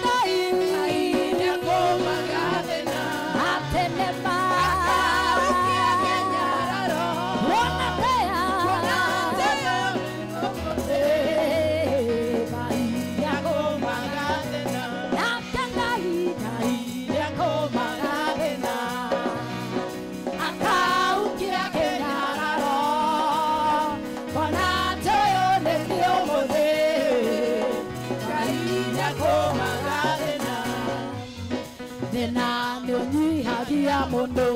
Dai, magarena Dena nyonyi hagia mondo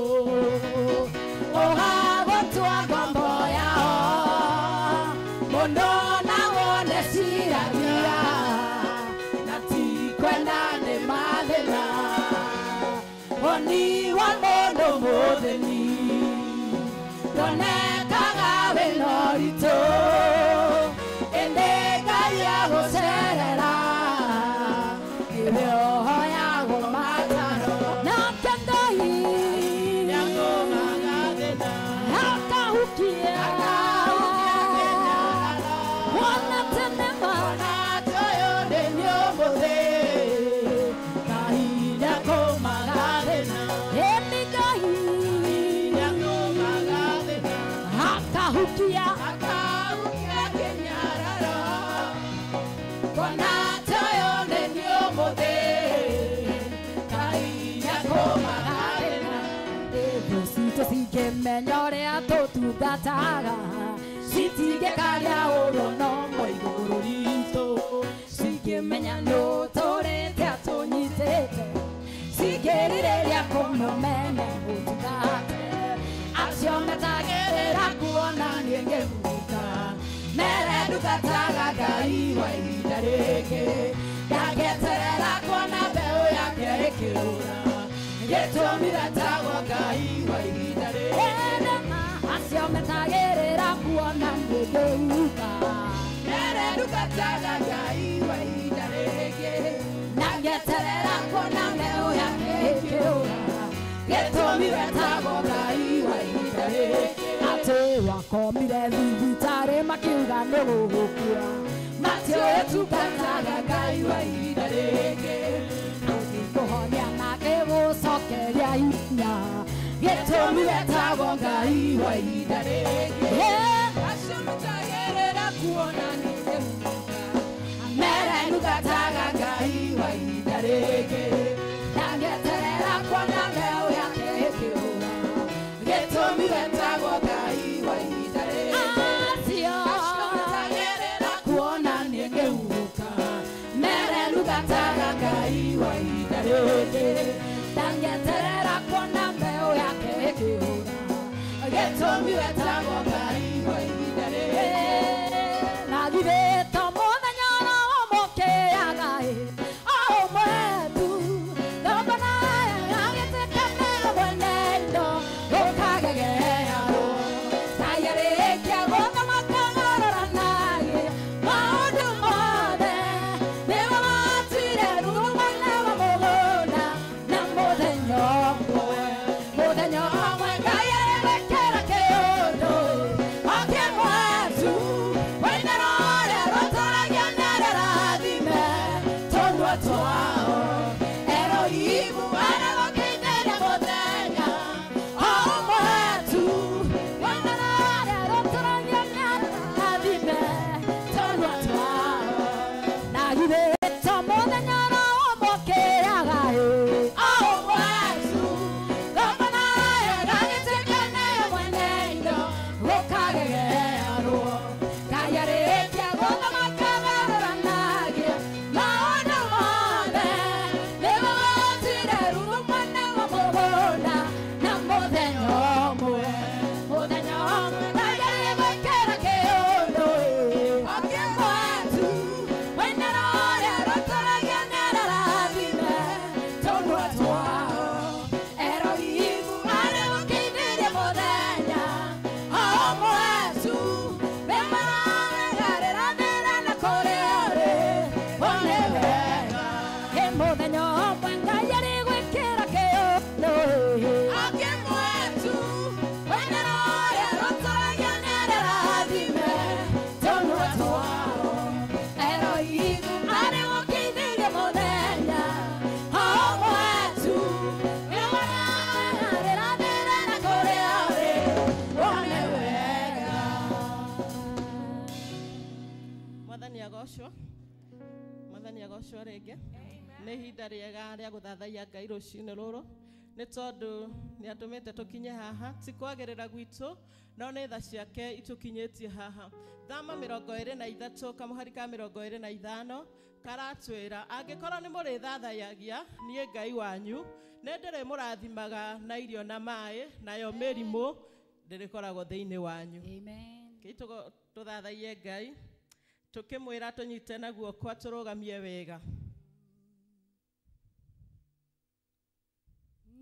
Oha wotwa gomboya Mondo na wone siragia Nati kwenda ne madena Oni wa mondo modeni Done kaga venorito Ende kaya goserera Ibeo hoya gomataro Nakandai Yango magadena Haka hukia Wana tenema Wana toyo denyo mode Kahi yako magadena Emigahi Yango magadena Haka hukia kenyararo Wana toyo denyo mode Kahi yako magadena Sito sige menyore atotu gataga Sitige kalia oro no moigoro rito Sige menyano tore te atonyitete Sige rireria kono mene utugate Aksione tagerera kuona nienge muka Mere dukataga gai wa idareke Yageterera kuona beo yake ekiura Geto miratago gai wa idareke Asiome tagerera kuona nienge Mere dukataga gai wa idareke Yageterera kuona beo yake ekiura Geto miratago gai wa idareke Ate wakomire thibitare makiuga nĩgũgũkua Matioĩ tungataga Ngai wa ihinda rĩngĩ Angĩkũhonia na gĩgũcokeria hinya Gĩtũmi wetagwo Ngai wa ihinda rĩngĩ Acio matagĩrĩra kuona nĩngĩmuka Mere nungataga Ngai wa ihinda rĩngĩ Ndangĩeterera kuona mbeũ yake ĩkĩũra Gĩtũmi wetagwo Ngai wa ihinda rĩngĩ Acio matagĩrĩra kuona nĩngĩhuruka Mere nungataga Ngai wa ihinda rĩngĩ Ndangĩeterera kuona mbeũ yake ĩkĩũra Gĩtũmi wetagwo Ngai wa ihinda rĩngĩ Na githĩto mũthenya na ũmũkĩaga mwetu Ngambana agĩtĩkane mwene indo Gũkagegeyarwo Na yarĩkia gũthamaka ng'ororanagia Maũndũ mothe Nĩwe watuire rũgũmane wa mũgũnda Na mũthenya ũmwe Ngai arĩgwĩkĩra kĩũndũ Akĩmwetu Wainĩra ũrĩa rũtaragia nĩarĩrathime Tũnua twao Erohimu arĩgũkĩinĩria mũthenya Mwetu Wainĩra ũrĩa rũtaragia nĩarĩrathime Tũnua twao Na githĩto mũthenya na ũmũkĩaga mwetu Ngambana agĩtĩkane mwene indo Gũkagegeyarwo Ngai arĩkia gũthamaka ng'ororanagia Maũndũ mothe Nĩwe watuire rũgũmane wa mũgũnda Na mũthenya ũmwe Ngai arĩgwĩkĩra kĩũndũ Akĩmwetu Wainĩra ũrĩa rũtaragia nĩarĩrathime Tũnua twao Erohimu arĩgũkĩinĩria mũthenya Mwetu Nĩmaragarĩranĩra na kũrĩa ũrĩ One wega Mũthenya ũmwe Ngai arĩgwĩkĩra kĩũndũ Akĩmwetu Wainĩra ũrĩa rũtaragia nĩarĩrathime Tũnua twao Erohimu arĩgũkĩinĩria mũthenya Mwetu Nĩmaragarĩranĩra na kũrĩa ũrĩ One wega Mwathani agocwo rĩngĩ nĩ ihinda rĩega rĩa gũthathaiya Ngai rũcinĩ rũrũ nĩ tondũ nĩ atũmĩte tũkinye haha ti kwagĩrĩra gwitũ no nĩ tha ciake itũkinyĩtie haha. Thama 23 kamũhari ka 25 karatwĩra angĩkorwo nĩ mũrĩthathayagia niĩ Ngai wanyu nĩ ndĩrĩmũrathimaga na irio na maĩ nayo mĩrimũ ndĩrĩkoragwo thĩinĩ wanyu. Amen. Tũthathaie Ngai tũkĩmwĩra tũnyite na guoko tũrũgamie wega.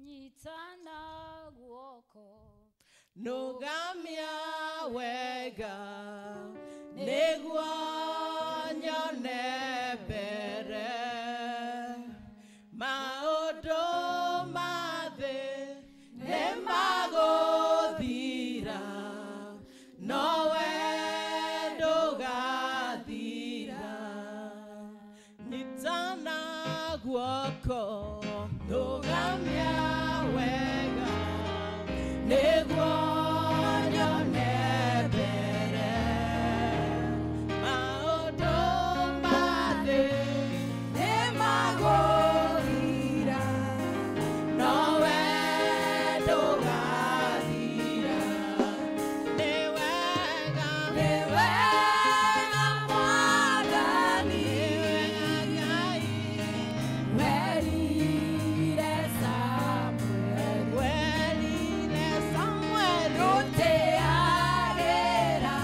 Nyitana guoko Nũgamia wega nĩguo nyone mbere maũndũ ma thĩ nĩ magũthira nowe ndũgathira. Nyitana guoko nũgamia wega nĩguo nyone mbere maũndũ ma thĩ nĩ magũthira nowe ndũgathira. Nĩ wega Mwathani Ngai werire Samuel rũteagĩra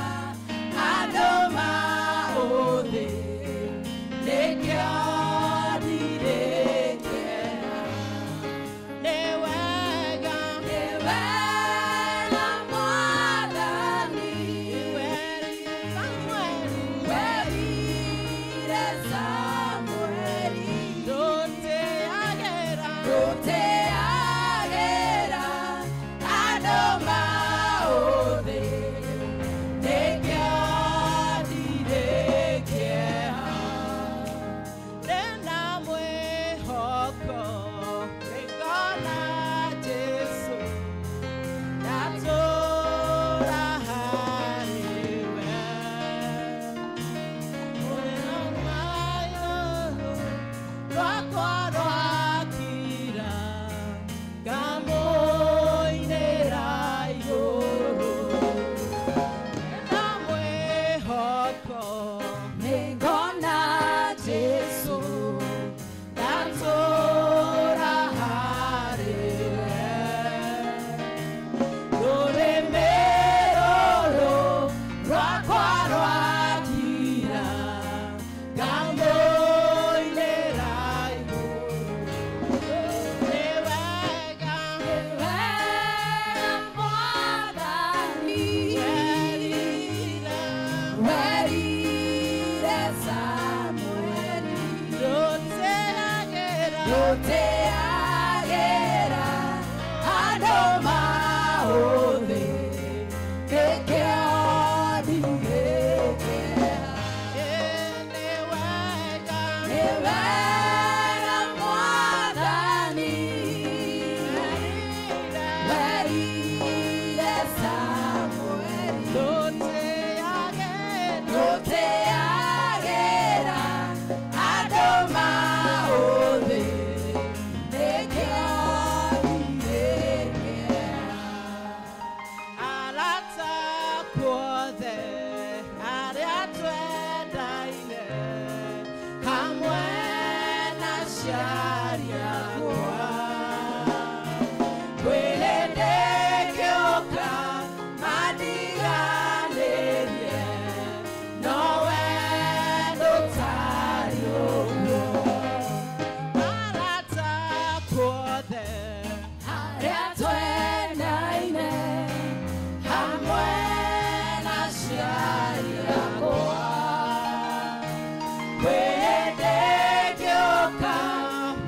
andũ maũthĩ nĩkĩo ndirĩkĩra. Nĩ wega Mwathani werire Samuel rũteagĩra andũ maũthĩ nĩkĩo ndirĩkĩra. Ndĩna mwĩhoko nĩngona Jesũ ndatũũra harĩwe rwakwa rwakira ngamũinĩra igũrũ. Ndĩna mwĩhoko nĩngona Jesũ ndatũũra harĩwe rũrĩmĩ rũrũ rwakwa rwakira ngamũinĩra igũrũ. Nĩ wega Mwathani werire Samuel rũteagĩra andũ maũthĩ nĩkĩo ndirĩkĩra. Nĩ wega Mwathani werire Samuel rũteagĩra andũ maũthĩ nĩkĩo ndirĩkĩra. Arata kuothe arĩa twendaine hamwe na aciari akwa kwĩhĩndĩ ngĩũka mandiganĩrie nowe ndũtarĩ ũguo. Arata kuothe arĩa twendaine hamwe na aciari akwa kwĩhĩndĩ ngĩũka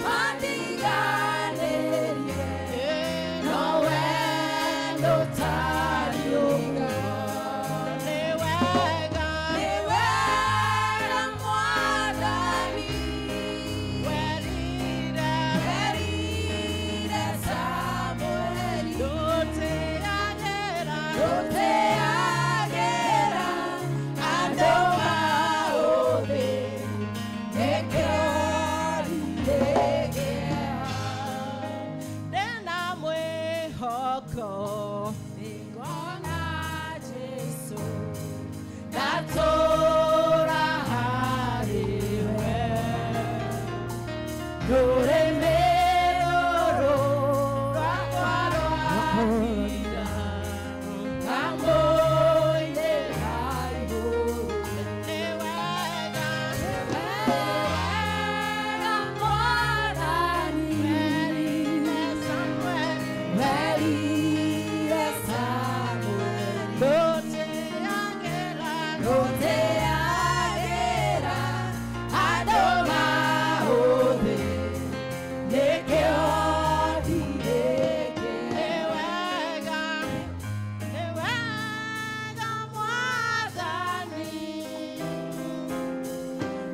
mandiganĩrie moko Ngona Jesu Natura hariwe Nuremero Rakwarwahida Kamoine haibu Newega Wega mwanani Merine Samuel Merire Samuel Dote Angela Rote agera Adoma ode Neke odi neke Newega Newega Mwadani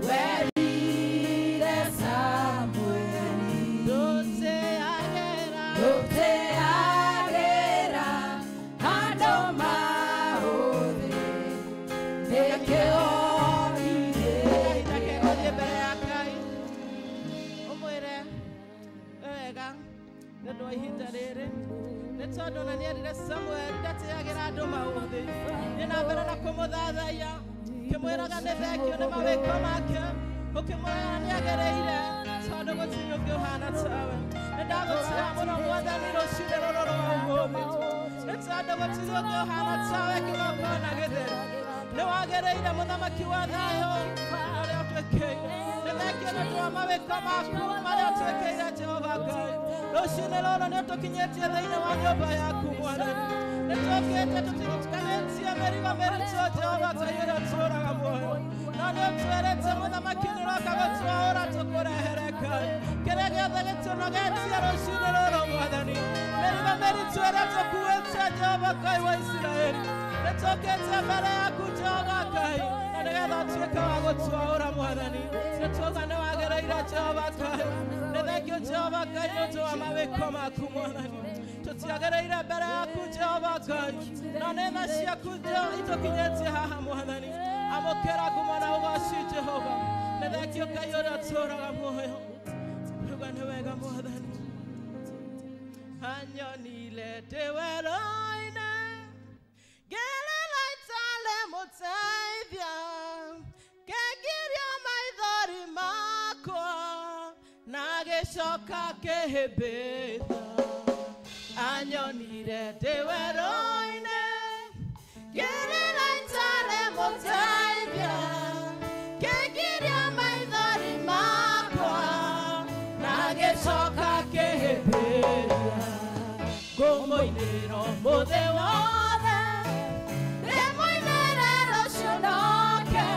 Merire Samuel Dote Angela Rote agera Adoma ode Neke odi neke Newagereire muthamaki wa thayo aria twekeiire nethekio nĩ twa mawĩko maku marĩa twekeiire Jehova Ngai rũciinĩ rũrũ nĩ ũtũkinyĩtie thĩinĩ wa nyũmba yaku Mwathani nĩ tũũkĩte tũtiritukanĩtie mĩrigo mĩritũ Jehova Ngai ũrĩa ũtũũraga muoyo no nĩ ũtwĩrĩte mũthamaki nĩ ũroka gũtwaũra tũkũrehere Ngai kĩrĩa gĩothe gĩtũnogetie rũciinĩ rũrũ Mwathani mĩrigo mĩritũ ĩrĩa tũkuĩte Jehova Ngai wa Isiraeli nĩ tũũkĩte mbere yaku Jehova Ngai na nĩgetha ũtuĩke wa gũtwaũra Mwathani nĩ tuuga nĩ wagereire Jehova Ngai nĩ thengio Jehova Ngai nĩ ũndũ wa mawĩko maku Mwathani tũtiagereire mbere yaku Jehova Ngai no nĩ tha ciaku itũkinyĩtie haha Mwathani amũkĩra ngumo na ũgooci Jehova nĩ thengio Ngai ũrĩa ũtũũraga muoyo tuuga nĩ wega Mwathani anyonire ndĩ werũ-inĩ ngĩrĩra itale mũteithia ngĩngiria maithori makwa na gĩcoka kĩhĩmbĩria anyonire ndĩ werũ-inĩ ngĩrĩra itale mũteithia ngĩngiria maithori makwa na gĩcoka kĩhĩmbĩria ngũmũinĩra mũthĩ wothe ndĩmũinĩre rũciũ noke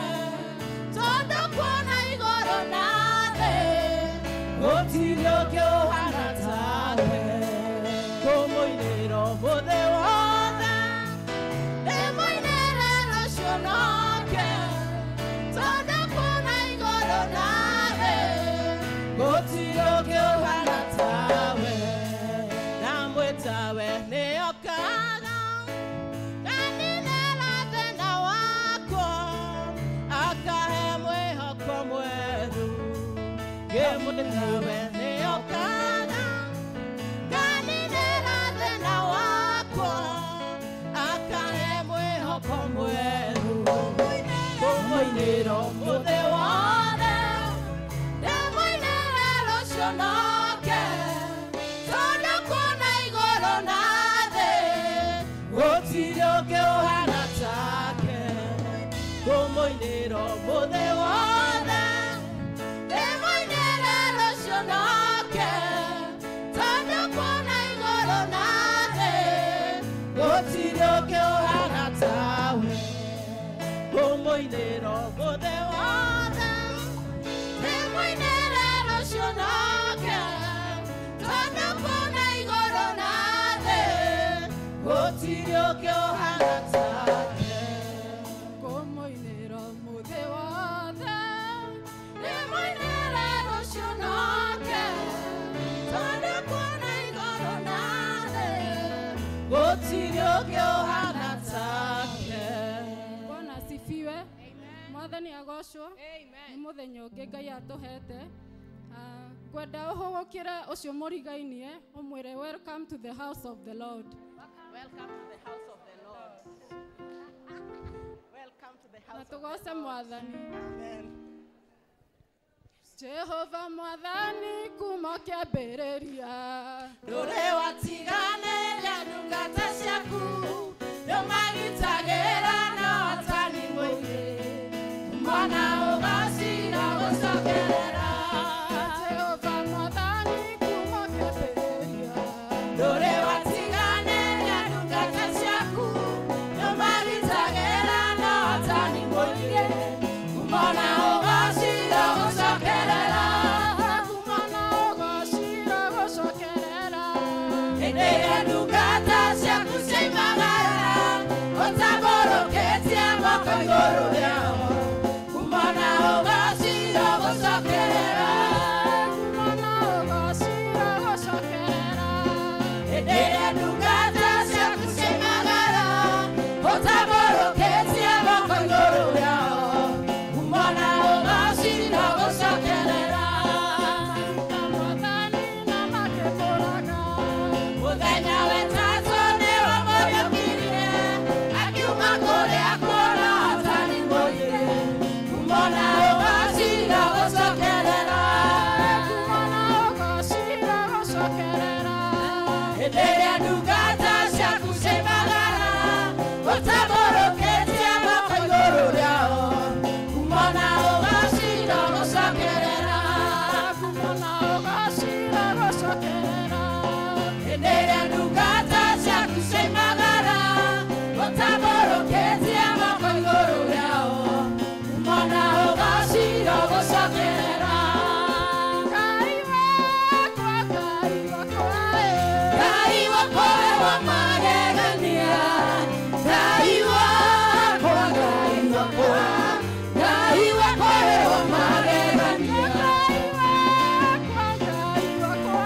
tondũ kuona igũrũ na thĩ gũtirĩ ũngĩ ũhana take ngũmũinĩra mũthĩ wothe ndĩmũinĩre rũciũ noke tondũ kuona igũrũ na thĩ gũtirĩ ũngĩ ũhana tawe namwĩtawe nĩokaga kaninĩra thĩna wakwa akahe mwĩhoko mwerũ ngĩmwĩtawe nĩokaga kaninĩra thĩna wakwa akahe mwĩhoko mwerũ ngũmũinĩra mũthĩ wothe ndĩmũinĩre rũciũ noke tondũ kuona igũrũ na thĩ gũtirĩ ũngĩ ũhana take ngũmũinĩra mũthĩ wothe ndĩmũinĩre rũciũ noke tondũ kuona igũrũ na thĩ gũtirĩ ũngĩ ũhana tawe ngũmũinĩra mũthĩ wothe ndĩmũinĩre rũciũ noke tondũ kuona igũrũ na thĩ gũtirĩ ũngĩ ũhana take ngũmũinĩra mũthĩ wothe ndĩmũinĩre rũciũ noke tondũ kuona igũrũ na thĩ gũtirĩ ũngĩ ũhana take Bwana asifiwe. Mwathani agocwo. Nĩ mũthenya ũngĩ Ngai atũhete. Kwenda ũhũgũkĩre ũcio mũrigainie ũmwĩre welcome to the house of the Lord. Welcome to the house of the Lord. Welcome to the Na house of the tugose Lord. mwathani. Amen. Jehova mwathani kuma kĩambĩrĩria. Ndũrĩ watiganĩria ndungata ciaku, nĩũmagitagĩra na watani mũingĩ, mwana ũgacira gũcokerera. Jehova mwathani kuma kĩambĩrĩria. Ndũrĩ watiganĩria ndungata ciaku, nĩũmagitagĩra na watani mũingĩ, mwana ũgacira gũcokerera. Kumana ũgacira gũcokerera. Hĩndĩ ĩrĩa ndungata ciaku cioimagara, ũtambũrũkĩtie moko igũrũ rĩao, kumana ũgacira gũcokerera. Kumana ũgacira gũcokerera. Hĩndĩ ĩrĩa ndungata ciaku cioimagara, ũtambũrũkĩtie moko igũrũ rĩao, kumana ũgacira gũcokerera. Mwathani na makĩmũraga. Mũthenya wetatũ nĩwe mũriũkirie, akiuma kũrĩa kuona watani mũingĩ, kumona ũgacira gũcokerera. Kumana ũgacira gũcokerera. Hĩndĩ ĩrĩa ndungata ciaku cioimagara, ũtambũrũkĩtie moko igũrũ rĩao, kumona ũgacira gũcokerera. Kumana ũgacira gũcokerera. Hĩndĩ ĩrĩa ndungata ciaku cioimagara, ũtambũrũkĩtie moko igũrũ rĩao, kumona ũgacira gũcokerera. Ngai wakwa, Ngai wakwa, Ngai wakwa we wa magegania, Ngai wakwa, Ngai wakwa, Ngai wakwa we wa magegania. Ngai wakwa, Ngai wakwa,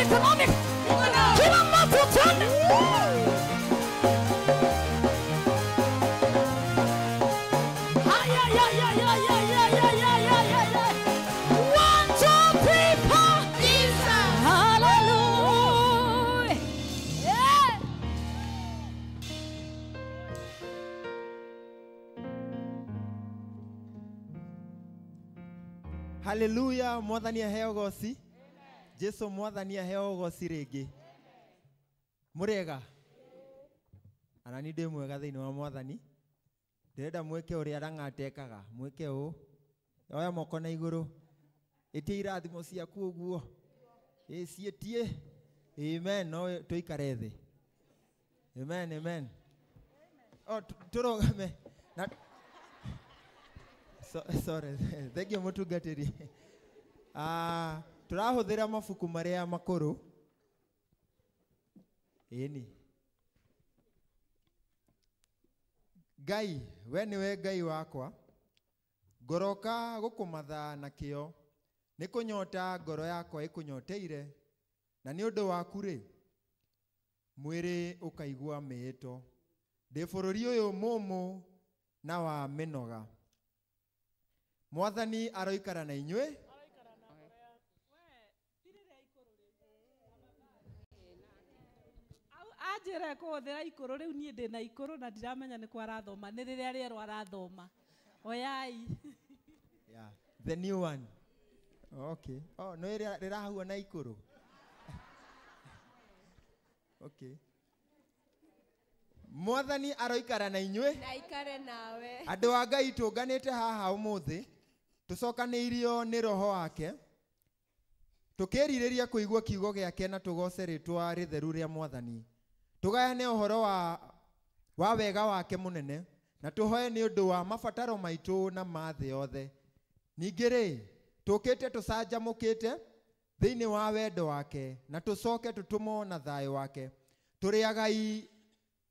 Economic. Kila mtu twende. One, two, three, four. Hallelujah. Yeah. Hallelujah, mwathani aheo goci. Jesu mwathani aheo goci ringi. Murega. Anani ndi mwega thiini wa mwathani. Ndirenda mweke uria arang'atekaga, mweke u. Oya moko na iguru. Itie irathimo ciaku uguo. Cietie. Amen. No tuikare thi. Amen, amen. Oh, turugame. Sorry. Thank you mutungatiri. Turahuthira mabuku maria makuru. Eni. Ngai, we niwe Ngai wakwa. Ngoroka gukumatha na kio. Nikunyota ngoro yakwa ikunyoteire. Na ni undu waku ri. Mwiri ukaigua miito. Ndi bururi uyu mumu na wa minoga. Mwathani aroikara na inywe. Ajira kuthira ikuru riu nie ndi na ikuru na ndiramenya ni kwa arathoma ni riria rierwa arathoma oyai. Yeah, the new one. Okay. Oh, no rirahua na ikuru. Okay. Mwathani aroikara na inywe. Na ikare nawe. Andu a Ngai tunganite haha umuthi. Tucokaniirio ni roho wake. Tukiririria kuigua kiugo giake na tugoce ritwa ritheru ria Mwathani. Tugayane uhoro wa wega wake munene na tuhoe ni undu wa mabataro maitu na mathe yothe. Ningiri tukite tucanjamukite thiini wa wendo wake na tucoke tutumo na thayo wake. Turiagai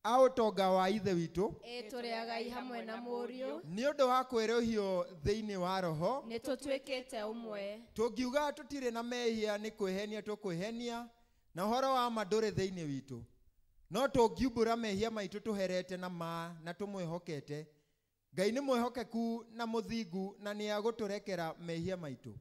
autonga wa ithe witu. Turiagai hamwe na muriu. Ni undu wa kwerohio thiini wa roho. Ni tutwikite umwe. Tungiuga tutire na mehia ni kwihenia tukwihenia na uhoro wa mandure thiini witu. No tungiumbura mehia maitu tuherete na na tumwihokete. Ngai ni mwihokeku na muthingu na ni aguturekera mehia maitu.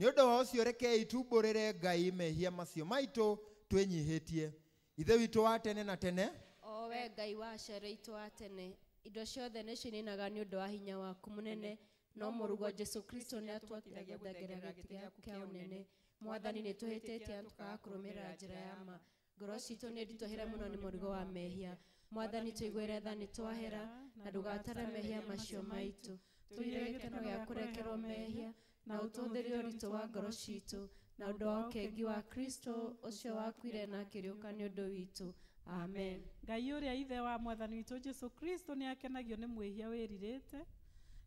nĩ ũndũ wa ũcio rekei tumbũrĩre Ngai mehia macio maitũ twĩnyihĩtie. Ithe witũ wa tene na tene, O we Ngai wa aciari aitũ a tene, indo ciothe nĩ cininaga nĩ ũndũ wa hinya waku mũnene, no mũrugwo Jesu Kristo nĩ atwakithagia gũthegera gĩtĩ gĩaku kĩa ũnene. Mwathani nĩ tũhĩtĩtie na tũkaga kũrũmĩrĩra njĩra ya ma. Ngoro citũ nĩ nditũhĩre mũno nĩ mũrigo wa mehia. Mwathani tũiguĩre tha nĩ twahera, na ndũgatare mehia macio maitũ. Tũire gĩkeno gĩa kũrekerwo mehia, na ũtũthĩrie ũritũ wa ngoro citũ, na ũndũ wa ũkengi wa Kristo ũcio wakuire na akĩriũka nĩ ũndũ witũ. Amen. Ngai ũrĩa ithe wa Mwathani witũ Jesu Kristo nĩ akenagio nĩ mwĩhia wĩrirĩte,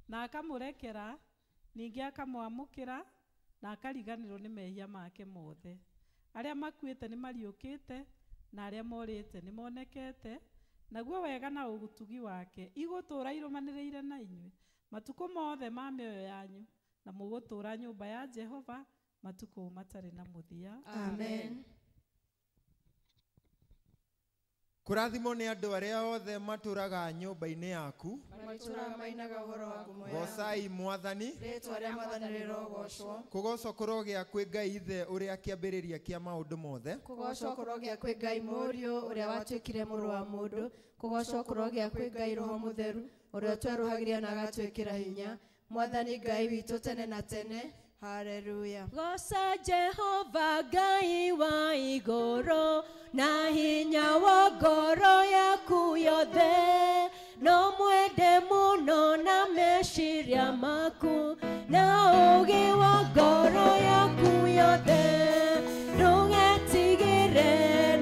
na akamũrekera, ningĩ akamwamũkĩra, na akariganĩrwo nĩ mehia make mothe. Arĩa makuĩte nĩ mariũkĩte, na arĩa morĩte nĩ monekete, naguo wega na ũgutugi wake igũtũũra irũmanĩrĩire na inyuĩ matukũ mothe ma mĩoyo yanyu, na mũgũtũũra nyũmba ya Jehova matukũ matarĩ na mũthia. Amen. kũrathimwo nĩ andũ arĩa othe matũraga nyũmba-inĩ yaku. Matũũraga mainaga ũhoro waku mwega. Gocai Mwathani. Rĩĩtwa rĩa Mwathani rĩrogocwo. Kũgocwo kũrogĩa kwĩ Ngai ithe ũrĩa kĩambĩrĩria kĩa maũndũ mothe. Kũgocwo kũrogĩa kwĩ Ngai Mũriũ ũrĩa watuĩkire mũrũ wa mũndũ. Kũgocwo kũrogĩa kwĩ Ngai Roho Mũtheru ũrĩa twerũhagĩria na agatwĩkĩra hinya. Mwathani Ngai witũ tene na tene. Haleluya. Goca Jehova Ngai wa igũrũ, na hinya wa ngoro yaku yothe, no mwende mũno na meciria maku, na ũũgĩ wa ngoro yaku yothe. Ndũgetigĩre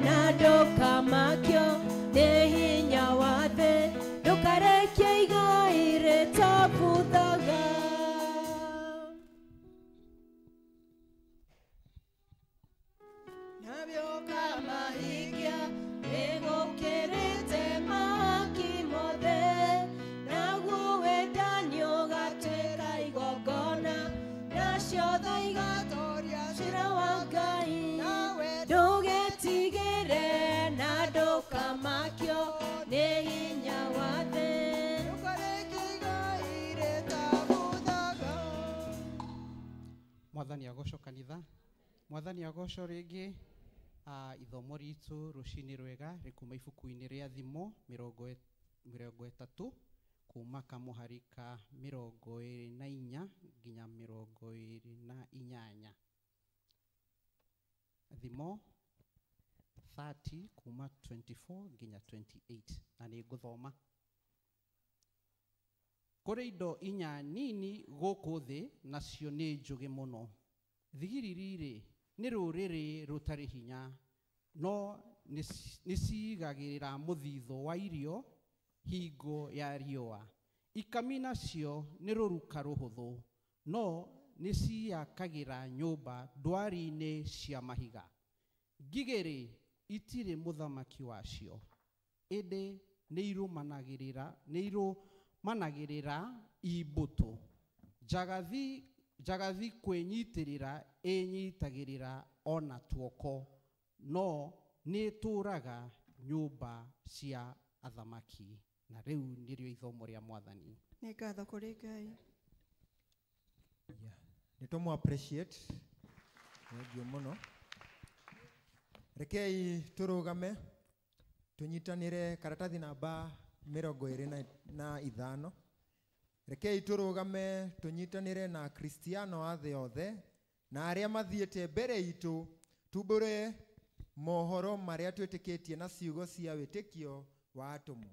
na ndũkamakio nĩ hinya wa thĩ, ndũkarekie igai rĩtabuthaga. Nabioka mahikia egũkĩrĩte mahaki mothe, naguo wendani ũgatuĩka igongona, nacio tha igatoria cira wa Ngai. Ndũgetigĩre na ndũkamakio nĩ hinya wa thĩ, ndũkarekie igai rĩtabuthaga. Mwathani agocwo kanitha. Mwathani agocwo rĩngĩ. Ithomo ritũ rũcinĩ rwega rĩkuma ibuku-inĩ rĩa Thimo 30 kuma kamũhari ka 24 nginya 28. Thimo 30 kuma 24 nginya 28, na nĩ ngũthoma. Kũrĩ indo inya nini gũkũ thĩ, nacio nĩ njũgĩ mũno. Thigiriri nĩ rũrĩrĩ rũtarĩ hinya, no nĩcigagĩrĩra mũthithũ wa irio hingo ya riũa. Ikami nacio nĩ rũruka rũhũthũ, no nĩciakagĩra nyũmba ndwari-inĩ cia mahiga. Ngigĩrĩ itirĩ mũthamaki wacio, ĩndĩ nĩirũmanagĩrĩra imbũtũ. Njagathi kwĩnyitĩrĩra ĩnyitagĩrĩra ona tuoko, no nĩtũraga nyũmba cia athamaki. Na rĩu nĩrĩo ithomo rĩa Mwathani. Nĩ ngatho kũrĩ Ngai. Nĩtũmũ appreciate. Nĩguo mũno. Rekei tũrũgame tũnyitanĩre karatathi namba 25. Rekei tũrũgame tũnyitanĩre na Kristiano a thĩ yothe na arĩa mathiĩte mbere itũ, tumbũre mohoro marĩa twĩtĩkĩtie na ciugo cia wĩtĩkio wa atũmwo.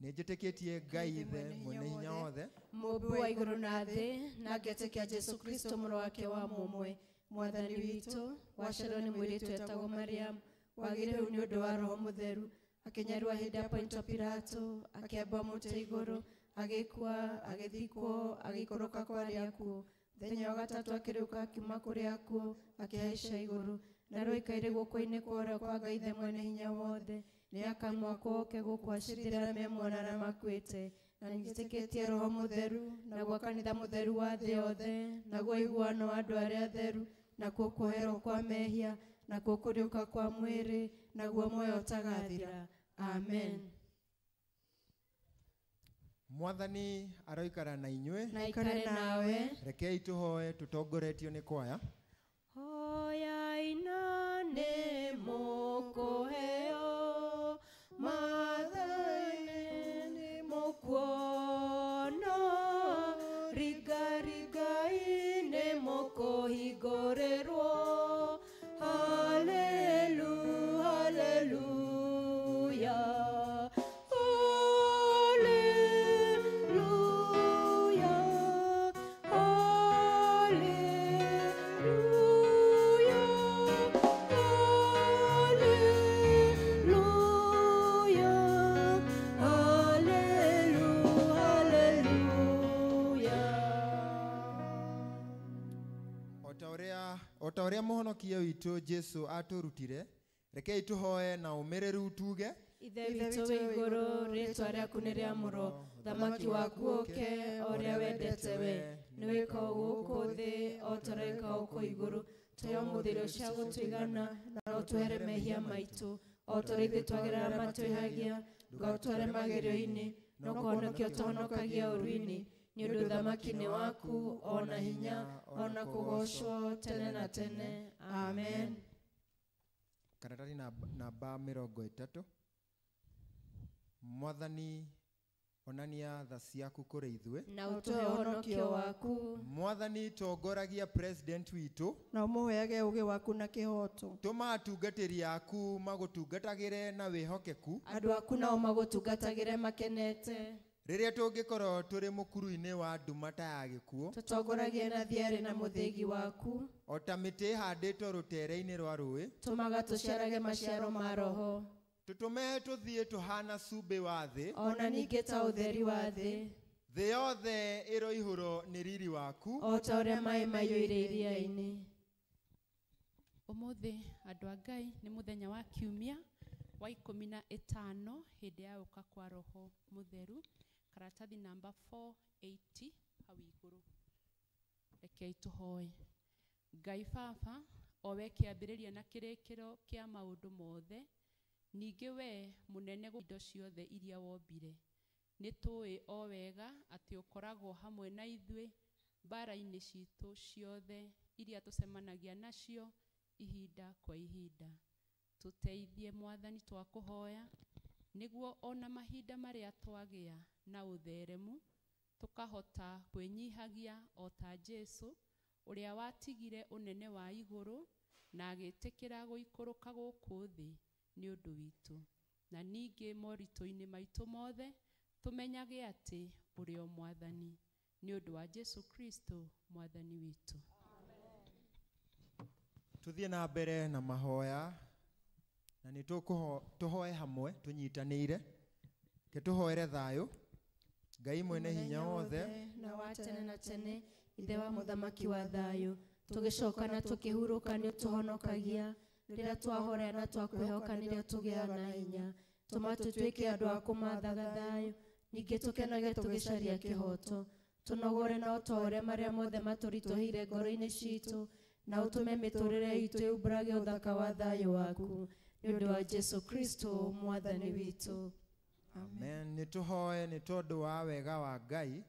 Nĩnjĩtĩkĩtie Ngai ithe mwene hinya wothe, Mũmbi wa igũrũ na thĩ, na ngetĩkia Jesu Kristo mũrũ wake wa mũmwe, Mwathani witũ, waciarwo nĩ mũirĩtu etagwo Mariamu, wagĩrĩirwo nĩ ũndũ wa Roho Mũtheru, akĩnyarua hĩndĩ ya Ponto Pilato, akĩamba mũtĩ igũrũ, agĩkua, agĩthikwo, agĩikũrũka kwa arĩa akuũ. Mũthenya wa gatatũ akĩriũka akiuma kũrĩ akuũ, akĩhaica igũrũ, na rĩu aikaire guoko-inĩ kwa ũrĩo kwa Ngai ithe mwene hinya wothe. Nĩ akamwako oke gũkũ acirithĩra arĩa memuona na makuĩte. Na nĩnjĩtĩkĩtie Roho Mũtheru, naguo kanitha mũtheru wa thĩ yothe, naguo iguano wa andũ arĩa atheru, nakuo kuoherwo kwa mehia, nakuo kũriũka kwa mwĩrĩ, naguo muoyo ũtagathira. Amen. Mwathani aroikara na inywe na ikare nawe. Rekei tuhoe tutongoretio ni kwaya. Hoya inane mokoheo mathane mokuono riga riga ine mokohigorerwo. Hallelujah, hallelujah. Otaoria muhonokia witu Jesu aturutire, rekei tuhoe na umereru tuge. Ithe witũ wĩ igũrũ, rĩĩtwa rĩaku nĩ rĩamũrwo, thamaki waku ũke, o ũrĩa wendete we, nĩ wĩka gũkũ thĩ, o ta ũrĩa wĩka gũkũ igũrũ. Tũhe mũthĩrĩ cia gũtũigana, na ũtũhere mehia maitũ, o ta ũrĩa ithuĩ twagĩrĩra matwĩhagia, ndũgatware magerio-inĩ, no kũhonokia ũtũhonokagia ũru-inĩ. Nĩ ũndũ thamaki nĩ waku, ona hinya, ona kũgocwo tene na tene. Amen. Karatari namba 30. Mwathani onania tha ciaku kũrĩ ithuĩ, na ũtũhe ũhonokio waku. Mwathani tongoragia president witũ, na ũmũheage ũũgĩ waku na kĩhoto. Tũma atungatĩri aku magũtungatagĩre na wĩhokeku, andũ aku nao magũtungatagĩre makenete. Rĩrĩa tũngĩkorwo tũrĩ mũkuru-inĩ wa nduma ta ya gĩkuũ, tũtongoragie na thiarĩ na mũthĩgi waku. O ta mĩtĩ ĩhandĩtwo rũtere-inĩ rwa rũĩ, tũmaga tũciarage maciaro ma roho. Tũtũme tũthiĩ tũhana cumbĩ wa thĩ, ona ningĩ ta ũtheri wa thĩ. Thĩ yothe ĩroihũrwo nĩ riri waku, o ta ũrĩa maĩ maiyũire iria-inĩ. Ũmũthĩ andũ a Ngai nĩ mũthenya wa kiumia wa 15 hĩndĩ ya gũka kwa Roho Mũtheru. Karatathi namba 480 hau igũrũ. Rekei tũhoe. Ngai Baba, o we kĩambĩrĩria na kĩrĩkĩro kĩa maũndũ mothe, ningĩ we mũnene gũkĩra indo ciothe iria wombire. Nĩ tũĩ o wega atĩ ũkoragwo hamwe na ithuĩ mbara-inĩ citũ ciothe iria tũcemanagia nacio ihinda kwa ihinda. Tũteithie Mwathani twakũhoya, nĩguo ona mahinda marĩa twagĩa na ũtheremu tũkahota kwĩnyihagia o ta Jesu ũrĩa watigire ũnene wa igũrũ na agĩtĩkĩra gũikũrũka gũkũ thĩ nĩ ũndũ witũ. Na ningĩ moritũ-inĩ maitũ mothe tũmenyage atĩ ũrĩ o Mwathani, nĩ ũndũ wa Jesu Kristo Mwathani witũ. Tuthiĩ na mbere na mahoya, na nĩ tũhoe hamwe tũnyitanĩire. Ke tũhoere thayũ Ngai mwene hinya wothe na wa tene na tene, ithe wa mũthamaki wa thayũ, tũgĩcoka na tũkĩhurũka nĩ ũtũhonokagia. Rĩrĩa twahorera na twakwĩhoka nĩrĩo tũgĩaga na hinya. Tũma tũtuĩke andũ a kũmathaga thayũ, ningĩ tũkenage tũgĩcaria kĩhoto. Tũnogore na ũtore marĩa mothe matũritũhĩire ngoro-inĩ citũ, na ũtũme mĩtũrĩre itũ yũmbũrage ũthaka wa thayũ waku, nĩ ũndũ wa Jesu Kristo Mwathani witũ. Amen. Nĩ tũhoe nĩ tondũ wa wega wa Ngai.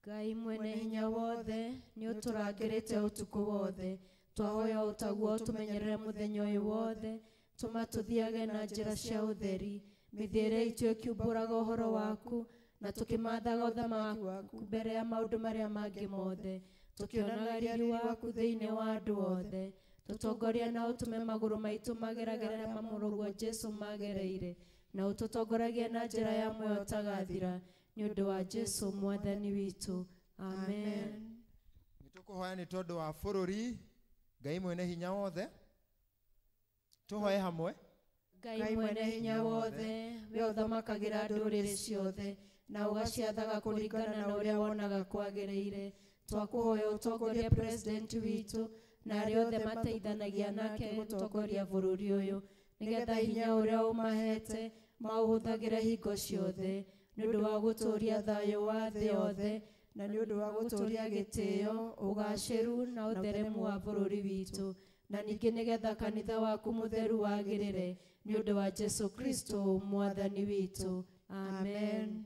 Ngai mwene hinya wothe, nĩ ũtũrangĩrĩte ũtukũ wothe. Twahoya ũtaguo tũmenyerere mũthenya ũyũ wothe. Tũma tũthiage na njĩra cia ũtheri, mĩthiĩre itũ ĩkiumbũraga ũhoro waku, na tũkĩmathaga ũthamaki waku mbere ya maũndũ marĩa mangĩ mothe. Tũkĩonaga riri waku thĩinĩ wa andũ othe. Tũtongoria na ũtũme magũrũ maitũ mageragere mamũrũguo Jesu magereire, na ũtũtongoragie na njĩra ya muoyo ũtagathira, nĩ ũndũ wa Jesu Mwathani witũ. Amen. Nĩ tũkũhoya nĩ tondũ wa bũrũri Ngai mwene hinya wothe. Tũhoe hamwe. Ngai mwene hinya wothe, we ũthamakagĩra ndũrĩrĩ ciothe, na ũgaciathaga kũringana na ũrĩa wonaga kwagĩrĩire. Twakũhoya ũtongorie president witũ na arĩa othe mateithanagia nake gũtongoria bũrũri ũyũ, nĩgetha hinya ũrĩa ũmahete maũhũthagĩre hingo ciothe, nĩ ũndũ wa gũtũũria thayũ wa thĩ yothe, na nĩ ũndũ wa gũtũũria gĩtĩo, ũgacĩru na ũtheremu wa bũrũri witũ, na ningĩ nĩgetha kanitha waku mũtheru wagĩrĩre, nĩ ũndũ wa Jesu Kristo Mwathani witũ. Amen.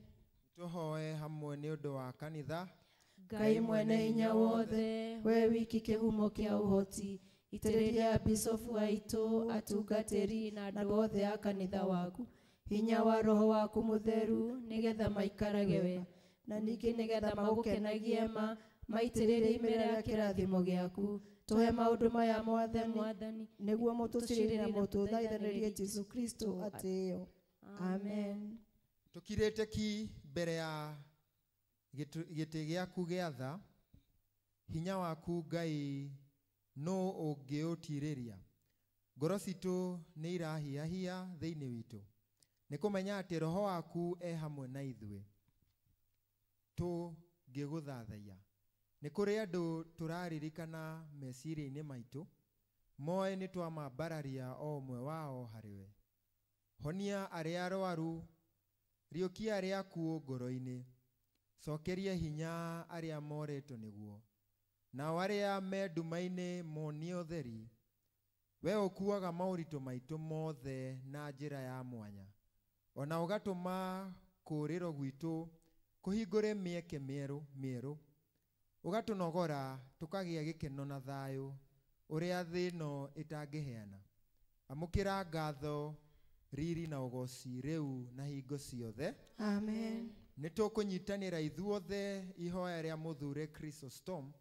tuhoe hamwe nĩ ũndũ wa kanitha. Ngai mwene hinya wothe, we wiki kĩhumo kĩa ũhoti, itĩrĩria Bishop waitu, atungatĩri na andũ othe a kanitha waku hinya wa roho waku mũtheru, nĩgetha maikarage we, na ningĩ nĩgetha magũkenagie maitĩrĩrie imera ya kĩrathimo gĩaku. Tũhe maũndũ maya Mwathani, nĩguo mũtũcirĩrie na mũtũthaithanĩrie Jesu Kristo atĩĩo. Amen. Tukirĩte ki mbere ya gĩtĩ gĩaku gĩa tha, hinya waku Ngai no ũngĩũtirĩria. Ngoro citũ nĩ irahiahia thĩinĩ witũ, nĩ kũmenya atĩ roho waku hamwe na ithuĩ. Tũngĩgũthathaiya, nĩ kũrĩ andũ tũraririkana meciria-inĩ maitũ, moe nĩ twamambararia o ũmwe wao harĩwe. Honia arĩa arwaru, riũkia arĩa akuũ ngoro-inĩ, cokeria hinya arĩa moretwo nĩguo, nao arĩa me nduma-inĩ monie ũtheri. We ũkuaga maũritũ maitũ mothe na njĩra ya mwanya, ona ũgatũma kũũrĩro gwitũ kũhingũre mĩeke mĩerũ, ũgatũnogora tũkagĩa gĩkeno na thayũ ũrĩa thĩ ĩno ĩtangĩheana. Amũkĩra ngatho, riri na ũgoci rĩu na hingo ciothe. Amen. Nĩ tũkũnyitanĩra ithuothe ihoya rĩa mũthure Chrysostom.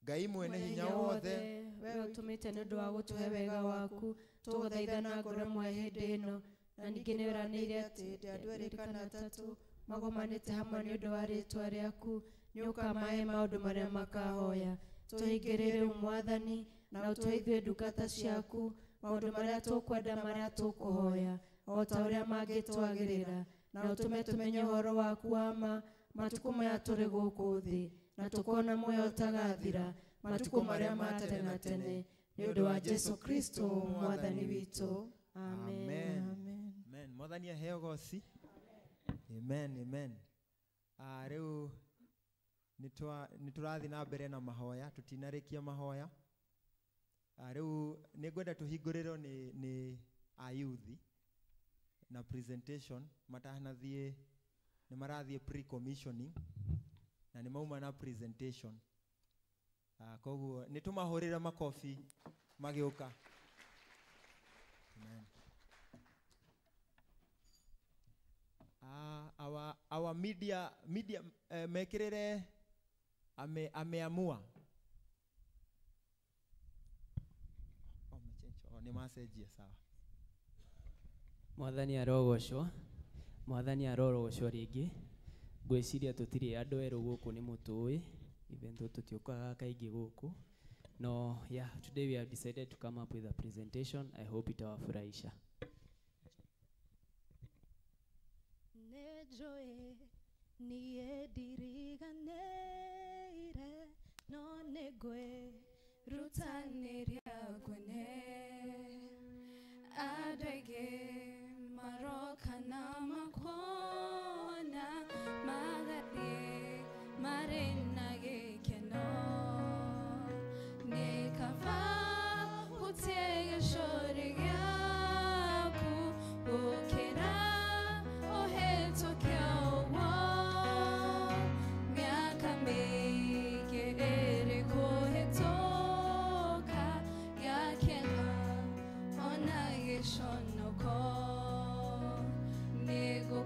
Ngai mwene hinya wothe, we ũtũmĩte nĩ ũndũ wa gũtũhe wega waku, tũgũthaithana ngoro mwe hĩndĩ ĩno, na ningĩ nĩ ũranĩire atĩ hĩndĩ andũ erĩ kana atatũ magomanĩte hamwe nĩ ũndũ wa rĩĩtwa rĩaku, nĩ ũkamahe maũndũ marĩa makahoya. Tũhingĩrĩre Mwathani, na ũtũhe ithuĩ ndungata ciaku maũndũ marĩa tũkwenda marĩa tũkũhoya, o ta ũrĩa mangĩtwagĩrĩra, na ũtũme tũmenye ũhoro waku wa ma matukũ maya tũrĩ gũkũ thĩ, na tũkona muoyo ũtagathira matukũ marĩa ma tene na tene, nĩ ũndũ wa Jesu Kristo Mwathani witũ. Amen. Amen. Mwathani aheo goci. Amen. Amen. Rĩu nĩ tũrathiĩ na mbere na mahoya, tũtinarĩkia mahoya. Rĩu nĩ ngwenda tũhingũrĩrwo nĩ ayuthi na presentation. Matanathiĩ nĩ marathiĩ pre-commissioning na nĩ mauma na presentation. Koguo nĩ tũmahũrĩre makobi magĩũka. Amen. Our media mekĩrĩre ameamua. Nĩ macenjia sawa. Mwathani arogocwo, Mwathani arogocwo rĩngĩ. Ngwĩciria tũtirĩ andũ erũ gũkũ nĩ mũtũĩ, even though tũtiũkaga kaingĩ gũkũ. No, yeah, today we have decided to come up with a presentation. I hope itawafurahisha. Nejoe niye diriganeire no negwe rutaniria gwene adege maroka na makona magadi marina gekeno nekava utege shore yaku okera oheto kyawa miaka mege ere kohetoka yakena ona yeshonoko nego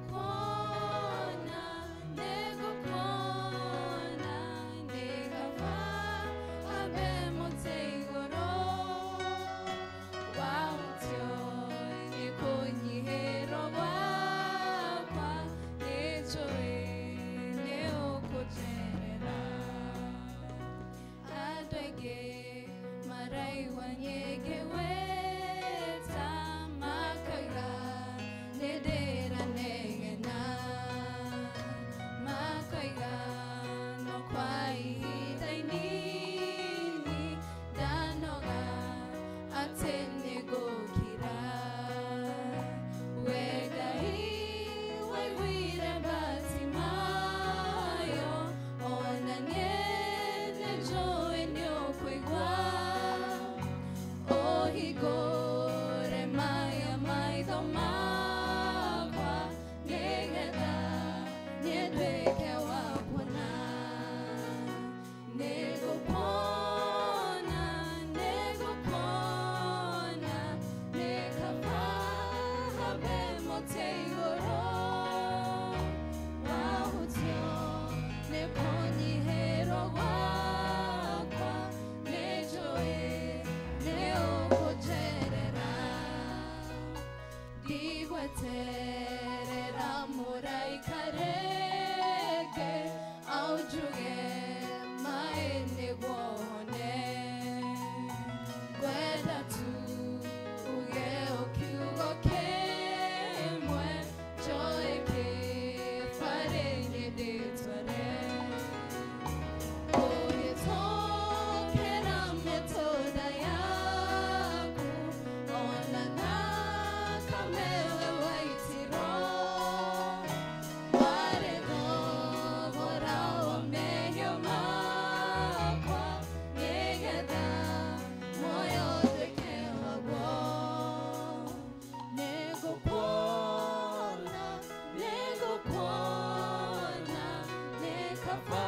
kaba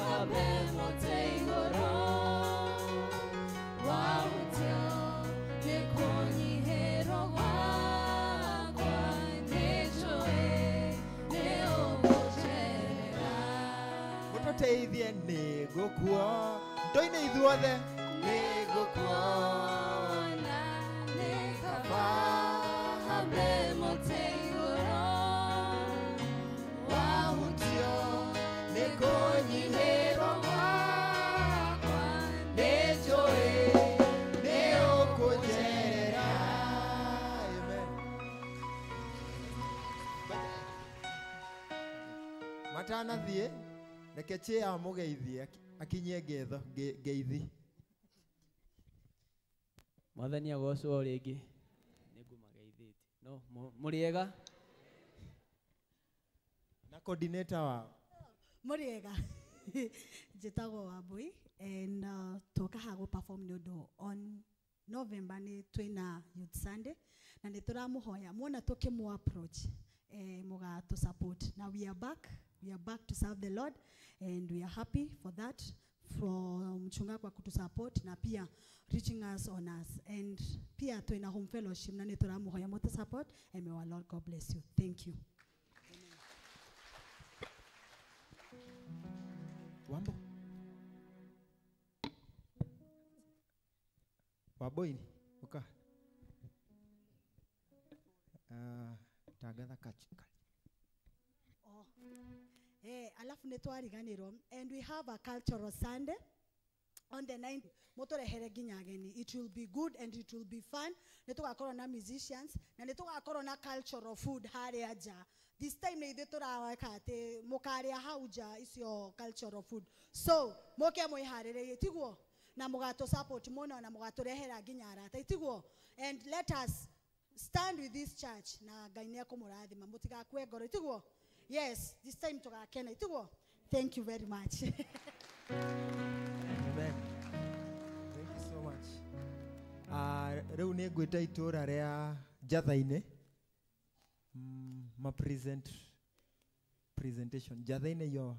habe mote igoro wahutio nikonyihero wakwa nijoe neogojerera Mututeithie nĩ gũkua ndoine ithuothe nĩ nigukuona nikaba habe mote igoro wahutio nikonyihero wakwa nijoe nĩũkũnjerera. Amen. Matanathiĩ reke Chĩa amũgeithie akinyie ngetho ngeithi. Mwathani agocwo rĩngĩ nĩngũmageithĩtie. No mũrĩega na coordinator wao Muriega. Njĩtagwo Wambui and tũka hago perform nĩũndũ on November nĩ twĩna Youth Sunday na nĩ tũramũhoya muona tũkĩmũ approach mũgatũ support. Now we are back to serve the Lord and we are happy for that from mchungaji kwa kutu support na pia reaching us on us and pia twĩna home fellowship na nĩ tũramũhoya mũtũ support and may our Lord God bless you. Thank you. Wambo Wambui uka tangatha kachika. Alafu nĩtwariganĩrwo and we have a cultural Sunday on the 9th. Mũtũrehere nginya ageni. It will be good and it will be fun. Nĩtũgakorwo na musicians na nĩtũgakorwo na cultural food harĩa nja. This time nĩ ithuĩ tũraweka atĩ mũkarĩa hau nja icio cultural food. So mũke mwĩharĩrĩrie tiguo na mũgatũ support mũno na mũgatũrehera nginya arata tiguo and let us stand with this church na Ngai nĩekũmũrathima mũtigakue ngoro tiguo. Yes, this time tugakena tiguo. Thank you very much. Amen. Thank you so much. Rĩu nĩ ngwĩta itũũra rĩa Njatha-inĩ presentation. Njatha-inĩ,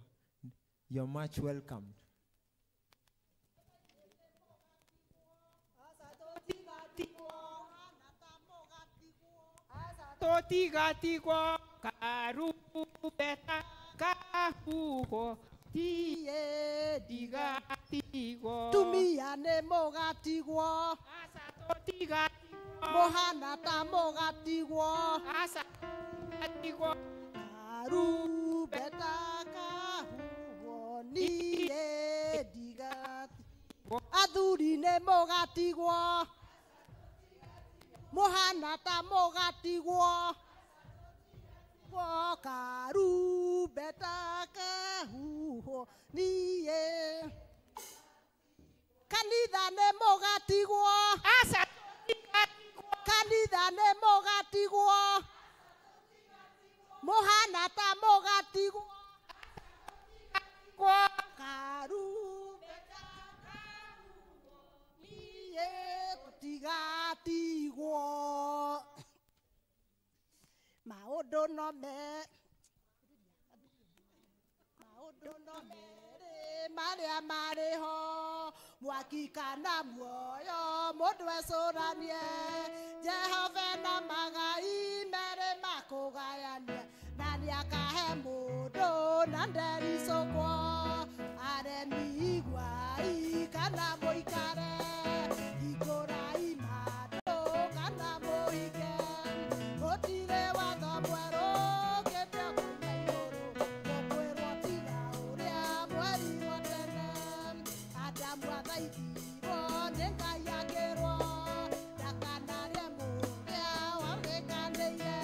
you're much welcomed. Totigatigwo karubeta kahuho tie digatigwo tumia nĩ mũgatigwo mũhana ta mũgatigwo atigwo karubeta kahuho niĩ ndigatigwo athuri nĩ mũgatigwo mũhana ta mũgatigwo karubeta kahuho niĩ kanitha nĩ mũgatigwo kanitha nĩ mũgatigwo mũhana ta mũgatigwo karubeta kahuho niĩ tũtigatigwo maũndũ no merĩ marĩa marĩ ho mwaki kana muoyo mũndũ ecũranie Jehova na magai merĩ makũgayania na nĩakahe mũndũ na ndericũkwo aremi igwai kana mũikare ikũrai mandũ kana mũhike gũtirĩ watho mwerũ kĩndũ kuma igũrũ gũkwĩrwo tiga ũrĩa mweri wa tene Adamu athaithirwo nĩ Ngai akĩrwo ndakanarĩe mũrĩa wamĩkanĩire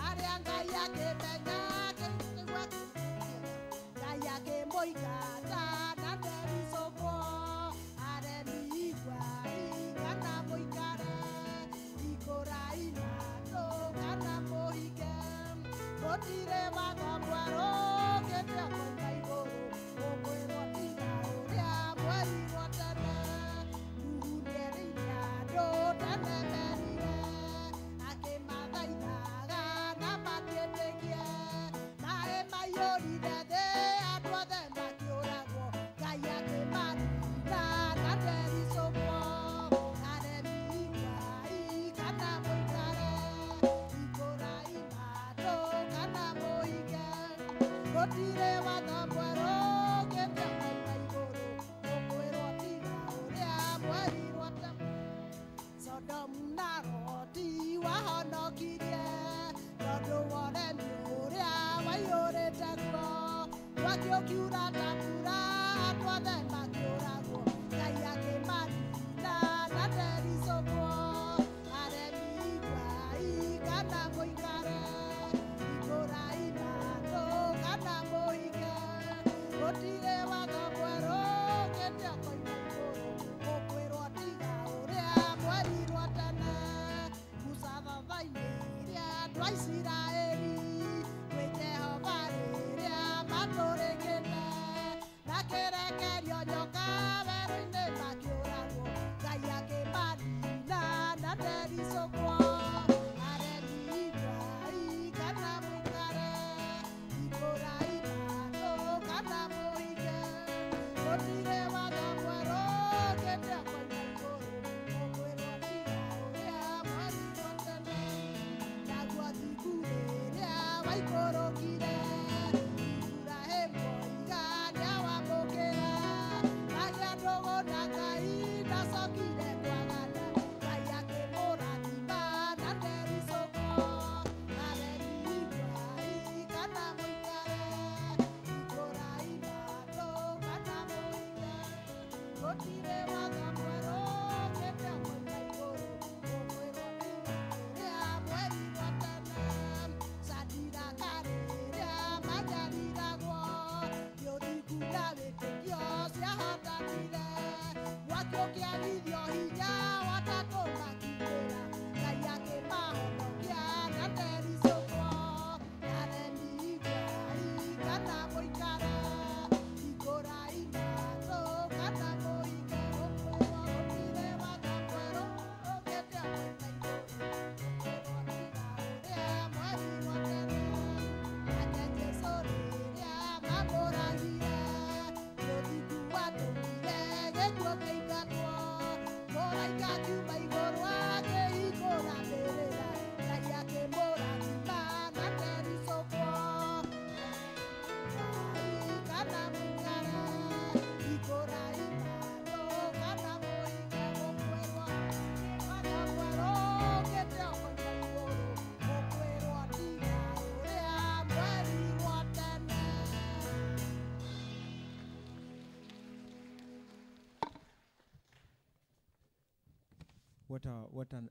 arĩa Ngai akĩmenya kĩigua Ngai akĩmũingata na ndericũkwo aremi igwai kana mũikare ikũrai mandũ kana mũhike gũtirĩ watho mwerũ kĩndũ kuma igũrũ gũkwĩrwo tiga ũrĩa mweri wa tene Nuhu nĩerĩire andũ tene merire akĩmathaithaga na matiĩtĩkie maĩ maiyũrire thĩ andũ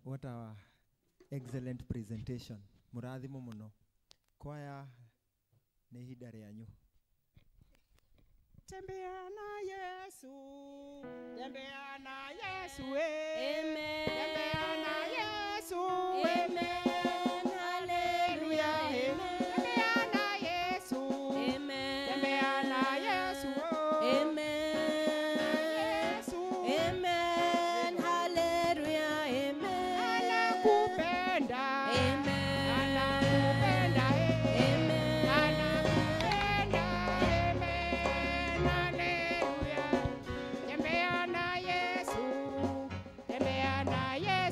What a excellent presentation. Murathimo muno. Kwaya nĩ ihinda rĩanyu. Tembea na Yesu. Tembea na Yesu. Amen. Tembea na Yesu. Amen. Hallelujah. Amen. Tembea na Yesu. Amen. Tembea na Yesu. Amen. Yesu. Amen. Hallelujah. Amen. Anakupenda. Amen. Anakupenda. Amen. Anakupenda. Amen. Hallelujah. Tembea na Yesu. Tembea na Yesu.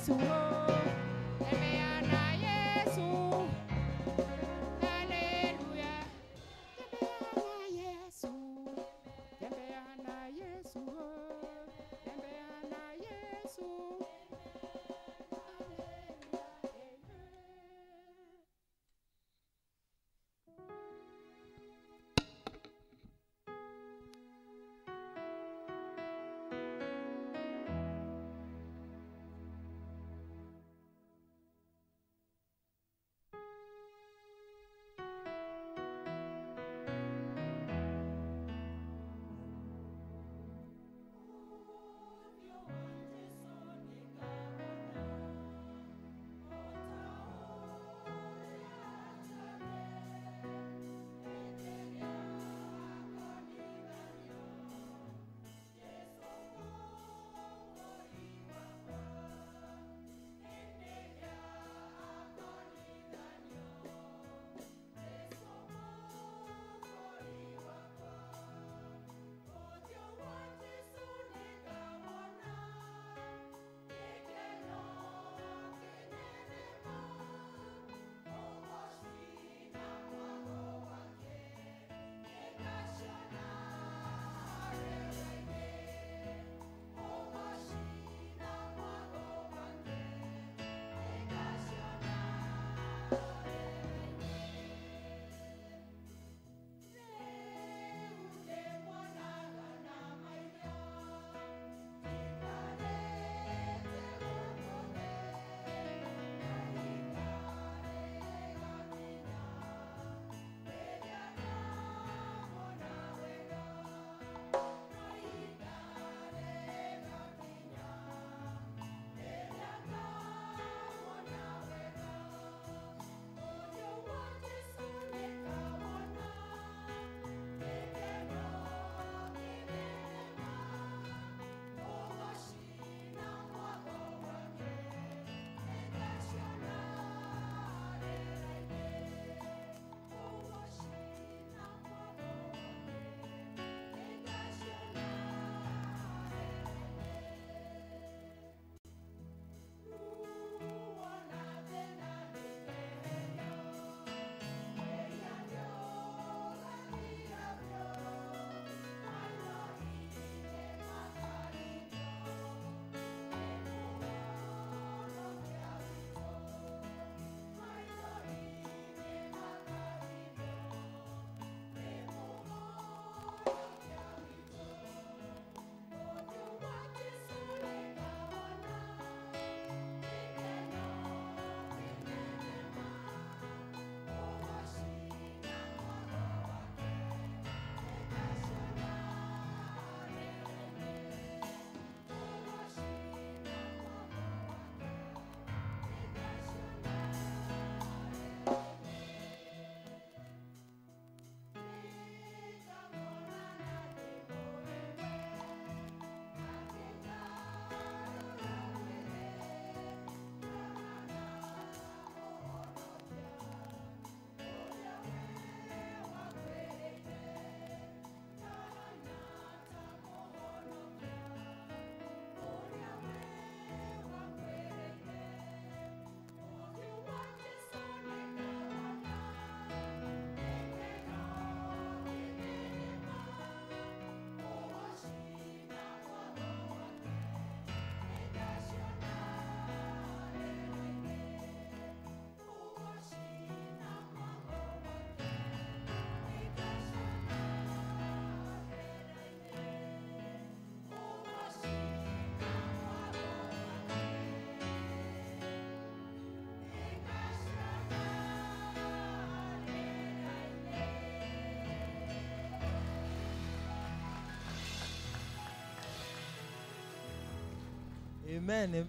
Amen.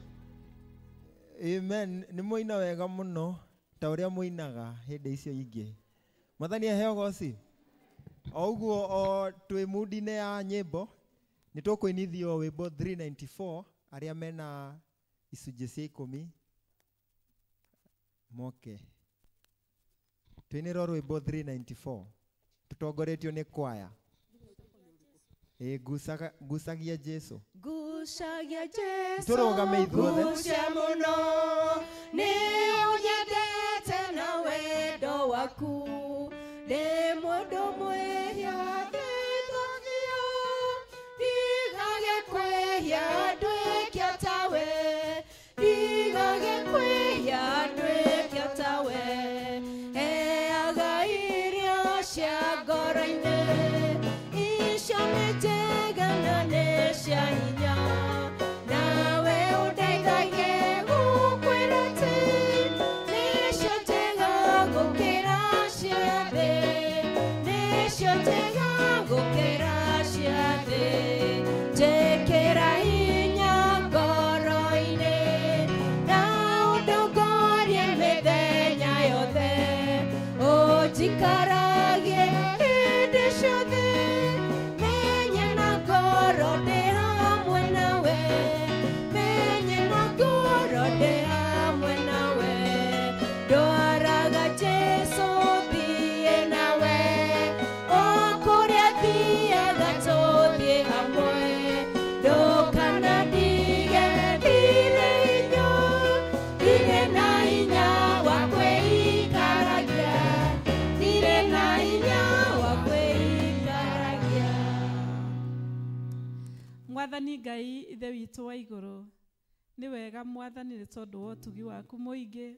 Amen. Nĩ mũina wega mũno ta ũrĩa mũinaga hĩndĩ icio ingĩ. Mwathani aheo goci. O ũguo o twĩ mood-inĩ ya nyĩmbo nĩ tũkũinithio wĩmbo 394 arĩa mena icunjĩ cia 10 moke. Twĩnĩro rwĩmbo 394 tũtongoretio nĩ kwaya. Gucagia Jesu. Gucagia Jesu. Tũrũgame ithuothe. Gucia mũno nĩ ũnyendete na wendo waku. Ndĩ mũndũ mwĩhia thĩtũkio. Ndigagĩkwĩhia nduĩke o tawe. Ndigagĩkwĩhia nduĩke o tawe. Heaga irio cia ngoro-inĩ. Icio nĩ njega na nĩ cia hinya. Nawe ũndeithagie gũkwĩra atĩ nĩcio njega gũkĩra cia thĩ. Nĩcio njega gũkĩra cia thĩ. Njĩkĩra hinya ngoro-inĩ na ũndongorie mĩthenya yothe. Ũnjikaragie hĩndĩ ciothe. Menye na ngoro ndĩ hamwe nawe. Menye na ngoro ndĩ hamwe nawe. Ndwaraga Jesu thiĩ nawe. O kũrĩa thiaga tũthiĩ hamwe. Ndũkanandige ndirĩ hinya. Ndirĩ na hinya wa kwĩikaragia. Ndirĩ na hinya wa kwĩikaragia. Mwathani Ngai ithe witũ wa igũrũ, nĩ wega Mwathani nĩ tondũ wa ũtugi waku mũingĩ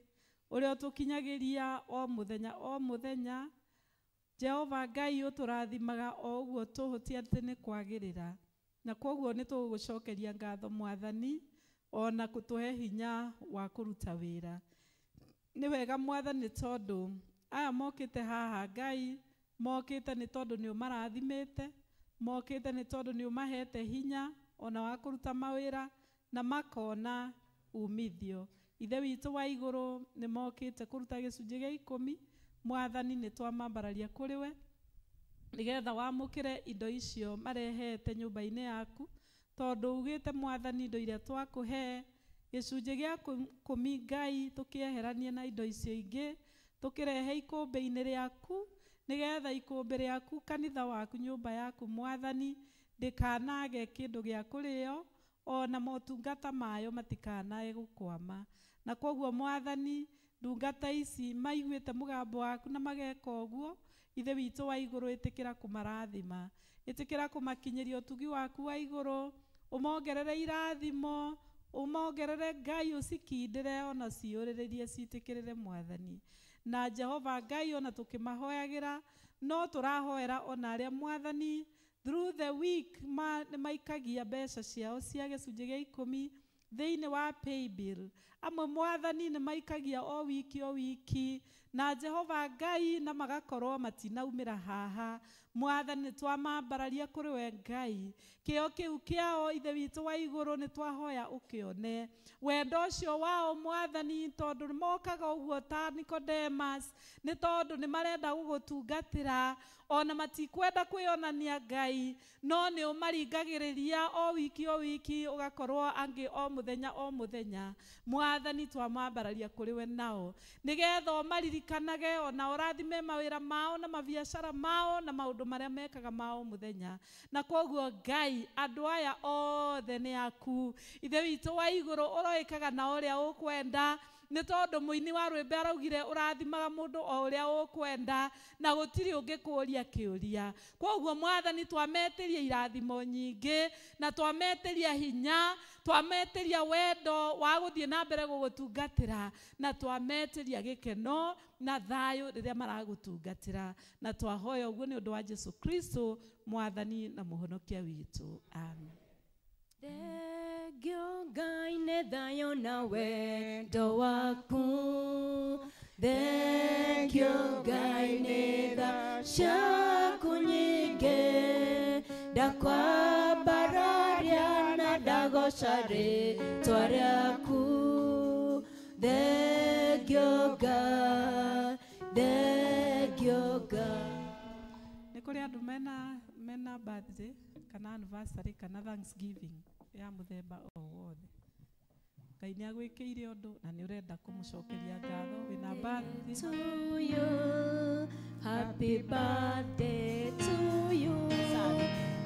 ũrĩa ũtũkinyagĩria o mũthenya o mũthenya. Jehova Ngai ũtũrathimaga o ũguo tũhũtia atĩ nĩ kwagĩrĩra, na kwoguo nĩ tũgũcokeria ngatho Mwathani ona gũtũhe hinya wa kũruta wĩra. Nĩ wega Mwathani tondũ aya mokĩte haha Ngai mokĩte nĩ tondũ nĩ ũmarathimĩte, mokĩte nĩ tondũ nĩ ũmahete hinya ona wa kũruta mawĩra na makona umithio. Ithe witũ wa igũrũ nĩ mokĩte kũruta gĩcunjĩ gĩa 10. Mwathani nĩ twamambararia kũrĩ we nĩgetha wamũkĩre indo icio marehete nyũmba-inĩ yaku, tondũ ugĩte Mwathani indo iria twakũhe gĩcunjĩ gĩa 10 Ngai tũkĩeheranie na indo icio ingĩ tũkĩrehe ikũmbĩ-inĩ rĩaku, nĩgetha ikũmbĩ rĩaku kanitha waku nyũmba yaku Mwathani ndĩkanage kĩndũ gĩa kũrĩo ona motungata mayo matikanae gũkwama. Na kwoguo Mwathani ndungata ici maiguĩte mũgambo waku na mageka ũguo, ithe witũ wa igũrũ ĩtĩkĩra kũmarathima, ĩtĩkĩra kũmakinyĩria ũtugi waku wa igũrũ, ũmongerere irathimo, ũmongerere Ngai ũcikindĩre ona ciũrĩrĩrie citĩkĩrĩre Mwathani. Na Jehova Ngai ona tũkĩmahoyagĩra no tũrahoera ona arĩa Mwathani through the week nĩ maikagia mbeca ciao cia gĩcunjĩ gĩa 10 thĩinĩ wa paybill. Amwe Mwathani nĩ maikagia o wiki na Jehova Ngai na magakorwo matinaumĩra haha. Mwathani nĩ twamambararia kũrĩ we Ngai, kĩo kĩu kĩao ithe witũ wa igũrũ nĩ twahoya ũkĩone wendo ũcio wao Mwathani, tondũ nĩ mokaga ũguo ta Nicodemus, nĩ tondũ nĩ marenda gũgũtungatĩra ona matikwenda kwĩonania Ngai, no nĩ ũmaringagĩrĩria o wiki ũgakorwo angĩ o mũthenya. Mwathani twamambararia kũrĩ we nao nĩgetha ũmaririkanage ona ũrathime mawĩra mao na mabiacara mao na maũndũ marĩa mekaga mao mũthenya. Na kwoguo Ngai andũ aya othe nĩ aku, ithe witũ wa igũrũ ũroĩkaga na ũrĩa ũkwenda, nĩ tondũ mũini wa rwĩmbo araugire ũrathimaga mũndũ o ũrĩa ũkwenda na gũtirĩ ũngĩkũũria kĩũria. Kwoguo Mwathani twametĩria irathimo nyingĩ na twametĩria hinya, twametĩria wendo wa gũthiĩ na mbere gũgũtungatĩra, na twametĩria gĩkeno na thayũ rĩrĩa maragũtungatĩra, na twahoya ũguo nĩ ũndũ wa Jesu Kristo Mwathani na mũhonokia witũ. Amen. Thengio Ngai nĩ thayũ na wendo waku. Thengio Ngai nĩ tha ciaku nyingĩ. Ndakwambararia na ndago goca rĩtwa rĩaku. Thengio Ngai, thengio Ngai. Nĩ kũrĩ andũ mena birthday kana anniversary kana Thanksgiving ya mũthemba o wothe. Ngai nĩ agwĩkĩire ũndũ na nĩ ũrenda kũmũcokeria ngatho wĩna birthday. To you, happy birthday to you.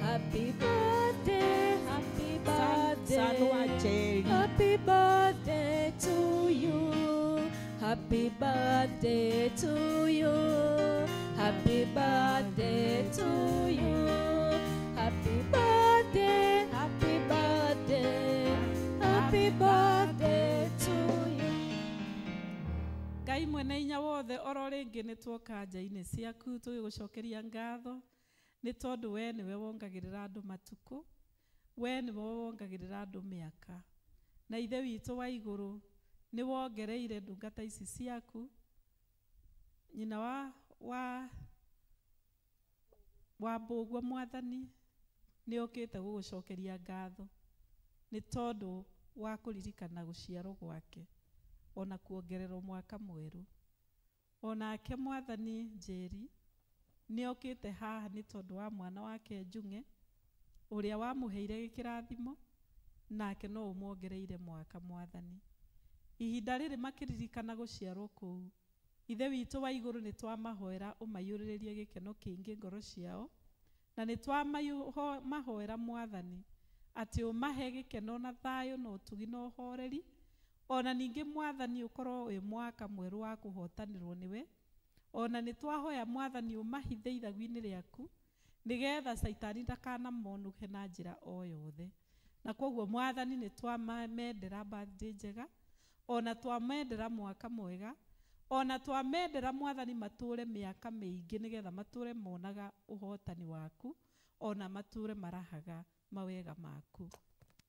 Happy birthday, happy birthday. Happy birthday to you. Happy birthday to you. Happy birthday to you. Happy birthday, happy birthday. Happy birthday to you. Ngai mwene inya wothe oro rĩngĩ nĩ tuoka nja-inĩ ciaku tũgĩgũcokeria ngatho nĩ tondũ we nĩwe wongagĩrĩra andũ matukũ, we nĩwe wongagĩrĩra andũ mĩaka, na ithe witũ wa igũrũ nĩ wongereire ndungata ici ciaku. Nyina wa Mbũgua Mwathani nĩ okĩte gũgũcokeria ngatho nĩ tondũ wa kũririkana gũciarwo gwake ona kuongererwo mwaka mwerũ. Onake Mwathani Njeri nĩ okĩte haha nĩ tondũ wa mwana wake Njung'e ũrĩa wamũheire gĩkĩrathimo, nake no ũmuongereire mwaka Mwathani. Ihinda rĩrĩ makĩririkana gũciarwo kũu, ithe witũ wa igũrũ nĩ twamahoera ũmaiyũrĩrĩrie gĩkeno kĩingĩ ngoro ciao, na nĩ twamahoera Mwathani atĩ ũmahe gĩkeno na thayũ na ũtugi na ũhoreri, ona ningĩ Mwathani ũkorwo wĩ mwaka mwerũ wa kũhotanĩrwo nĩwe. Ona nĩ twahoya Mwathani ũmahithe ithagu-inĩ rĩaku nĩgetha Saitani ndakanamonuhe na njĩra o yothe. Na koguo Mwathani nĩ twamendera birthday njega, ona twamendera mwaka mwega, ona twamendera Mwathani matũre mĩaka mĩingĩ nĩgetha matũre monaga ũhotani waku, ona matũre marahaga mawega maku.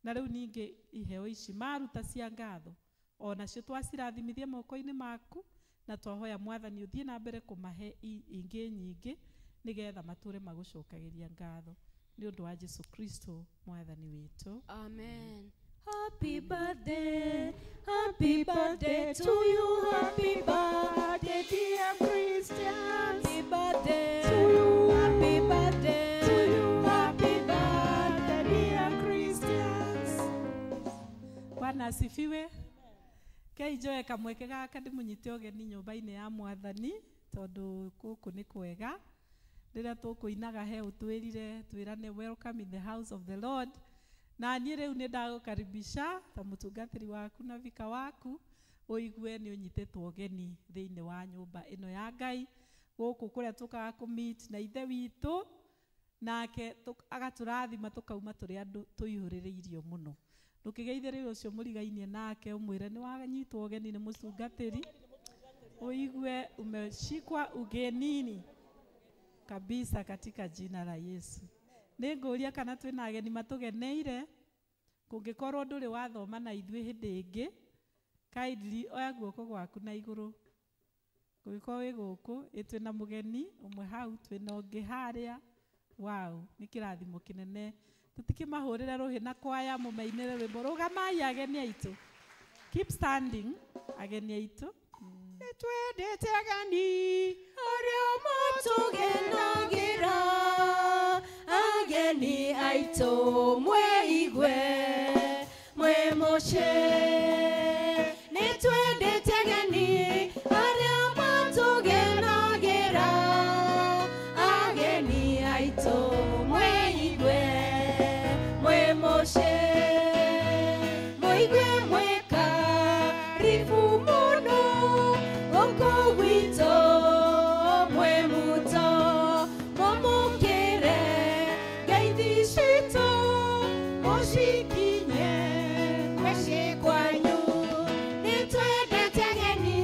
Na rĩu ningĩ iheo ici maruta cia ngatho onacio twacirathimithie moko-inĩ maku, na twahoya Mwathani ũthiĩ na mbere kũmahe ingĩ nyingĩ nĩgetha matũre magũcokagĩria ngatho nĩ ũndũ wa Jesu Kristo Mwathani witũ. Amen. Happy birthday to you. Happy birthday, dear Christians. Happy birthday to you. Happy birthday to you. Happy birthday, dear Christians. Bwana asifiwe. Kei njoe kamweke gaka ndĩmũnyite ũgeni nyũmba-inĩ ya Mwathani tondũ gũkũ nĩ kwega. Rĩrĩa tũkũinaga he ũtwĩrire twĩrane welcome in the house of the Lord. Na niĩ rĩu nĩ ndagũkaribisha ta mũtungatĩri waku na vika waku ũigue nĩ ũnyitĩtwo ũgeni thĩinĩ wa nyũmba ĩno ya Ngai gũkũ kũrĩa tũkaga kũ-meet na ithe witũ, nake agatũrathima tũkauma tũrĩ andũ tũihũrĩrĩirio mũno. Ndũkĩgeithĩrĩrio ũcio mũrigainie nake ũmwĩre nĩ wanyitwo ũgeni nĩ mũtungatĩri, ũigue umeshikwa ugenini kabisa katika jina la Yesu. Nĩngũria kana twĩna ageni matũgeneire, kũngĩkorwo ndũrĩ wathoma na ithuĩ hĩndĩ ĩngĩ, kindly oya guoko gwaku na igũrũ. Kũngĩkorwo wĩ gũkũ, twĩna mũgeni ũmwe hau, twĩna ũngĩ harĩa. Wow, nĩ kĩrathimo kĩnene. Tũtikĩmahũrĩre rũhĩ na kwaya mũmainĩre rwĩmbo. Rũgamai ageni aitũ. Keep standing, ageni aitũ. Nĩtwendete ageni arĩa matũgenagĩra, ageni aitũ mwĩigwe mwĩ mũciĩ. Nĩtwendete ageni arĩa matũgenagĩra, ageni aitũ mwĩigwe mwĩ mũciĩ. Mũigwe mwĩ karibu mũno gũkũ gwitũ mwĩ mũto, mũmũkĩre ngeithi citũ mũcikinye mũciĩ kwanyu. Nĩtwendete ageni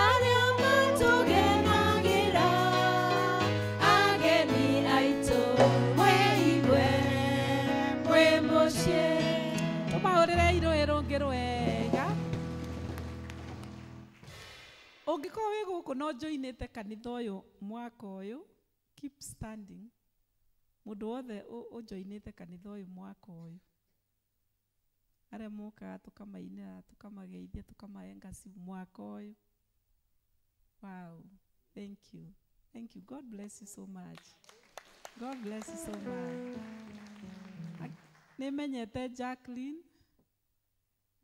arĩa matũgenagĩra, ageni aitũ mwĩigwe mwĩ mũciĩ. Tũmahũrĩre irũĩ rũngĩ rwega. Ũngĩkorwo wĩ gũkũ no joinĩte kanitha ũyũ mwaka ũyũ, keep standing. Mũndũ wothe ũjoinĩte kanitha ũyũ mwaka ũyũ. arĩa mokaga tũkamainĩra tũkamageithia tũkamahe ngaci mwaka ũyũ. Wow, thank you. Thank you. God bless you so much. God bless you so much. Nĩmenyete Jacqueline.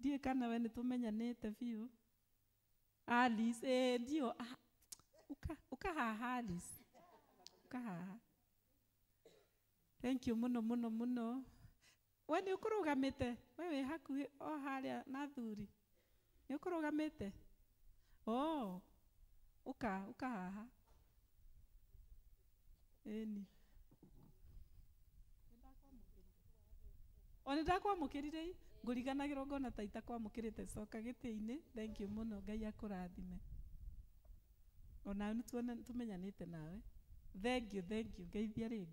Ndiĩ kana we nĩtũmenyanĩte biũ. Alice, ndio. Uka haha Alice. Uka haha. Thank you muno muno muno. We nĩ ũkũrũgamĩte? We wĩ hakuhĩ o harĩa na thuri. Nĩ ũkũrũgamĩte? Oh. Uka haha. Eni. Ona ndakwamũkĩrire ngũriganagĩrwo ngona ta itakwamũkĩrĩte coka gĩtĩ-inĩ. Thank you muno, Ngai akũrathime. Ona nĩ tũmenyanĩte nawe. Thank you, ngeithia rĩngĩ.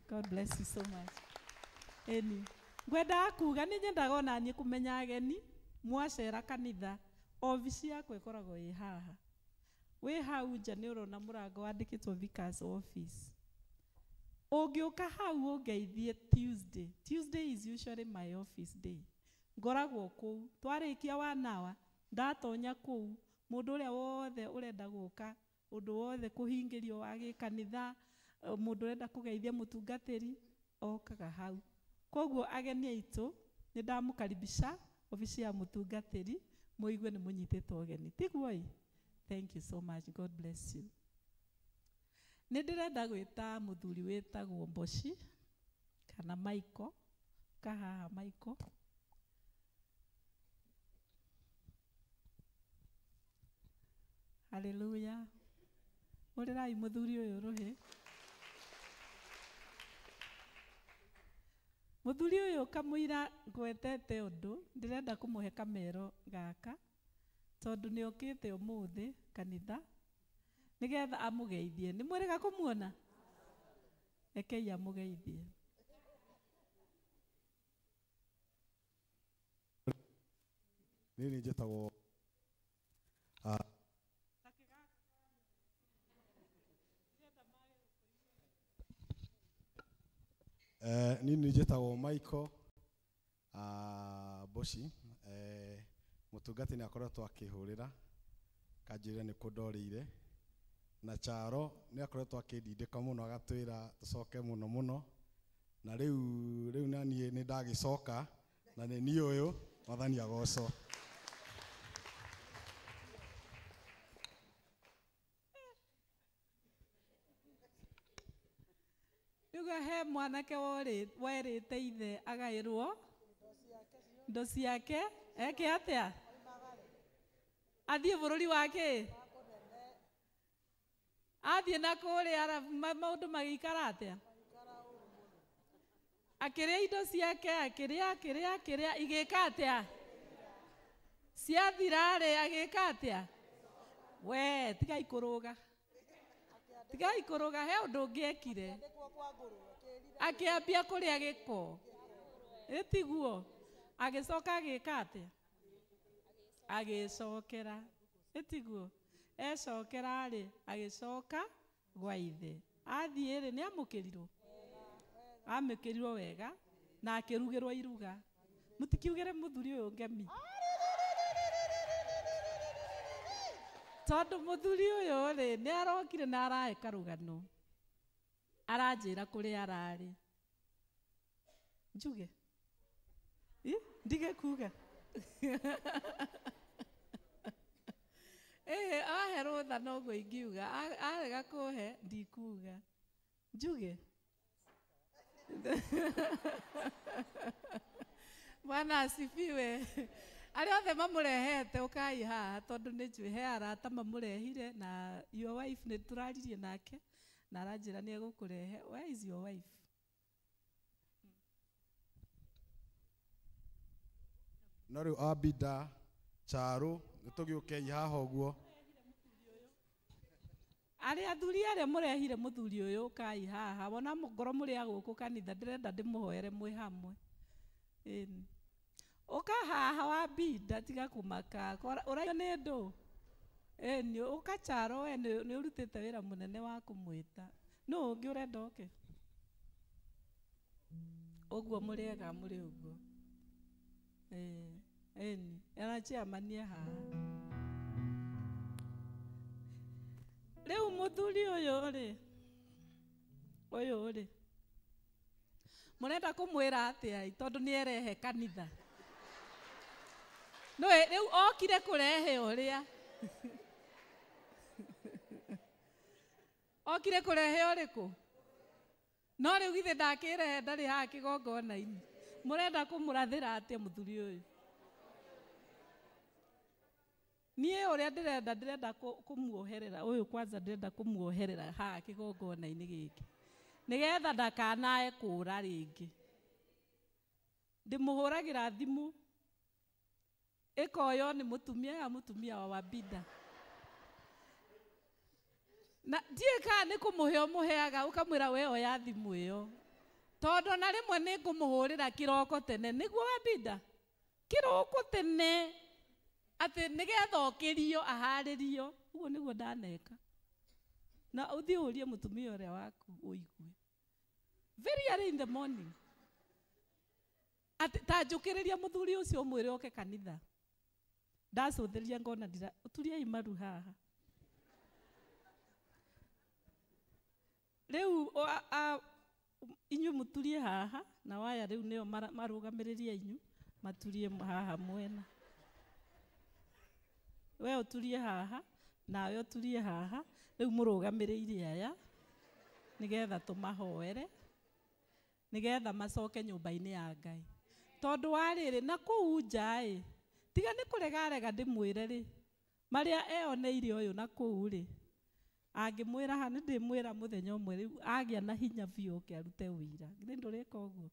God bless you so much. Eni. Ngwenda kuga nĩ nyendaga ona niĩ kũmenya ageni mwacera kanitha. Obici yakwa ĩkoragwo ĩ haha. We hau nja nĩ ũrona mũrango wandĩkĩtwo Vicar's office. Ũngĩũka hau ũngeithie Tuesday. Tuesday is usually my office day. Ngoragwo kũu. Twarĩkia wanawa, ndatonya kũu. Mũndũ ũrĩa wothe ũrenda gũka, ũndũ wothe kũhingĩrio wa gĩkanitha, mũndũ ũrenda kũgeithia mũtungatĩri, okaga hau. Koguo ageni aitũ, nĩ ndamũkaribisha obici ya mũtungatĩri, mũigue nĩ mũnyitĩtwo ũgeni. Tiguo-ĩ? Thank you so much. God bless you. Nĩ ndĩrenda gwĩta mũthuri wĩtagwo Mboci kana Michael. Kahaha Michael. Hallelujah. Ũrĩrai mũthuri ũyũ rũhĩ. Mũthuri ũyũ kamũira ngwetete ũndũ, ndĩrenda kũmũhe kamero gaka. Tondũ nĩ okĩte ũmũthĩ kanitha nĩgetha amũgeithie. Nĩ mwĩrĩga kũmuona? Rekei amũgeithie. Nini njĩtagwo nini njĩtagwo Michael Mboci. Mũtungati nĩ akoretwo akĩhũrĩra kanjĩra nĩ kũndorĩire na Charo nĩ akoretwo akĩndindĩka mũno agatwĩra tũcoke mũno mũno na rĩu naniĩ nĩ ndagĩcoka na nĩ niĩ ũyũ Mwathani agocwo. Yuga he mwanake werĩte ithe agaĩrwo ndo ciake eke atĩa? Athiĩ bũrũri wake? Athiĩ na kũrĩa maũndũ magĩikara atĩa? Akĩrĩa indo ciake akĩrĩa igĩka atĩa? Ciathira-rĩ agĩka atĩa? We tigai kũrũga. Tigai kũrũga, he ũndũ ũngĩekire. Akĩambia kũrĩa gĩko. Ĩtiguo. Agĩcoka agĩka atĩa? Agĩcokera. Ĩtiguo. Ecokera-rĩ agĩcoka gwa ithe. Athiĩ-rĩ nĩ amũkĩrirwo. Amũkĩrirwo wega na akĩrugĩrwo iruga. Mũtikiugĩre mũthuri ũyũ ngemi. Tondũ mũthuri ũyũ-rĩ nĩ arokire na arahe karũgano. Aranjĩra kũrĩa ararĩ. Njuge. Ndige kuga. Ahe rũtha noguo ingiuga. Arega kũhe ndikuga. Njuge. Bwana asifiwe. Arĩa othe mamũrehete ũkai haha tondũ nĩ njũĩ he arata mamũrehire na your wife nĩ tũraririe nake na aranjĩra nĩ egũkũrehe. Where is your wife? No rĩu Abida Charo nĩ tũgĩũkei haha ũguo. Arĩa athuri arĩa mũrehire mũthuri ũyũ ũkai haha. Wona ngoro mũrĩ a gũkũ kanitha ndĩrenda ndĩmũhoere mwĩ hamwe. Ũka haha wa Abida tiga kũmaka. Ũraigua nĩ ndũ? Ĩni ũka Charo we nĩ ũrutĩte wĩra mũnene wa kũmwĩta. Nũ ũngĩ ũrenda oke? Ũguo mũrĩega mũrĩ ũguo. Eni anachia mania ha leo muthuri oyo ri murenda kumwira atia tondu ni erehe kanitha no riu okire kurehe uria okire kurehe uriku no riu githe ndakirehe ndari ha kigongona-ini murenda kumurathira atia muthuri uyu nie uria ndirenda kumuoherera uyu kwanza ndirenda kumuoherera ha kigongona-ini giki nigetha ndakanae kura ringi ndimuhuragira thimu ikoyo ni mutumia wa Wabida na ndieka ni kumuhe muheaga ukamwira we oya thimu iyo tondu na rimwe ni ngumuhurira kiroko tene niguo Wabida kiroko tene ati nigetha okirio aharirio uguo niguo ndaneka na uthii urie mutumia uria waku uigue very early in the morning ati tanjukiriria muthuri ucio mwire oke kanitha ndacuthiria ngona ndira uturia imaru haha riu inyu muturie haha na waya riu nio marugamiria inyu maturie haha mwena we uturie haha nawe uturie haha riu murugamirie aya nigetha tumahoere nigetha macoke nyumba-ini ya Ngai tondu wariri na kuu njai tiga ni kuregarega ndimwire ri maria eoneire uyu na kuu ri angimwira ha ndimwira muthenya umwe riu agia na hinya biu ke arute wira ngi ndureka uguo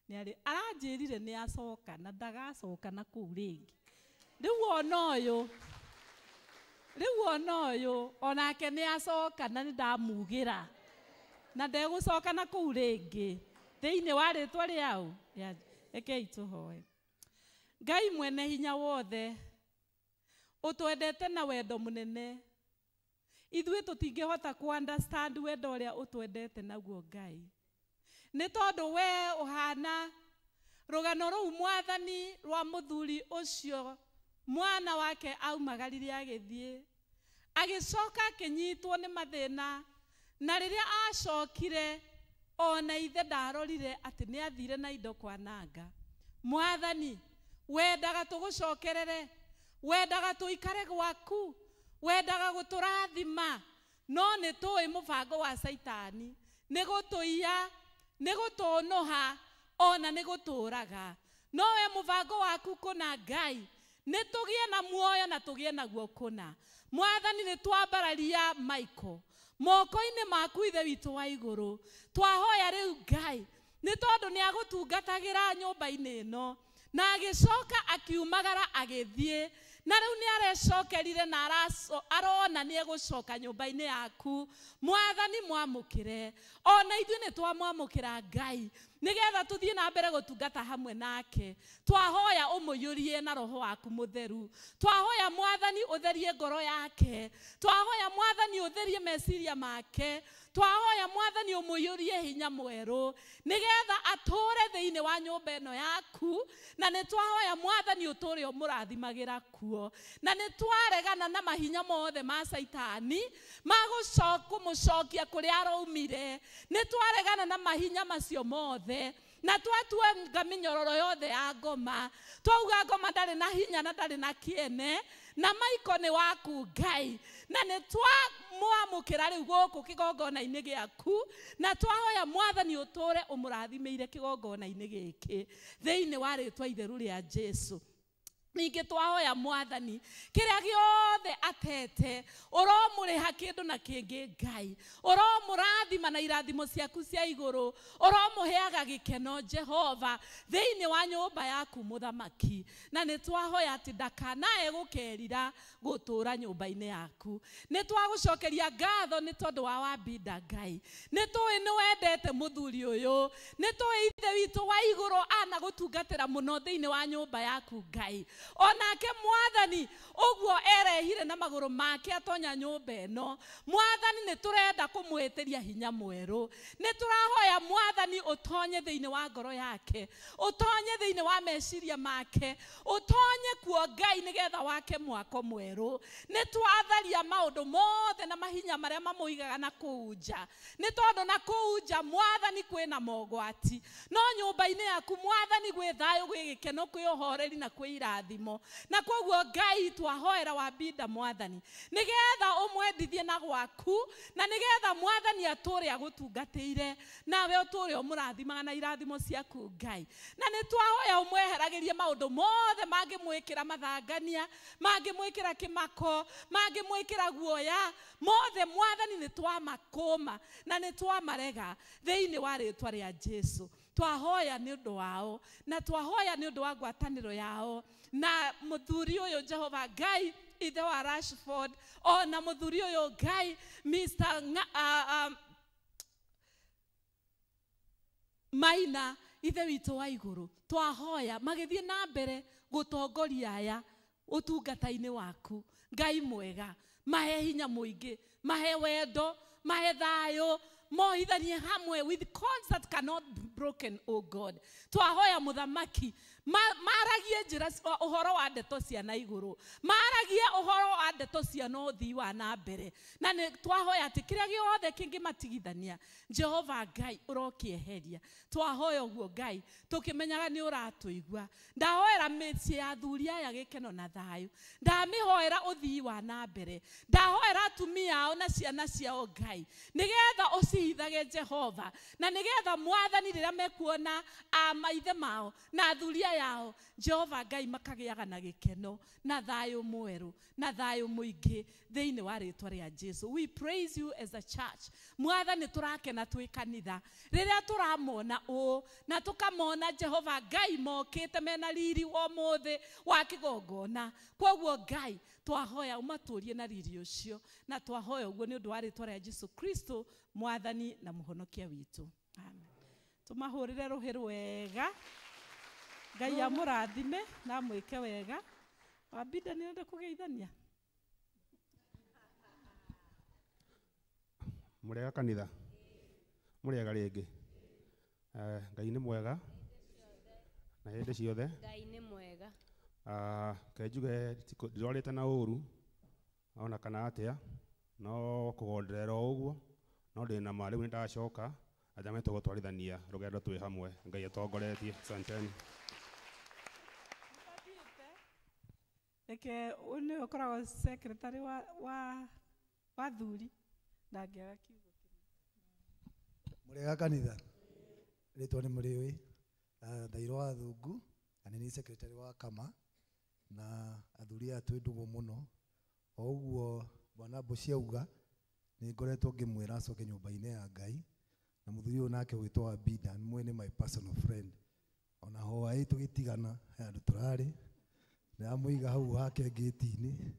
ni ari aranjirire ni acoka na ndagacoka na kuu ringi riu ona uyu onake ni acoka na ndamugira na ndegucoka na kuu ringi thiini wa ritwa riau ekei tuhoe. Ngai mwene hinya wothe utwendete na wendo munene ithuĩ tũtingĩhota ku understand wendo ũrĩa ũtwendete naguo Ngai nĩ tondũ we ũhana rũgano rũu mwathani rwa mũthuri ũcio mwana wake aumagarire agĩthiĩ agĩcoka akĩnyitwo nĩ mathĩna na rĩrĩa acokire ona ithe ndarorire atĩ nĩ athire na indo kwananga mwathani wendaga tũgũcokerere wendaga tũikare gwaku wendaga gũtũrathima no nĩ tũĩ mũbango wa Saitani nĩ gũtũiya nĩ gũtũnũha ona nĩ gũtũraga no we mũbango waku kũna Ngai nĩ tũgĩe na muoyo na tũgĩe naguo kũna mwathani nĩ twambararia Michael moko-inĩ maku ithe witũ wa igũrũ twahoya rĩu Ngai nĩ tondũ nĩ agũtungatagĩra nyũmba-inĩ ĩno na agĩcoka akiumagara agĩthiĩ na rĩu nĩ arecokerire na arona nĩ egũcoka nyũmba-inĩ yaku mwathani mwamũkĩre ona ithuĩ nĩ twamwamũkĩra Ngai nigetha tũthiĩ na mbere gũtungata hamwe nake twahoya ũmũiyũrie na roho waku mũtheru twahoya mwathani ũtherie ngoro yake twahoya mwathani ũtherie meciria make twahoya mwathani ũmũiyũrie hinya mwerũ nigetha atũre thĩinĩ wa nyũmba ĩno yaku na nĩ twahoya mwathani ũtũre ũmũrathimagĩra kuo na nĩ twaregana na mahinya mothe ma Saitani magũcokia kũrĩa araumire nĩ twaregana na mahinya macio mothe na twatuanga mĩnyororo yothe ya ngoma twauga ngoma ndarĩ na hinya na ndarĩ na kĩene na Michael nĩ waku Ngai na nĩ twamwamũkĩra rĩu gũkũ kĩgongona-inĩ gĩaku na twahoya mwathani ũtũre ũmũrathimĩire kĩgongona-inĩ gĩkĩ thĩinĩ wa rĩtwa itheru rĩa Jesu ningĩ twahoya mwathani kĩrĩa gĩothe atete ũromũrĩha kĩndũ na kĩngĩ Ngai ũromũrathima na irathimo ciaku cia igũrũ ũromũheaga gĩkeno Jehova thĩinĩ wa nyũmba yaku mũthamaki na nĩ twahoya atĩ ndakanae gũkerira gũtũra nyũmba-inĩ yaku nĩ twagũcokeria ngatho nĩ tondũ wa Wabida Ngai nĩ tũĩ nĩ wendete mũthuri ũyũ nĩ tũĩ ithe witũ wa igũrũ ana gũtungatĩra mũno thĩinĩ wa nyũmba yaku Ngai onake mwathani uguo erehire na maguru make atonya nyumba eno mwathani ni turenda kumwitiria hinya mweru ni turahoya mwathani utonye thiini wa ngoro yake utonye thiini wa meciria make utonye kuo Ngai nigetha wake mwako mweru ni twatharia maundu mothe na mahinya maria mamuigaga na kuunja ni tondu na kuunja mwathani kwina mogwati no nyumba-ini yaku mwathani gwi thayo gwi gikeno kwi uhoreri na kwi irathimo na koguo Ngai twahoera wambinda mwathani nigetha umwendithie na gwaku na nigetha mwathani ature agutungatire nawe uture umurathimaga na irathimo ciaku Ngai na ni twahoya umweheragirie maundu mothe mangimwikira mathangania mangimwikira kimako mangimwikira guoya mothe mwathani ni twamakoma na ni twamarega thiini wa ritwa ria Jesu twahoya ni undu wao na twahoya ni undu wa ngwataniro yao na muthuri uyu Jehova Ngai ithe wa Rashford na muthuri uyu Ngai Mr. Maina ithe witu wa iguru twahoya magithie na mbere gutongoria aya utungata-ini waku Ngai mwega mahe hinya muingi mahe wendo mahe thayo mohithanie hamwe with cords that cannot be broken, oh God. Twahoya muthamaki maragie njira uhoro wa ndeto cia na iguru maragie uhoro wa ndeto cia no thii wa na mbere na ni twahoya ati kiria giothe kingimatigithania Jehova Ngai urokieheria twahoya uguo Ngai tukimenyaga ni uratuigua ndahoera mĩciĩ ya athuri aya gikeno na thayo ndamihoera uthii wa na mbere ndahoera atumia ao na ciana ciao Ngai nigetha ucihithage Jehova na nigetha mwathani rĩrĩa mekuona maithe mao na athuri yao Jehova Ngai makagiaga na gikeno na thayo mweru na thayo muingi thiini wa ritwa ria Jesu. We praise you as a church. Mwathani turakena twi kanitha riria turamona na tukamona Jehova Ngai mokite mena riri wa mothe wa kigongona koguo Ngai twahoya umaturie na riri ucio na twahoya uguo ni undu wa ritwa ria Jesu Kristo mwathani na muhonokia witu. Amen. Tumahurire ruhi rwega Ngai amurathime na mwike wega wambinda ni nda kugeithania murega kanitha murega ringi Ngai ni mwega na hindi ciothe Ngai ni mwega kenjuge ndirorite na uru ona kana atia no kugonderera uguo no ndina ma riu ndacoka ajametwo gutwarithania rugendo twi hamwe Ngai atongoretie asanteni. Eke uni ukoragwo secretary wa thuri na ngega kiugo murega kanitha ritwa ni muriwi Thairo wa Thungu na ni secretary wa Kama na athuri aya twi ndugu muno oguo bwana Buciauga ni ngoretwo ngimwira acoke nyumba-ini ya Ngai na muthuri uyu nake witwa Abida ni mwene my personal friend ona hoai tugitigana andu turari na muiga hau hake gate-ini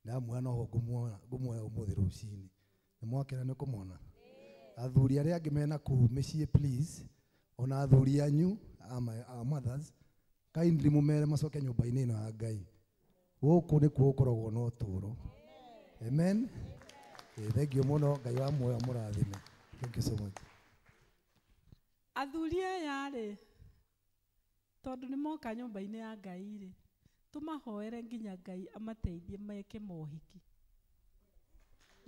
na mwana ho ngumuoya umuthi rucini ni mwakena ni kumona athuri aria angi mena ku micii please ona athuri anyu our mothers kindly mumere macoke nyumba-ini ino ya Ngai guku ni kuo ukoragwo no turo amen. Thank you muno Ngai wa muoyo murathime. Thank you so much. Athuri aya ri tondu ni moka nyumba-ini ya Ngai ri tumahoere nginya Ngai amateithie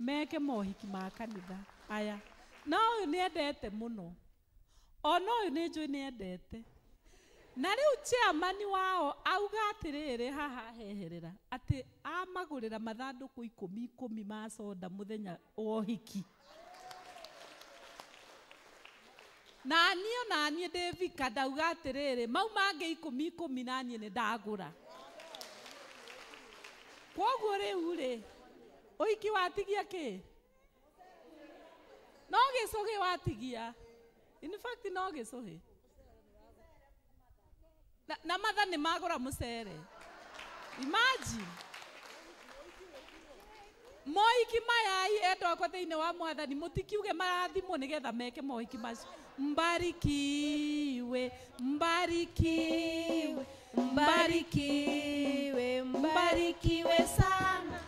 meke mohiki ma kanitha aya na uyu ni endete muno ona uyu ni njui ni endete na riu chairman wao auga atiriri haha heherera ati amagurira mathanduku 10 ma soda muthenya wohiki na niĩ ndĩvika ndauga atiriri mau mangĩ 10 na niĩ nĩ ndagũra koguo rĩu rĩ ũhiki watigia kĩ no gĩcũhĩ watigia in fact no gĩcũhĩ na matha nĩ magũra mũcere imagine mohiki mayai endokwo thĩinĩ wa mwathani mũtikiuge marathimwo nĩgetha meke mohiki macio mbarikiwe mbarikiwe, mbarikiwe, mbarikiwe, mbarikiwe sana.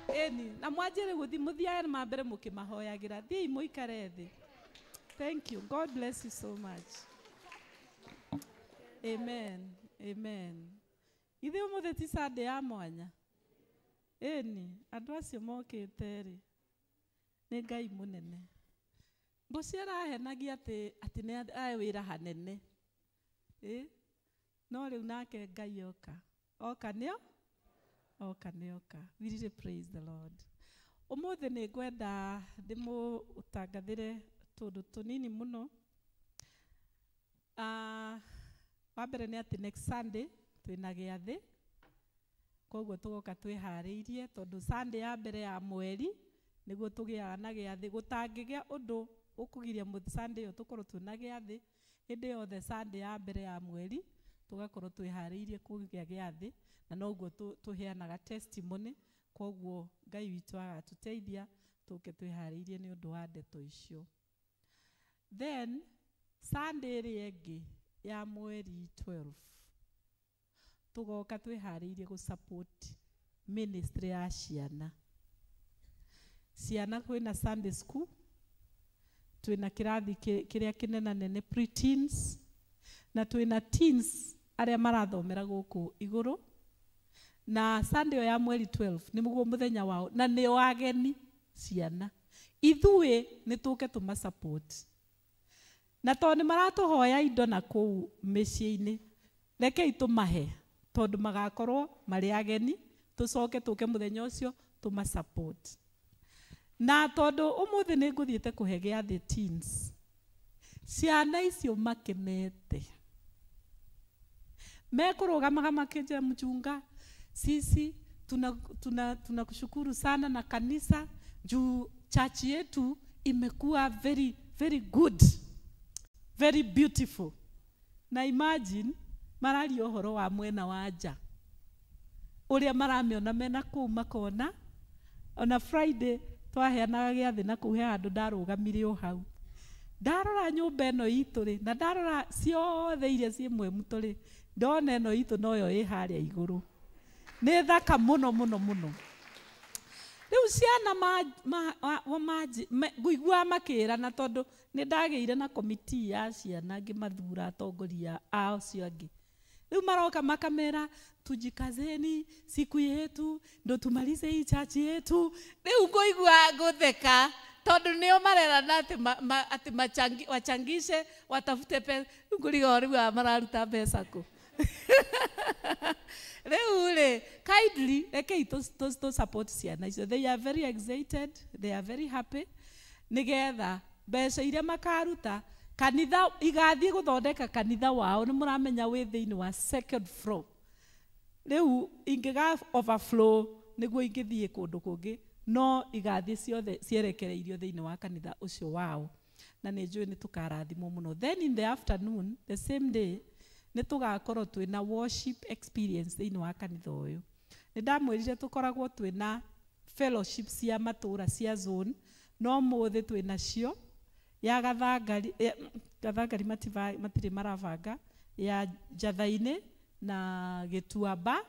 Eni, na mwajere guthi muthiae mambere mukimahoyagira. Thii muikare thi. Thank you. God bless you so much. Amen. Amen. Ithe umuthi ti Sunday ya mwanya. Eni, andu acio mokite ri. Nĩ Ngai mũnene. Mboci arahenagia atĩ nĩ ae wĩra hanene. No rĩu nake Ngai oka. Oka nĩo? Oka nĩoka. We really praise the Lord. Ũmũthĩ nĩ ngwenda ndĩmũtangathĩre tũndũ tũnini mũno. Wa mbere nĩ atĩ next Sunday twĩna gĩathĩ. Koguo tũgoka twĩharĩirie tondũ Sunday ya mbere ya mweri niguo tũgĩaga na gĩathĩ. Gũtangĩgĩa ũndũ ũkũgiria Sunday ĩyo tũkorwo twĩna gĩathĩ, hĩndĩ yothe Sunday ya mbere ya mweri tũgakorwo twĩharĩirie kũgĩa gĩathĩ, na noguo tũheanaga testimony. Koguo Ngai witũ agatũteithia tũke twĩharĩirie nĩ ũndũ wa ndeto icio. Then Sunday ĩrĩa ĩngĩ ya mweri 12 tugoka twĩharĩirie gũ-support ministry ya ciana. Ciana kwĩna Sunday school, twĩna kĩrathi kĩrĩa kĩnenanene pre-teens, na twĩna teens arĩa marathomera gũkũ igũrũ. Na Sunday ya mweri 12 nĩguo mũthenya wao, na nĩ ageni ciana. Ithuĩ nĩ tũke tũma-support. Na tondũ maratũhoya indo na kũu mĩciĩ-inĩ, rekei tũmahe tondũ magakorwo marĩ ageni, tũcoke tũke mũthenya ũcio tũma-support. Na tondũ ũmũthĩ nĩ ngũthiĩte kũhe gĩathĩ teens, ciana icio makenete. Mekũrũgamaga makĩnjĩra mchunga, sisi tunakushukuru sana na kanisa juu church yetu imekuwa very very good, very beautiful. Na imagine marari ũhoro wa mwena wa nja ũrĩa maramĩona mena kũu makona. Ona Friday twaheanaga gĩathĩ na kũu he handũ ndarũgamire o hau, ndarora nyũmba ĩno itũ rĩ, na ndarora ciothe iria ciĩ Mwemu tũrĩ, ndona ĩno itũ noyo ĩ harĩa igũrũ, nĩ thaka mũno mũno mũno. Rĩu ciana ngũigua makĩra, tondũ nĩ ndagĩire na committee ya ciana ngĩmathura atongoria ao cio angĩ. Rĩu maroka makamera tujikazeni siku yetu ndo tumalize hii church yetu. Rĩu ngũigua ngũtheka tondũ nĩo marerana atĩ wachangishe watafute pesa. Ngũriga rĩu mararuta mbeca kũ? Rĩu rĩ, kindly rekei to support ciana icio. They are very excited, they are very happy. Nĩgetha mbeca iria makaruta kanitha igathiĩ gũthondeka kanitha wao. Nĩ mũramenya wĩ thĩinĩ wa second floor. Rĩu ingĩga overflow nĩguo ingĩthiĩ kũndũ kũngĩ, no igathiĩ ciothe cierekereirio thĩinĩ wa kanitha ũcio wao. Na nĩ njũĩ nĩ tũkarathimwo mũno. Then in the afternoon, the same day, nĩ tũgakorwo twĩna worship experience thĩinĩ wa kanitha ũyũ. Nĩ ndamwĩrire tũkoragwo twĩna fellowship cia matũũra cia zone, no mũthĩ twĩna cio ya Gathangari matirĩ marabanga, ya Njatha-inĩ na Gĩtuamba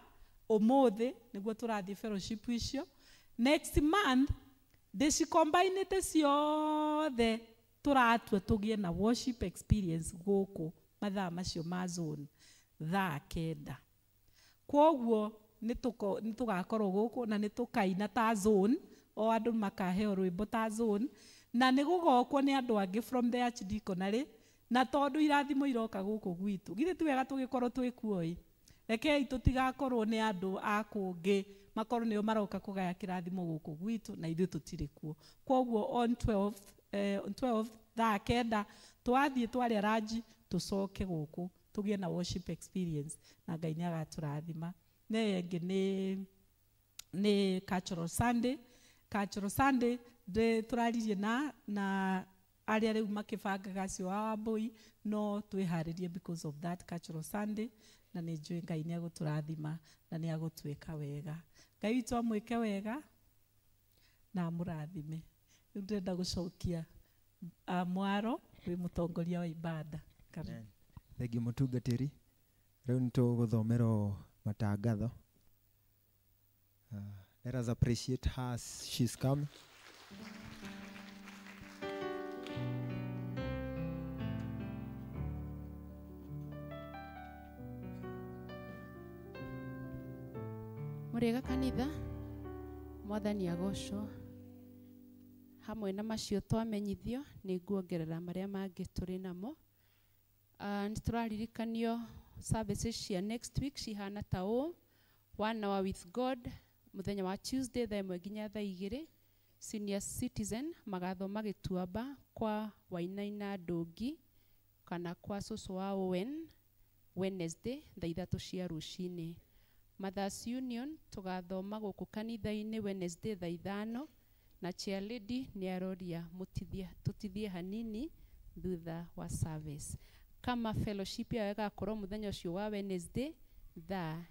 ũmũthĩ nĩguo tũrathiĩ fellowship icio. Next month ndĩcikombainĩte ciothe tũratua tũgĩe na worship experience gũkũ mathaa macio ma zone thaa 9. Kwoguo nĩ tũgakorwo gũkũ na nĩ tũkaina ta zone, o andũ makaheo rwĩmbo ta zone, na nĩ gũgokwo nĩ andũ angĩ from the archdeaconry. Na tondũ irathimo iroka gũkũ gwitũ, githĩ ti wega tũgĩkorwo twĩkuo? Rekei tũtigakorwo nĩ andũ a kũngĩ makorwo nĩo maroka kũgaya kĩrathimo gũkũ gwitũ na ithuĩ tũtirĩ kuo. Kwoguo on 12 thaa 9 twathiĩ twarĩa ranji tũcoke gũkũ tũgĩe na worship experience na Ngai nĩ agatũrathima. Na ĩngĩ nĩ cultural Sunday. Cultural Sunday tũraririe na arĩa rĩu makĩbangaga cio wa Wambui, no twĩharĩrie because of that cultural Sunday, na nĩ njũĩ Ngai nĩ agũtũrathima na nĩ agũtwĩka wega. Ngai witũ amwĩke wega na amũrathime. Rĩu ndĩrenda gũcokia Mwaro wĩ mũtongoria wa ibada. Amen. Thengio mũtungatĩri. Rĩu nĩtũgũthomera matangatho. Let us appreciate her as she's come. Murega kanitha mwathani agocwo hamwe na macio twamenyithio nĩ nguongerera marĩa mangĩ tũrĩ namo. Nĩ tũraririkanio services cia next week cihana ta ũũ: 1 hour with God muthenya wa Tuesday thaa 1 nginya thaa 2. Senior citizen magathoma Gĩtuamba kwa Wainaina Ndũngi kana kwa Cũcũ wa Owen Wednesday thaa 3 cia rũcinĩ. Mothers Union tugathoma gũkũ kanitha-inĩ Wednesday thaa 5, na chair lady nĩ aroria tutithie hanini thutha wa service. Kama fellowship yao ĩgakorwo mũthenya ũcio wa Wednesday thaa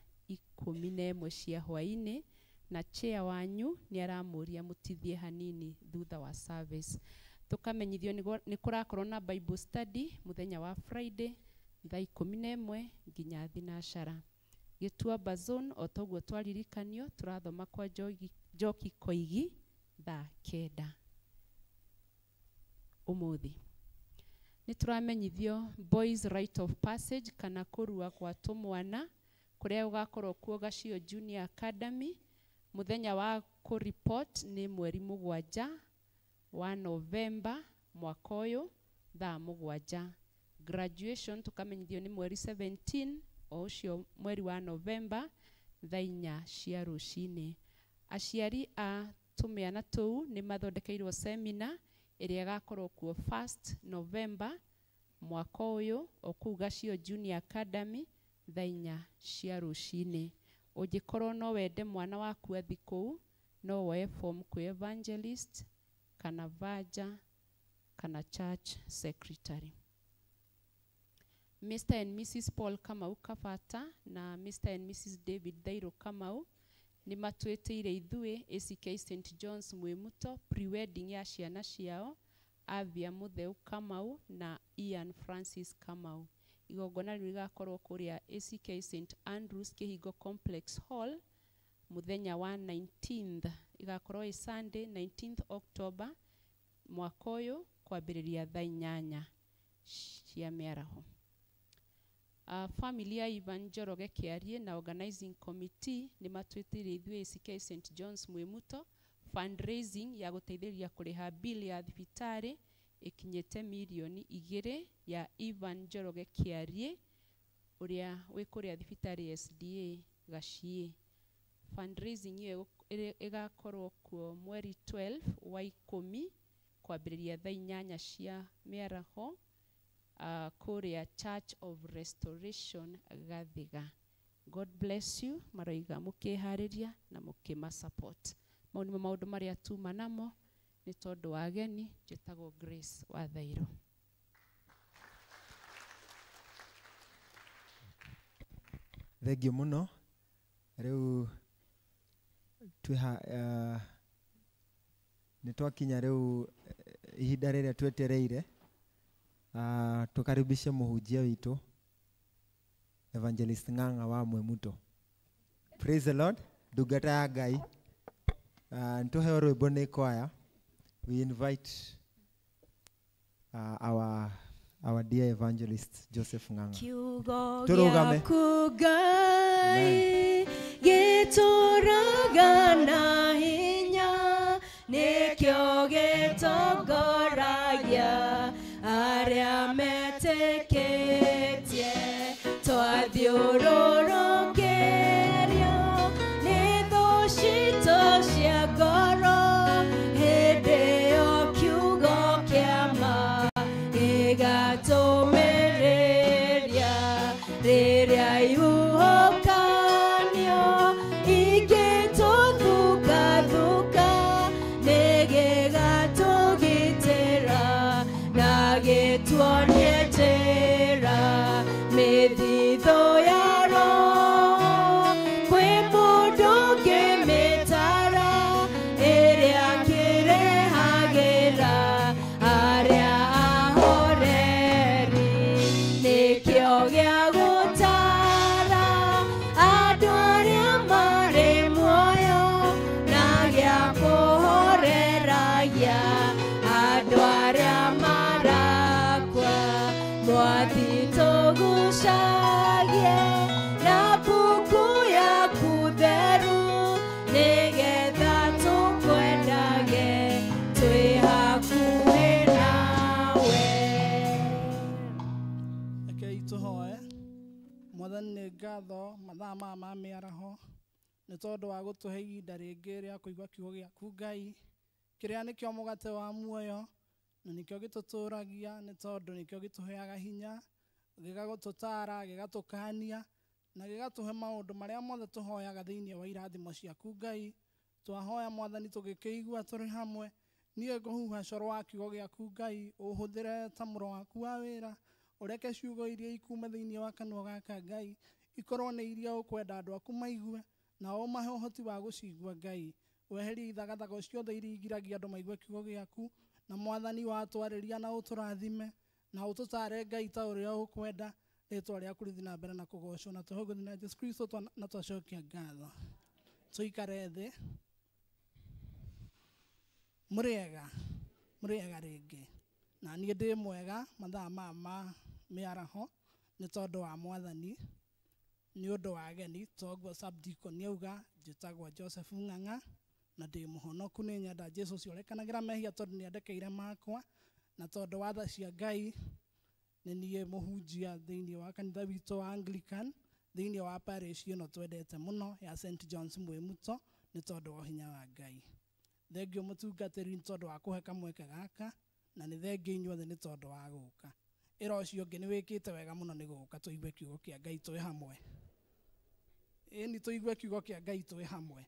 11 cia hwaĩ-inĩ, na chair wanyu nĩ aramũria mũtithie hanini thutha wa service. Tukamenyithio nĩ kũrakorwo na Bible study mũthenya wa Friday thaa 11 nginya thinacara. Gĩtuamba zone o toguo twaririkanio tũrathoma kwa Njoki Koigi thaa 9 ũmũthĩ. Nĩ tũramenyithio Boys Rite of Passage kana kũrua kwa tũmwana kũrĩa gũgakorwo kuo Gacio Junior Academy. Mũthenya wa kũreport nĩ mweri 7 wa Novemba mwaka ũyũ thaa 7. Graduation tukamenyithio nĩ mweri 17 o ũcio mweri wa Novemba thaa 4 cia rũcinĩ. Aciari a tũmĩana tũu nĩ mathondekeirwo seminar ĩrĩa ĩgakorwo kuo 1st November mwaka ũyũ o kũu Gacio Junior Academy thaa 4 cia rũcinĩ. Ũngĩkorwo no wende mwana waku athi kũu, no woe form kwĩ evangelist kana vaja kana church secretary. Mr. and Mrs. Paul Kamau Kabata na Mr. and Mrs. David Dairo Kamau nĩ matwĩtĩire ithuĩ ACK St. John's Mwĩmuto pre-wedding ya ciana ciao Avia Mutheu Kamau na Ian Francis Kamau. Igongona rĩu rĩgakorwo kũrĩa ACK St. Andrews Kĩhingo Complex Hall mũthenya wa 19th. Igakorwo ĩ Sunday 19th October mwaka ũyũ kwambĩrĩria thaa 8 cia mĩaraho. Family ya Ivan Njoroge Kĩarie na organizing committee nĩ matwĩtĩire ithuĩ ACK St. John's Mwĩmuto fundraising ya gũteithĩrĩria kũrĩha bill ya thibitarĩ ikinyĩte milioni 2 ya Ivan Njoroge Kĩarie ũrĩa wĩ kũrĩa thibitarĩ SDA Gaciĩ. Fundraising ĩyo ĩgakorwo kuo mweri 12 wa 10 kwambĩrĩria thaa 8 cia mĩaraho kũrĩa Church of Restoration Gathiga. God bless you. Maroiga mũkĩharĩria na mũkĩma support. Mau nĩmo maũndũ marĩa tuma namo nĩ tondũ wa ageni. Njĩtagwo Grace wa Thairo. Thengio mũno. Rĩu nĩ twakinya rĩu ihinda rĩrĩa twetereire tukaribishe mũhunjia witũ Evangelist Ng'ang'a wa Mwĩmuto. Praise the Lord. Ndungata ya Ngai. Nĩtũheo rwĩmbo nĩ kwaya. We invite our dear evangelist Joseph Ng'ang'a. Kiugo Turugame. gĩaku Ngai gĩtũraga na hinya, nĩkĩo gĩtongoragia arĩa metĩkĩtie. Twathiũrũrũkĩrio nĩ thũ citũ cia ngoro, hĩndĩ ĩyo kiugo kĩa ma gĩgatũmĩrĩria. Rĩrĩa ihuhũkanio ingĩtũthukathuka, nĩ tucagie na mbuku yaku theru nigetha tukwendage twi hakuhi nawe. Rekei tũhoe. Mwathani nĩ ngatho mathaa maya ma mĩaraho nĩ tondũ wa gũtũhe ihinda rĩngĩ rĩa kũigua kiugo gĩaku Ngai, kĩrĩa nĩkĩo mũgate wa muoyo na nĩkĩo gĩtũtũragia, nĩ tondũ nĩkĩo gĩtũheaga hinya, gĩgagũtũtara, gĩgatũkania na gĩgatũhe maũndũ marĩa mothe tũhoyaga thĩinĩ wa irathimo ciaku Ngai. Twahoya Mwathani tũgĩkĩigua tũrĩ hamwe, niĩ ngũhuha coro wa kiugo gĩaku Ngai, ũhũthĩre ta mũro waku wa wĩra, ũreke ciugo iria ikume thĩinĩ wa kanua gaka Ngai ikorwo nĩ iria ũkwenda andũ aku maigue, na ũmahe ũhoti wa gũcigua Ngai. Weherie ithagathago ciothe iria igiragia andũ maigue kiugo gĩaku, na Mwathani watwarĩria na ũtũrathime na ũtũtare Ngai ta ũrĩa ũkwenda. Rĩĩtwa rĩaku rĩthiĩ na mbere na kũgocwo na tũhũgũthi na Jesũ Kristo na twacokia ngatho. Tũikare thĩ. Mũrĩega rĩngĩ, na niĩ ndĩ mwega mathaa maya ma mĩaraho nĩ tondũ wa Mwathani, nĩ ũndũ wa ageni. Toguo Subdeacon auga njĩtagwo Joseph Ng'ang'a na ndĩ mũhonoku, nĩ nyenda Jesũ ũcio ũrekanagĩra mehia tondũ nĩ andekeire makwa, na tondũ wa tha cia Ngai nĩ niĩ mũhunjia thĩinĩ wa kanitha witũ wa Anglican thĩinĩ wa parish ĩno twendete mũno ya St John's Mwĩmuto, nĩ tondũ wa hinya wa Ngai. Thengio mũtungatĩri nĩ tondũ wa kũhe kamweke gaka, na nĩ thengio inyuothe nĩ tondũ wa gũka. Ĩra ũcio ũngĩ nĩ wĩkĩte wega mũno nĩ gũka tũigue kiugo kĩa Ngai twĩ hamwe. Ĩni tũigue kiugo kĩa Ngai twĩ hamwe.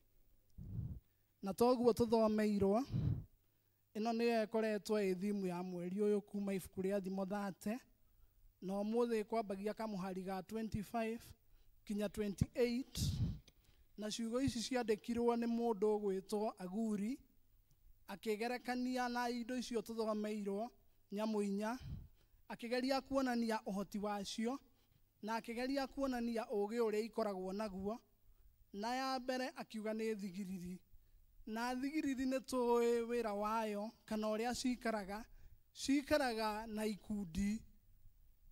Na toguo tũthomeirwo, ĩno nĩyo ĩkoretwo ĩ thimu ya mweri ũyũ kuma ibuku rĩa thimo 30, na ũmũthĩ kwambagia kamũhari ga 25 kinya 28, na ciugo ici ciandĩkirwo nĩ mũndũ ũgwĩtwo Aguri, akĩgerekania na indo icio tũthomeirwo nyamũ inya, akĩgeria kuonania ũhoti wacio, na akĩgeria kuonania ũũgĩ ũrĩa ikoragwo naguo. Na ya mbere akiuga nĩ thigiriri, na thigiriri nĩ tũĩ wĩra wayo kana ũrĩa cikaraga na ikundi.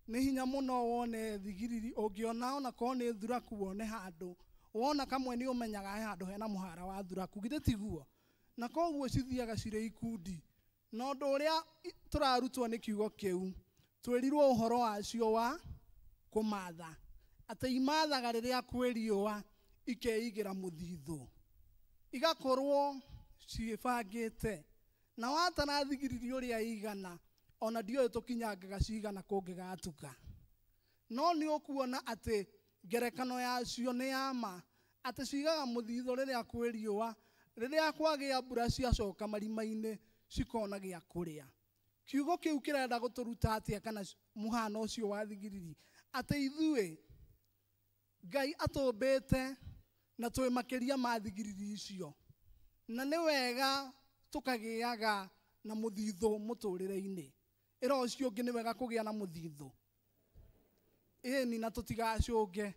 Nĩ hinya mũno wone thigiriri, ũngĩona ona korwo nĩ thuraku wone handũ, wona kamwe nĩ ũmenyaga he handũ hena mũhara wa thuraku, githĩ tiguo? Na koguo cithiaga cirĩ ikundi. Na ũndũ ũrĩa tũrarutwo nĩ kiugo kĩu, twĩrirwo ũhoro wacio wa kũmatha, atĩ imathaga rĩrĩa kwĩ riũa ikeigĩra mũthithũ, igakorwo ciĩbangĩte. Na watara thigiriri ũrĩa igana, ona ndiũĩ tũkinyangaga cigana kũngĩgatuka. No nĩ ũkuona atĩ ngerekano yacio nĩ yama, atĩ cigaga mũthithũ rĩrĩa kwĩ riũa, rĩrĩa kwagĩa mbura ciacoka marima-inĩ cikona gĩa kũrĩa. Kiugo kĩu kĩrenda gũtũruta atĩa kana mũhano ũcio wa thigiriri, atĩ ithuĩ Ngai atũmbĩte na twĩ makĩria ma thigiriri icio, na nĩ wega tũkagĩaga na mũthithũ mũtũrĩre-inĩ. Ĩra ũcio ũngĩ nĩ wega kũgĩa na mũthithũ. Ĩni na tũtigacũnge,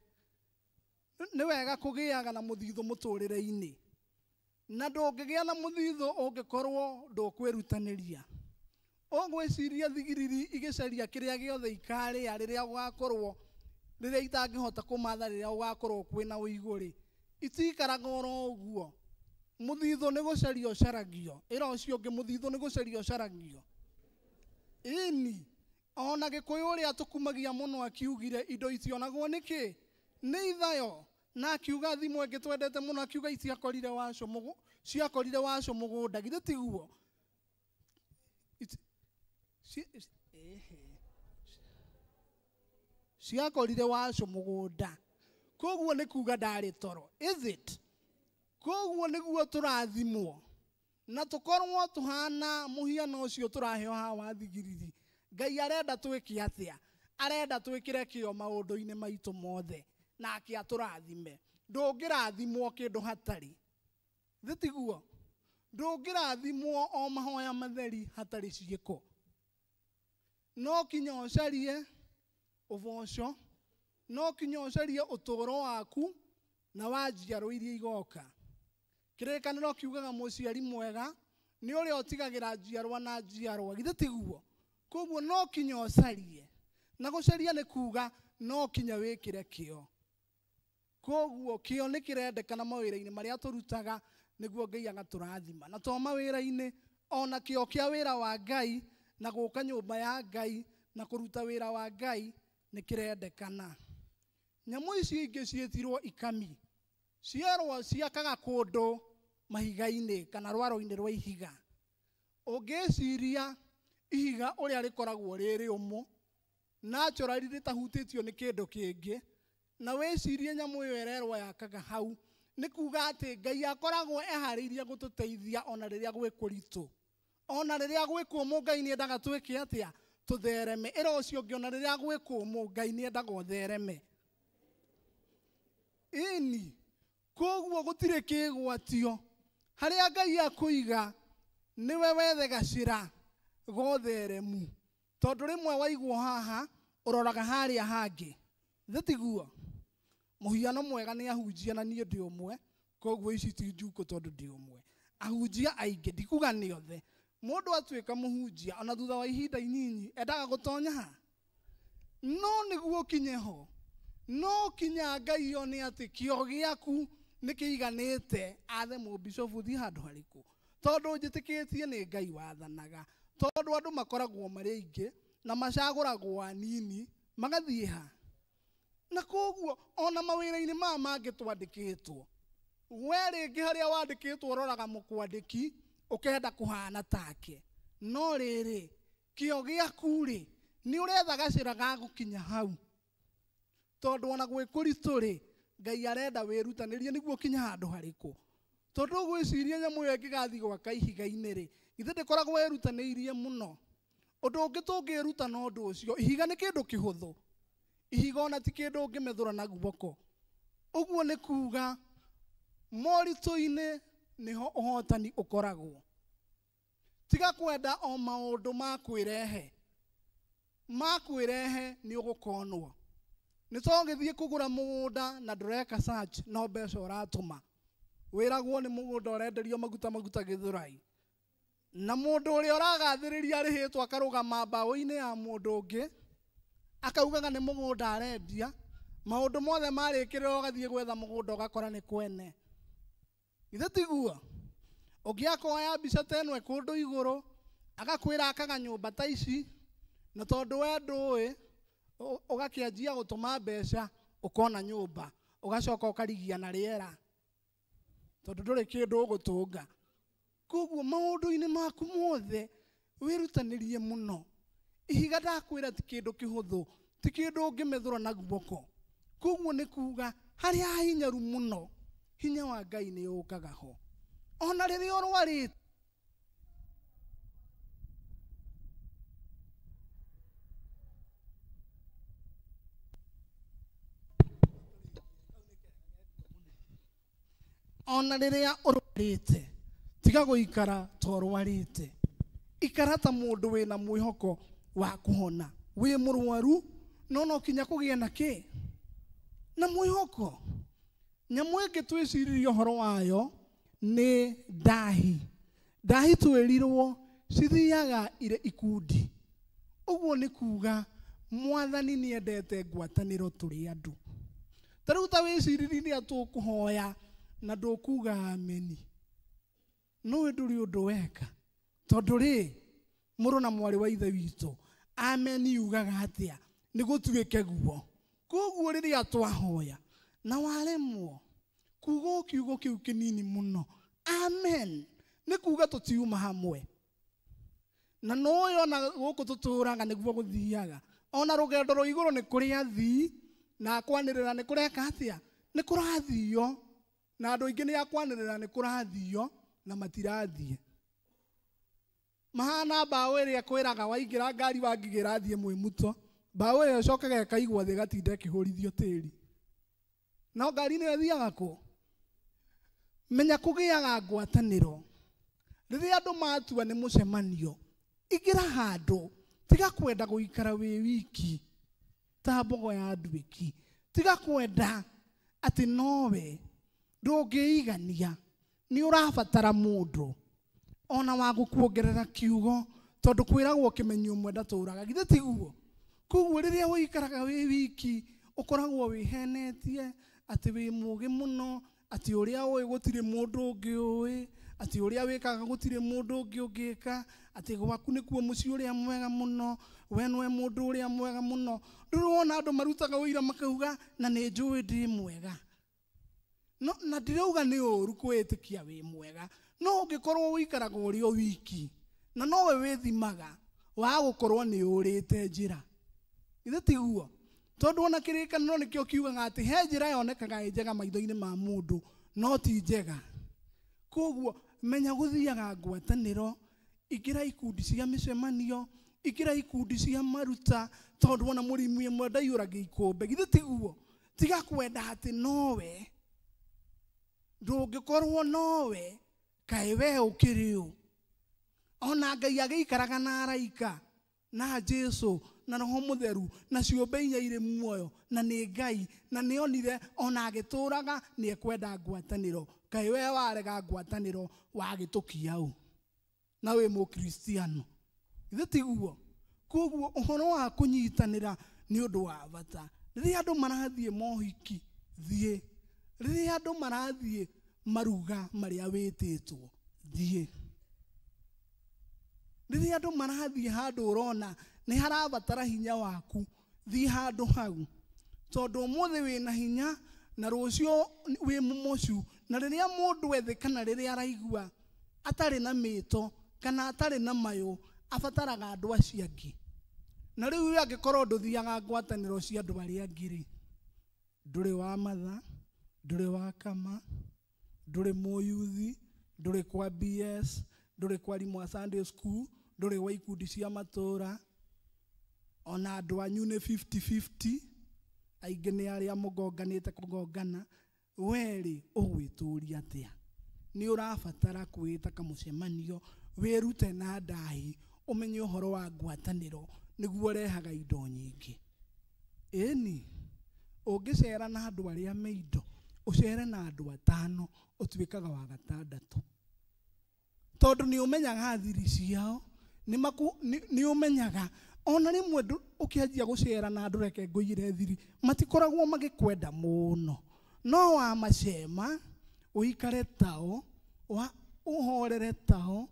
nĩ wega kũgĩaga na mũthithũ mũtũrĩre-inĩ, na ndũngĩgĩa na mũthithũ ũngĩkorwo ndũkwĩrutanĩria. Ũgwĩciria thigiriri igĩcaria kĩrĩa gĩothe ikarĩa rĩrĩa itangĩhota kũmatha rĩrĩa ũgakorwo kwĩna ũigũ-rĩ, itikaraga oro ũguo. Mũthithũ nĩ gũcaria ũcaragio. Ĩra ũcio ũngĩ mũthithũ nĩ gũcaria ũcaragio. Ĩni ona Gĩkũyũ ũrĩa tũkumagia mũno akiugire indo itionagwo nĩkĩ? Nĩ ithayo. Na akiuga thimo ĩngĩ twendete mũno akiuga ciakorire wacio mũgũnda, githĩ tiguo? Ciakorire wacio mũgũnda. Koguo nĩ kuga ndarĩ toro. Is it? Koguo nĩguo tũrathimwo. Na tũkorwo tũhana mũhiano ũcio tũraheo haha wa thigiriri. Ngai arenda twĩke atĩa? Arenda twĩkĩre kĩo maũndũ-inĩ maitũ mothe, nake atũrathime. Ndũngĩrathimwo kĩndũ hatarĩ. Githĩ tiguo? Ndũngĩrathimwo o mahoya matheri hatarĩ ciĩko. No kinya ũcarie ũboco, no kinya ũcarie ũtũũro waku na wa njiarwa iria igoka. Kĩrĩkanĩro kiugaga mũciari mwega nĩ ũrĩa ũtigagĩra njiarwa na njiarwa, githĩ tiguo? Koguo no kinya ũcarie, na gũcaria nĩ kuga no kinya wĩkĩre kĩo. Koguo kĩo nĩ kĩrendekana mawĩra-inĩ marĩa tũrutaga nĩguo Ngai agatũrathima. Na to mawĩra-inĩ, ona kĩo kĩa wĩra wa Ngai na gũka nyũmba ya Ngai na kũruta wĩra wa Ngai nĩ kĩrendekana. Nyamũ ici ingĩ ciĩtirwo ikami, cierwo ciakaga kũndũ mahiga-inĩ kana rwaro-inĩ rwa ihiga. Ũngĩciria ihiga ũrĩa rĩkoragwo rĩrĩ ũmũ, naturally rĩtahutĩtio nĩ kĩndũ kĩngĩ, na wĩcirie nyamũ ĩyo ĩrerwo yakaga hau, nĩ kuuga atĩ Ngai akoragwo eharĩirie gũtũteithia ona rĩrĩa gwĩ kũritũ. Ona rĩrĩa gwĩ kũmũ Ngai nĩ endaga twĩke atĩa? Tũthereme. Ĩra ũcio ũngĩ ona rĩrĩa gwĩ kũmũ Ngai nĩ endaga ũthereme. Ĩni, koguo gũtirĩ kĩgwatio. Harĩa Ngai akũiga nĩwe wethe gacĩra gotheremu. Tondũ rĩmwe waigwo haha ũroraga harĩa hangĩ. Thĩtiguo. Mũhiano mwega nĩ ahunjia na niĩ ndĩ ũmwe, koguo ici ti njukũ tondũ ndĩ ũmwe. Ahunjia aingĩ ndikuga nĩ othe. Mũndũ atuĩka mũhunjia ona thutha wa ihinda inyinyi endaga gũtonya ha. No nĩguo kinye ho. No kinya Ngai one atĩ kĩo gĩaku nĩ kĩiganĩte athe mũbishofu thi handũ harĩkũ. Tondũ njĩtĩkĩtie nĩ Ngai wathanaga. Tondũ andũ makoragwo marĩ aingĩ na macagũragwo anini magathiĩ ha. Na koguo ona mawĩra-inĩ maya mangĩ twandĩkĩtwo, we rĩngĩ harĩa wandĩkĩtwo ũroraga mũkwandĩki ũkenda kũhana take. No rĩrĩ, kĩo gĩaku-rĩ nĩ ũretha gacĩra ga gũkinya hau. Tondũ ona gwĩ kũritũ-rĩ, Ngai arenda wĩrutanĩrie nĩguo kinya handũ harĩkũ. Tondũ ũgwĩciria nyamũ ĩyo ĩngĩgathiĩ gwaka ihiga-inĩ-rĩ, githĩ ndĩkoragwo ĩrutanĩirie mũno. Ũndũ ũngĩ tũngĩruta na ũndũ ũcio, ihiga nĩ kĩndũ kĩhũthũ. Ihiga ona ti kĩndũ ũngĩmethũra na guoko. Ũguo nĩ kuuga moritũ-inĩ nĩho ũhotani ũkoragwo. Tiga kwenda o maũndũ ma kwĩrehe. Ma kwĩrehe nĩ ũgũkonwo. Nĩ tũgĩthiĩ kũgũra mũgũnda na ndũreka search no mbeca ũratũma. Wĩragwo nĩ mũgũnda ũrenderio maguta Gĩthũrai. Na mũndũ ũrĩa ũragathĩrĩria arĩhĩtwo akarũgama mbaũ-inĩ ya mũndũ ũngĩ, akaugaga nĩ mũgũnda arendia, maũndũ mothe marĩkĩrĩra ũgathiĩ gwetha mũgũnda ũgakora nĩ kwene. Githĩ tiguo? Ũngĩakoya mbica ta ĩno kũndũ igũrũ, agakwĩra akaga nyũmba ta ici, na tondũ we ndũĩ, ũgakĩanjia gũtũma mbeca, ũkona nyũmba, ũgacoka ũkarigia na rĩera. Tondũ ndũrĩ kĩndũ ũgũtũnga. Koguo maũndũ-inĩ maku mothe wĩrutanĩrie mũno. Ihiga ndakwĩra ti kĩndũ kĩhũthũ, ti kĩndũ ũngĩmethũra na guoko. Koguo nĩ kuuga harĩa hahinyaru mũno, hinya wa Ngai nĩ ũkaga ho. Ona rĩrĩa ũrwarĩte. Ona rĩrĩa ũrwarĩte, tiga gũikara ta ũrwarĩte. Ikara ta mũndũ wĩna mwĩhoko wa kũhona. Wĩ mũrwaru, no kinya kũgĩa na kĩ? Na mwĩhoko. Nyamũ ĩngĩ twĩciririe ũhoro wayo nĩ ndahi. Ndahi twĩrirwo cithiaga irĩ ikundi. Ũguo nĩ kuuga Mwathani nĩ endete ngwatanĩro tũrĩ andũ. Ta rĩu ta wĩciririe tũkũhoya na ndũkuga ameni. No ndũrĩ ũndũ weka. Tondũ rĩ, mũrũ na mwarĩ wa ithe witũ, ameni yugaga atĩa? Nĩ gũtuĩke guo. Koguo rĩrĩa twahoya na waremwo kuuga kiugo kĩu kĩnini mũno, amen, nĩ kuuga tũtiuma hamwe. Na no ona gũkũ tũtũraga nĩguo gũthiaga. Ona rũgendo rwa igũrũ nĩ kũrĩ athii, na kwanĩrĩra nĩ kũreka atĩa? Nĩ kũrathio. Na andũ aingĩ nĩ akwanĩrĩra nĩ kũrathio na matirathiĩ. Mahana mbaũ ĩrĩa kwĩraga waingĩra ngari wangigĩra thiĩ mwĩmuto, mbaũ ĩyo ĩcokaga ĩkaigwo thĩ ĩgatinda ĩkĩhũrithio tĩri. No ngari nĩ ĩthiaga kũ? Menya kũgĩaga ngwatanĩro. Rĩrĩa andũ matua nĩ mũcemanio, ingĩra handũ, tiga kwenda gũikara wĩ wiki ta mbogo ya nduĩki. Tiga kwenda atĩ nowe ndũngĩigania, nĩ ũrabatara mũndũ ona wa gũkuongerera kiugo, tondũ kwĩragwo kĩmenyi ũmwe ndatũraga. Githĩ tiguo? koguo rĩrĩa wĩikaraga wĩ wiki ũkoragwo wĩhenetie atĩ wĩ mũũgĩ mũno, atĩ ũrĩa ũĩ gũtirĩ mũndũ ũngĩ ũĩ, atĩ ũrĩa wĩkaga gũtirĩ mũndũ ũngĩ ũngĩka, atĩ gwaku nĩkuo mũciĩ ũrĩa mwega mũno, we nĩwe mũndũ ũrĩa mwega mũno. Ndũrona andũ marutaga ũira makauga na nĩ njũĩ ndĩ mwega. No, na ndirauga nĩ ũru kwĩtĩkia wĩ mwega, no ũngĩkorwo wĩikaraga ũrĩ o wiki na nowe wĩthimaga wa gũkorwo nĩ ũrĩte njĩra, ithe tiguo? Tondũ ona kĩrĩkanĩro nĩkĩo kiugaga atĩ he njĩra yonekaga ĩ njega maitho-inĩ ma mũndũ no ti njega. Koguo menya gũthiaga ngwatanĩro, ingĩra ikundi cia mĩcemanio, ingĩra ikundi cia maruta, tondũ ona mũrĩmi ĩmwe ndaiyũragia ikũmbe, githĩ tiguo? Tiga kwenda atĩ nowe, ndũngĩkorwo nowe, kaĩ we ũkĩrĩ ũ? Ona Ngai agĩikaraga na araika na Jesu na Roho Mũtheru na ciũmbe inya irĩ muoyo na nĩ Ngai na nĩ onire ona agĩtũraga nĩ ekwenda ngwatanĩro, kaĩ we warega ngwatanĩro wagĩtũkia ũ? Na wĩ mũkristiano, ithe tiguo? Koguo ũhoro wa kũnyitanĩra nĩ ũndũ wa bata. Rĩrĩa andũ marathiĩ mohiki, thiĩ. Rĩrĩa andũ marathiĩ maruga marĩa wĩtĩtwo, thiĩ. Rĩrĩa andũ marathiĩ handũ ũrona nĩ harabatara hinya waku, thiĩ handũ hau. Tondũ ũmũthĩ wĩna hinya na rũciũ wĩ mũmocu, na rĩrĩa mũndũ ethĩ kana rĩrĩa araigua atarĩ na mĩto kana atarĩ na mayũ, abataraga andũ acio angĩ. Na rĩu angĩkorwo ndũthiaga ngwatanĩro cia andũ arĩa angĩ-rĩ, ndũrĩ wa matha, ndũrĩ wa kama, ndũrĩ mũyuthi, ndũrĩ kwa BS, ndũrĩ kwa arimũ a Sunday school, ndũrĩ wa ikundi cia matũra, ona andũ anyu nĩ 50-50, aingĩ nĩ arĩa mũgonganĩte kũgongana. We-rĩ ũgwĩtũria atĩa? Nĩ ũrabatara kwĩta kamũcemanio, wĩrute na ndahi, ũmenye ũhoro wa ngwatanĩro, nĩguo ũrehaga indo nyingĩ. Ĩni, ũngĩcera na andũ arĩa me indo, ũcere na andũ atano, ũtuĩkaga wa gatandatũ. Tondũ nĩ ũmenyaga thiri ciao, nĩ ũmenyaga ona rĩmwe ũkĩanjia gũcera na andũ reke ngũire thiri, matikoragwo magĩkwenda mũno, no wamacema ũikare tao, ũhorere tao,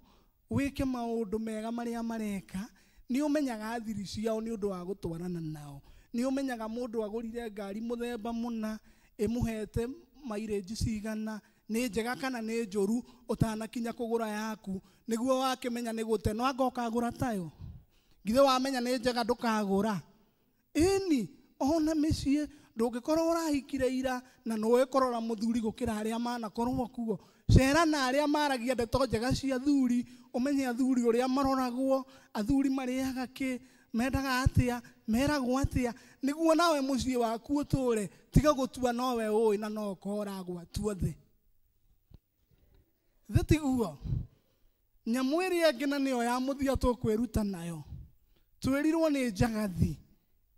wĩke maũndũ mega marĩa mareka, nĩ ũmenyaga thiri ciao nĩ ũndũ wa gũtwarana nao. Nĩ ũmenyaga mũndũ agũrire ngari mũthemba mũna, ĩmũhete mileage cigana, nĩ njega kana nĩ njũru, ũtanakinya kũgũra yaku, nĩguo wakĩmenya nĩ gũte no anga ũkagũra tayo. Githĩ wamenya nĩ njega ndũkagũra? Ĩni, ona mĩciĩ ndũngĩkorwo ũrahikire ira na nĩũĩ kũrora mũthuri gũkĩra arĩa manakorwo kuo. Cera na arĩa maragia ndeto njega cia athuri, ũmenye athuri ũrĩa maroragwo, athuri marĩaga kĩ, mendaga atĩa, meragwo atĩa, nĩguo nawe mũciĩ waku ũtũre, tiga gũtua nowe ũĩ na no ũkoragwo tuothe. Ithe tiguo? Nyamũ ĩrĩa ĩngĩ na nĩyo ya mũthia tũkwĩruta nayo, twĩrirwo nĩ njagathi,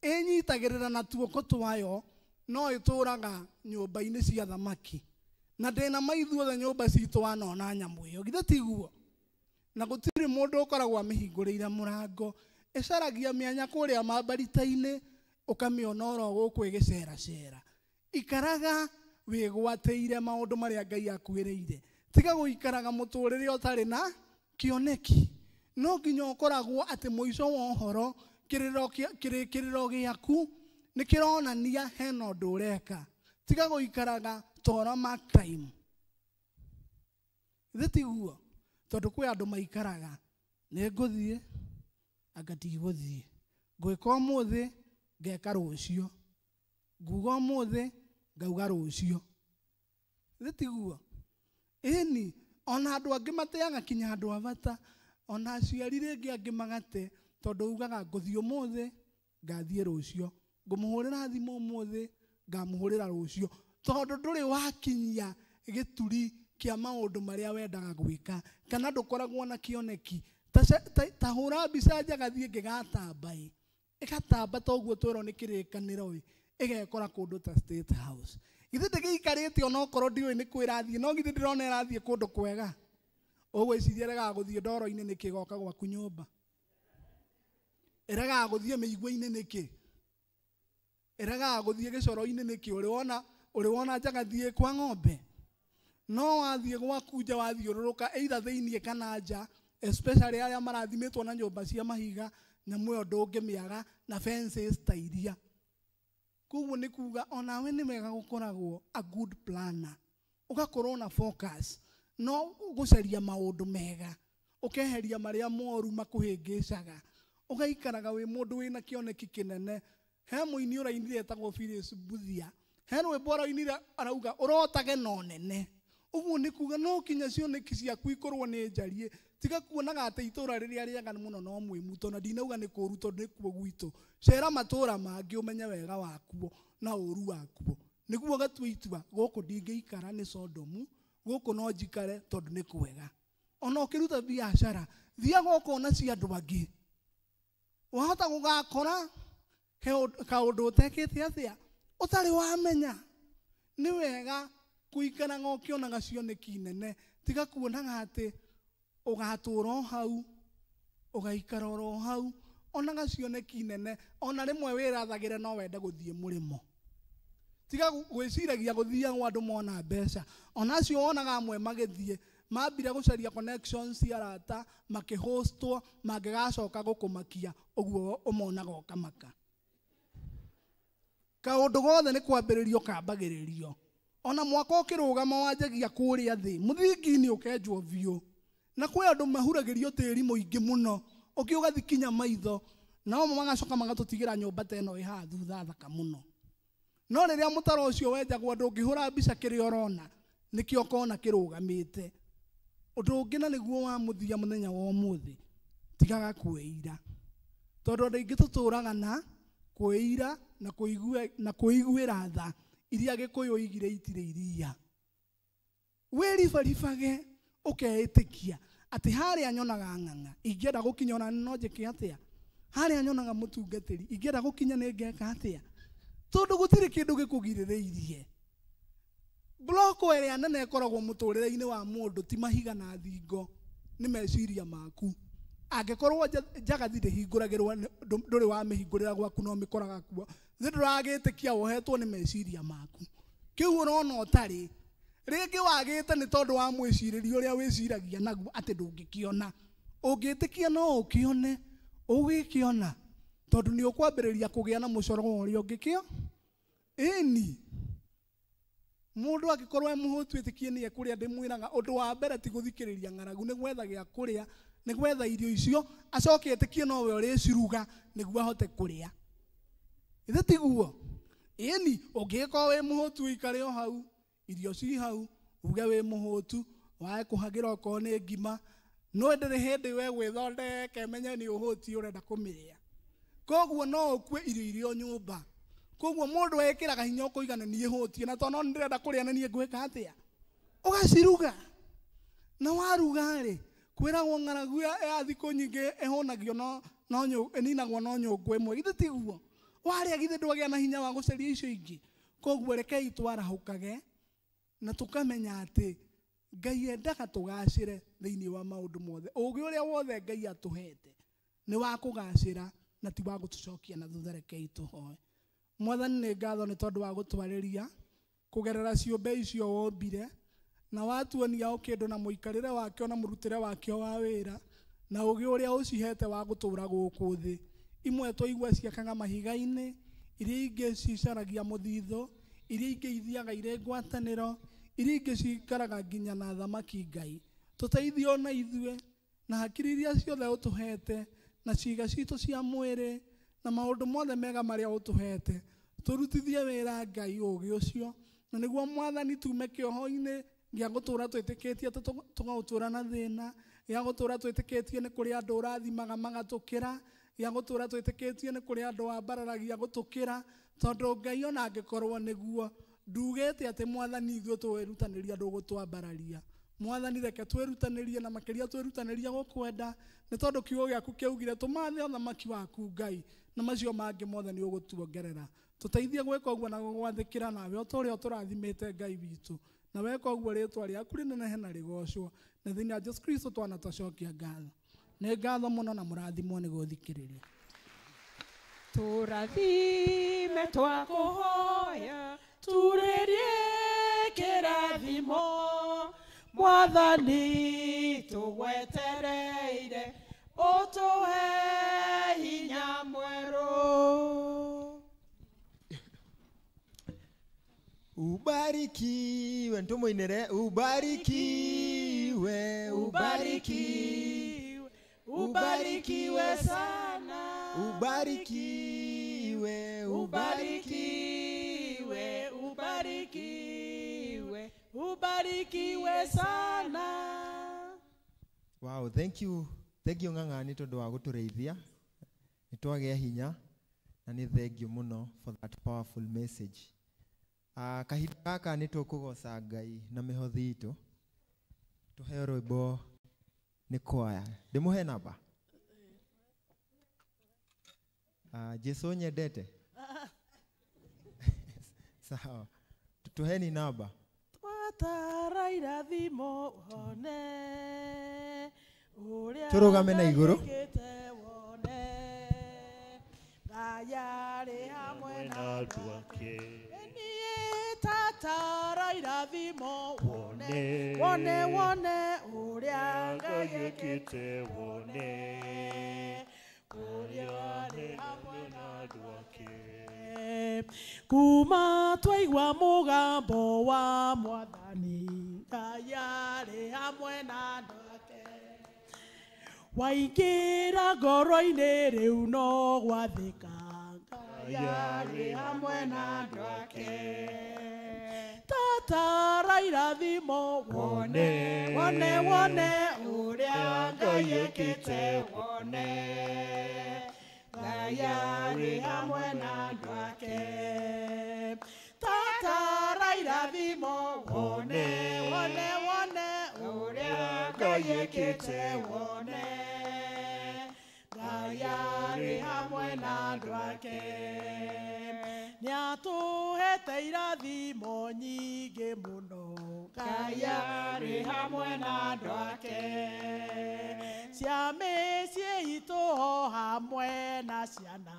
ĩnyitagĩrĩra na tuoko twayo, no ĩtũraga nyũmba-inĩ cia thamaki. Na ndĩna maithuothe nyũmba citũ wanona nyamũ ĩyo, githĩ tiguo? Na gũtirĩ mũndũ ũkoragwo amĩhingũrĩire mũrango, ĩcaragia mĩanya kũrĩa mambarita-inĩ, ũkamĩona oro gũkũ ĩgĩceracera. Ikaraga wĩgwatĩire maũndũ marĩa Ngai akwĩrĩire. Tiga gũikaraga mũtũrĩre ũtarĩ na kĩoneki. No nginya ũkoragwo atĩ mũico wa ũhoro, kĩrĩkĩrĩro gĩaku nĩ kĩronania hena ũndũ ũreka. Tiga gũikaraga tora mark time. Ithe tiguo? Tondũ kwĩ andũ maikaraga, nĩ ngũthiĩ, anga ndigũthiĩ. Ngwĩka ũmũthĩ, ngeka rũciũ. Nguga ũmũthĩ, ngauga rũciũ. Ithe tiguo? Ĩni, ona andũ angĩ mateaga kinya andũ a bata, ona aciari rĩngĩ angĩ magate, tondũ ugaga ngũthiĩ ũmũthĩ, ngathiĩ rũciũ. Ngũmũhũrĩra thimũ ũmũthĩ, ngamũhũrĩra rũciũ. Tondũ ndũrĩ wakinyia gĩturi kĩa maũndũ marĩa wendaga gwĩka, kana ndũkoragwo na kĩoneki. Ta hũra mbica njagathi ĩngĩgatamba, ĩgatamba ta ũguo twĩrwo nĩ kĩrĩkanĩro, ĩgekora kũndũ ta State House. Githĩ ndĩgĩikarĩte ona okorwo ndiũĩ nĩ kwĩ ĩrathiĩ, no githĩ ndĩrona ĩrathiĩ kũndũ kwega? Ũgwĩciria ĩregaga gũthiĩ ndoro-inĩ nĩkĩ ĩgoka gwaku nyũmba? eraga guthie meigua-inĩ nĩkĩ eraga guthie gĩcoro-inĩ nĩkĩ ũrĩ wona njagathiĩ kwa ng'ombe no wathiĩ gwaku nja wathiũrũrũka either thĩiniĩ kana nja especially arĩa marathimĩtwo na nyũmba cia mahiga nyamũ ĩyo ndũngĩmĩaga na fences ta iria koguo nĩ kuga onawe nĩ wega gũkoragwo a good planner ũgakorwo na focus no gũcaria maũndũ mega ũkeheria marĩa moru makũhĩngĩcaga ũgaikaraga wĩ mũndũ wĩna kĩoneki kĩnene he mũini ũrainire etagwo Phyllis Buthia he rwĩmbo arainire arauga ũrotage no nene ũguo nĩ kuga no kinya cioneki ciaku ikorwo nĩ njariĩ tiga kuonaga atĩ itũra rĩrĩa rĩega mũno no mwĩmuto na ndinauga nĩ kũũru tondũ nĩ kuo gwitũ cera matũra mangĩ ũmenye wega wakuo na ũũru wakuo nĩguo gatua itua gũkũ ndingĩikara nĩ Sodomu gũkũ no njikare tondũ nĩ kwega ona ũkĩruta biacara thiaga ũkona cia andũ angĩ wahota gũgakora kaũndũ ũtekĩte atĩa ũtarĩ wamenya nĩ wega kũikaraga ũkĩonaga cioneki nene tiga kuonaga atĩ ũgatũra hau ũgaikara oro hau onaga cioneki nene ona rĩmwe wĩrathagĩre no wende gũthiĩ mũrĩmo tiga gwĩciragia gũthiagwo andũ mona mbeca ona acio wonaga amwe magĩthiĩ mambire gũcaria connections cia arata makĩhostwo mangĩgacoka gũkũmakia ũguo ũmonaga ũkamaka kaũndũ gothe nĩ kwambĩrĩrio kambagĩrĩrio ona mwaka ũkĩrũgama wanjagia kũrĩa thĩ mũthingi-inĩ ũkenjwo biũ na kwĩ andũ mahuragĩrio tĩri mũingĩ mũno ũngĩ ũgathikinya maitho nao magacoka magatũtigĩra nyũmba ta ĩno ĩhaha thutha thaka mũno no rĩrĩa mũtaro ũcio wenjagwo ndũngĩhũra mbica kĩrĩa ũrona nĩkĩo ũkona kĩrũgamĩte ũndũ ũngĩ na nĩguo wa mũthia mũthenya wa ũmũthĩ tigaga kwĩira tondũ andũ aingĩ tũtũraga na kwĩira na kwĩiguĩra tha iria Gĩkũyũ oigire itirĩ iria wĩribaribage ũkeĩtĩkia atĩ harĩa nyonaga ng'ang'a ingĩenda gũkinya ona no njĩke atĩa harĩa nyonaga mũtungatĩri ingĩenda gũkinya nĩ ngeka atĩa tondũ gũtirĩ kĩndũ gĩkũgirĩrĩirie bloko ĩrĩa nene ĩkoragwo mũtũrĩre-inĩ wa mũndũ ti mahiga na thingo nĩ meciria maku angĩkorwo njagathi ndĩhingũragĩrwo ndũrĩ wa mĩhingũrĩra gwaku no mĩkoraga kuo thĩ ndũragĩtĩkia wohetwo nĩ meciria maku kĩu ũrona ũtarĩ rĩngĩ wagĩte nĩ tondũ wa mwĩcirĩrio ũrĩa wĩciragia naguo atĩ ndũngĩkĩona ũngĩtĩkia no ũkĩone ũgĩkĩona tondũ nĩ ũkwambĩrĩria kũgĩa na mũcoro ũrĩa ũngĩkĩo ĩni mũndũ angĩkorwo e mũhũtu ĩtĩkie nĩ ekũrĩa ndĩmwĩraga ũndũ wa mbere ti gũthikĩrĩria ng'aragu nĩ gwetha gĩa kũrĩa nĩ gwetha irio icio acoke ĩtĩkie nowe ũrĩciruga nĩguo ahote kũrĩa ithe tiguo ĩni ũngĩgĩkorwo wĩ mũhũtu ũikare o hau irio ci hau uge wĩ mũhũtu wae kũhagĩra okorwo nĩ ngima no ndĩrĩ hĩndĩ we gwĩthondeke menye nĩ ũhũti ũrenda kũmĩrĩa koguo no ũkue irio irio nyũmba koguo mũndũ ekĩraga hinya ũkũigana niĩ hũtie na tondũ no ndĩrenda kũrĩa na niĩ ngwĩka atĩa ũgaciruga na waruga-rĩ kwĩragwo ng'aragu ya thikũ nyingĩ ĩhũnagio ĩninagwo no nyũngũ ĩmwe githĩ tiguo warĩa githĩ ndwagĩa na hinya wa gũcaria icio ingĩ koguo rekei twarahũkage na tũkamenya atĩ Ngai endaga tũgacĩre thĩinĩ wa maũndũ mothe ũgĩ ũrĩa wothe Ngai atũhete nĩ wa kũgacĩra na ti wa gũtũcokia na thutha rekei tũhoe Mwathani nĩ ngatho nĩ tondũ wa gũtwarĩria kũgerera ciũmbe icio wombire na watuonia o kĩndũ na mũikarĩre wakĩo na mũrutĩre wakĩo wa wĩra na ũgĩ ũrĩa ũcihete wa gũtũũra gũkũ thĩ imwe twaigua ciakaga mahiga-inĩ iria ingĩ cicaragia mũthithũ iria ingĩ ithiaga irĩ ngwatanĩro iria ingĩ cikaraga nginya na thamaki Ngai tũteithio na ithuĩ na hakiri iria ciothe ũtũhete na ciĩga citũ cia mwĩrĩ na maũndũ mothe mega marĩa ũtũhete tũrutithie wĩra Ngai ũgĩ ũcio na nĩguo Mwathani tume kĩoho-inĩ gĩa gũtũũra twĩtĩkĩtie tũgatũũra na thĩna gĩa gũtũũra twĩtĩkĩtie nĩ kũrĩ andũ ũrathimaga magatũkĩra gĩa gũtũũra twĩtĩkĩtie nĩ kũrĩ andũ wambararagia gũtũkĩra tondũ Ngai ona angĩkorwo nĩguo ndugĩte atĩ Mwathani ithuĩ twĩrutanĩria ndũgũtwambararia Mwathani reke twĩrutanĩrie na makĩria twĩrutanĩrie gũkwenda nĩ tondũ kiugo gĩaku kĩaugire tũmathe ũthamaki waku Ngai na macio mangĩ mothe nĩ ũgũtuongerera tũteithie gwĩka ũguo na gũgwathĩkĩra nawe o ta ũrĩa tũrathimĩte Ngai witũ na weka ũguo rĩtwa rĩaku rĩnenehe na rĩgocwo na thĩinĩ wa Jesũ Kristo twanatũcokia ngatho nĩ ngatho mũno na mũrathimwo nĩ gũthikĩrĩria tũrathime twakũhoya turĩrie kĩrathimo Mwathani tũgwetereire ũtũhe hinya mwerũ. Ubarikiwe, ntumwinire ubarikiwe, ubarikiwe, ubarikiwe sana, ubarikiwe, ubarikiwe, ubarikiwe, ubarikiwe sana. Wow, thank you ng'ang'ani tondu wa gutureithia nitwagea hinya na ni thank you muno for that powerful message. Kahinda gaka nitukugoca Ngai na mihothi itu tuheo rwimbo ni kwaya ndimuhe namba Jesu nyendete sawa tuheni namba twatara irathimo one turugame na iguru Ngai hamwe na andũ ake tatara irathimo wone wone wone uria Ngai ekite wone uria ari hamwe na andũ ake kuma twaigua mũgambo wa Mwathani Ngai ari hamwe na andũ ake waingĩra ngoro-inĩ rĩu no gwathĩka Ngai arĩ hamwe na andũ ake tatara irathimo wone wone wone ũrĩa Ngai ekĩte wone Ngai arĩ hamwe na andũ ake tatara irathimo wone wone wone ũrĩa Ngai ekĩte wone Ngai arĩ hamwe na andũ ake nĩatũhete irathimo nyingĩ mũno Ngai arĩ hamwe na andũ ake cia mĩciĩ itũ o hamwe na ciana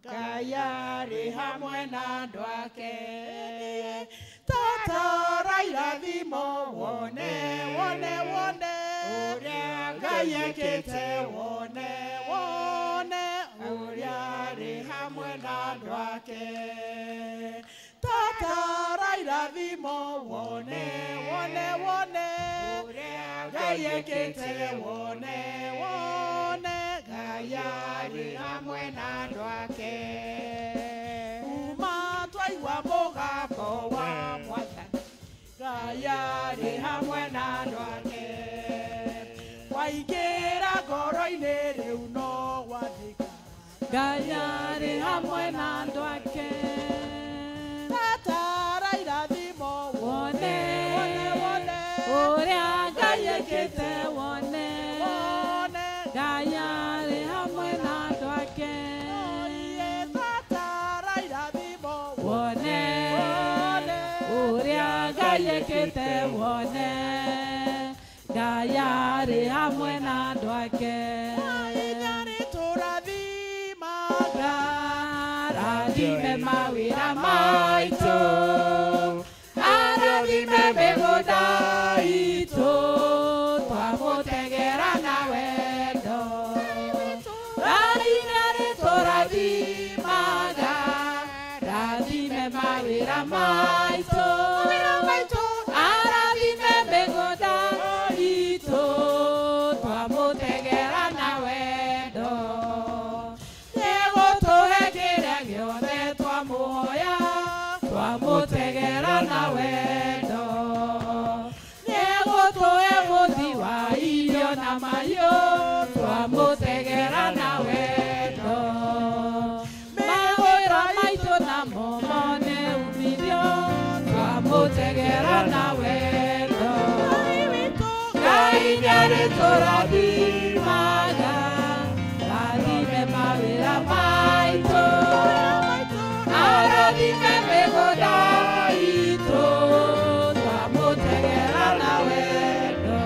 Ngai arĩ hamwe na andũ ake tatara irathimo wone wone wone ũrĩa Ngai ekĩte wone wone ũrĩa arĩ hamwe na andũ ake tatara irathimo wone wone wone ũrĩa Ngai ekĩte wone wone Ngai arĩ hamwe na andũ ake kuma twaigua mũgambo wa Mwathani Ngai arĩ hamwe na andũ ake waingĩra ngoro-inĩ rĩu no gwathĩka Ngai arĩ hamwe na andũ ake tatara irathimo wone wone wone ũrĩa Ngai ekĩte wone wone Ngai arĩ hamwe na andũ ake tatara irathimo wone wone ũrĩa Ngai ekĩte wone Ngai arĩ hamwe na andũ ake arathime mawĩra maitũ arathime mĩgũnda itũ twamũtegera na wendo Ngai nĩarĩtũrathimaga arathime mawĩra maitũ arathime mĩgũnda itũ twamũtegera na wendo nĩgũtũhe kĩrĩa gĩothe twamũhoya twamũtegera na wendo nĩgũtũhe mũthi wa irio na mahiũ twamũtegera na wendo mawĩra maitũ namo mone umithio twamũtegera na wendo Ngai nĩarĩtũrathimaga arathime mawĩra maitũ arathime mĩgũnda itũ twamũtegera na wendo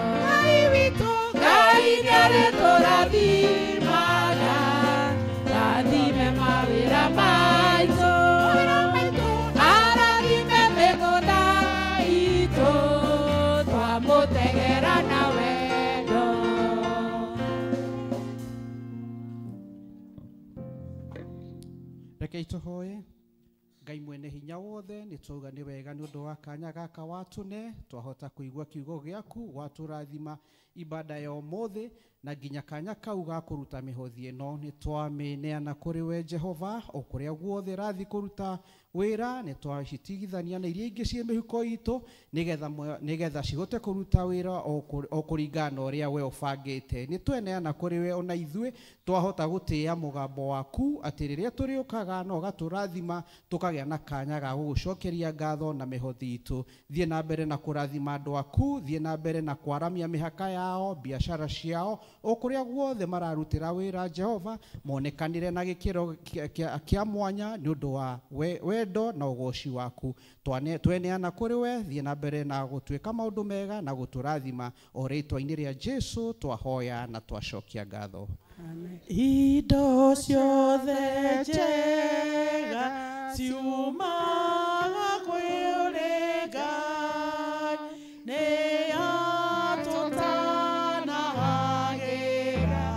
Ngai nĩarĩtũrathimaga arathime mawĩra Rekei tũhoye. Ngai mwene hinya wothe nĩ twauga nĩ wega nĩ ũndũ wa kanya gaka watũne twahota kũigua kiugo gĩaku watũrathima ibada ya ũmũthĩ na nginya kanya kau ga kũruta mĩhothi ĩno nĩ twamĩneana kũrĩ we Jehova o kũrĩa guothe rathi kũruta wĩra nĩ twacitigithania na iria ingĩ ciĩ mĩhuko itũ nĩgetha cihote kũruta wĩra o kũringana na ũrĩa we ũbangĩte. Nĩ tweneana kũrĩ we ona ithuĩ twahota gũtĩĩa mũgambo waku atĩ rĩrĩa tũrĩũkaga na ũgatũrathima tũkagĩa na kanya ga gũgũcokeria ngatho na mĩhothi itũ. Thiĩ na mbere na kũrathima andũ aku, thiĩ na mbere na kwaramia mĩhaka yao, biacara ciao, o kũrĩa guothe mararutĩra wĩra Jehova, monekanire na gĩkĩro kĩa mwanya nĩ ũndũ wa wendo na ũgoci waku. Tweneana kũrĩ we, thiĩ na mbere na gũtuĩka maũndũ mega na gũtũrathima o rĩĩtwa-inĩ rĩa Jesu twahoya na twacokia ngatho. Indo ciothe njega ciumaga kwĩ ũrĩ Ngai, nĩ atũtanahagĩra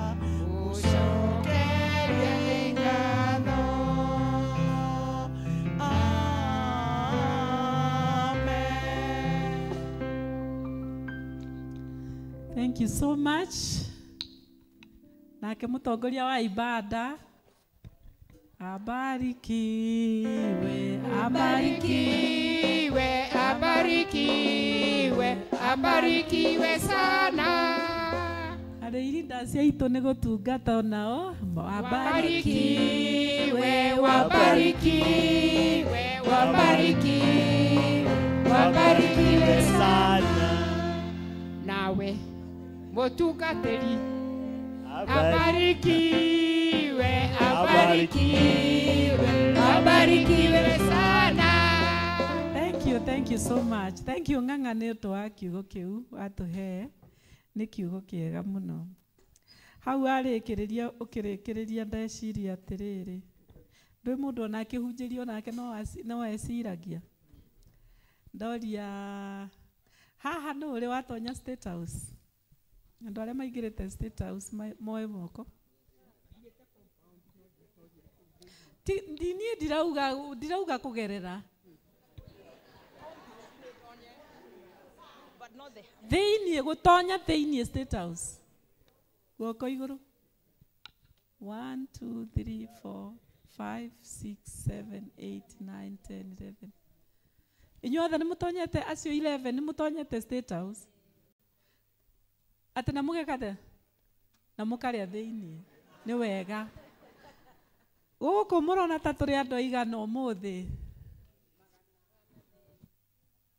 gũcokeria ngatho. Amen. Thank you so much. Nake mũtongoria wa ibada abarikiwe, abarikiwe, abarikiwe, abarikiwe sana. Arĩ irinda cia itũ nĩ gũtungata onao Wabarikiwe, wabarikiwe, wabarikiwe, wabarikiwe sana. Nawe mũtungatĩri abarikiwe, abarikiwe, abarikiwe sana. Thank you so much. Thank you ng'ang'a nĩ ũndũ wa kiugo kĩu watũhe, nĩ kiugo kĩega mũno. Hau arĩkĩrĩria ũkĩrĩkĩrĩria ndeciria atĩrĩrĩ, ndwĩ mũndũ ona akĩhunjĩrio nake no eciragia. Ndoria haha nĩ ũrĩ watonya State House. Andũ arĩa maingĩrĩte State House moe moko. Niĩ ndirauga kũgerera. Thĩiniĩ gũtonya thĩiniĩ State House. Guoko igũrũ. 1, 2, 3, 4, 5, 6, 7, 8, 9, 10, 11. Inyuothe nĩ mũtonyete acio 11 nĩ mũtonyete State House. Atĩ na mũgekate na mũkarĩa thĩiniĩ nĩ wega. Gũkũ mũrona ta tũrĩ andũ aigana ũmũthĩ.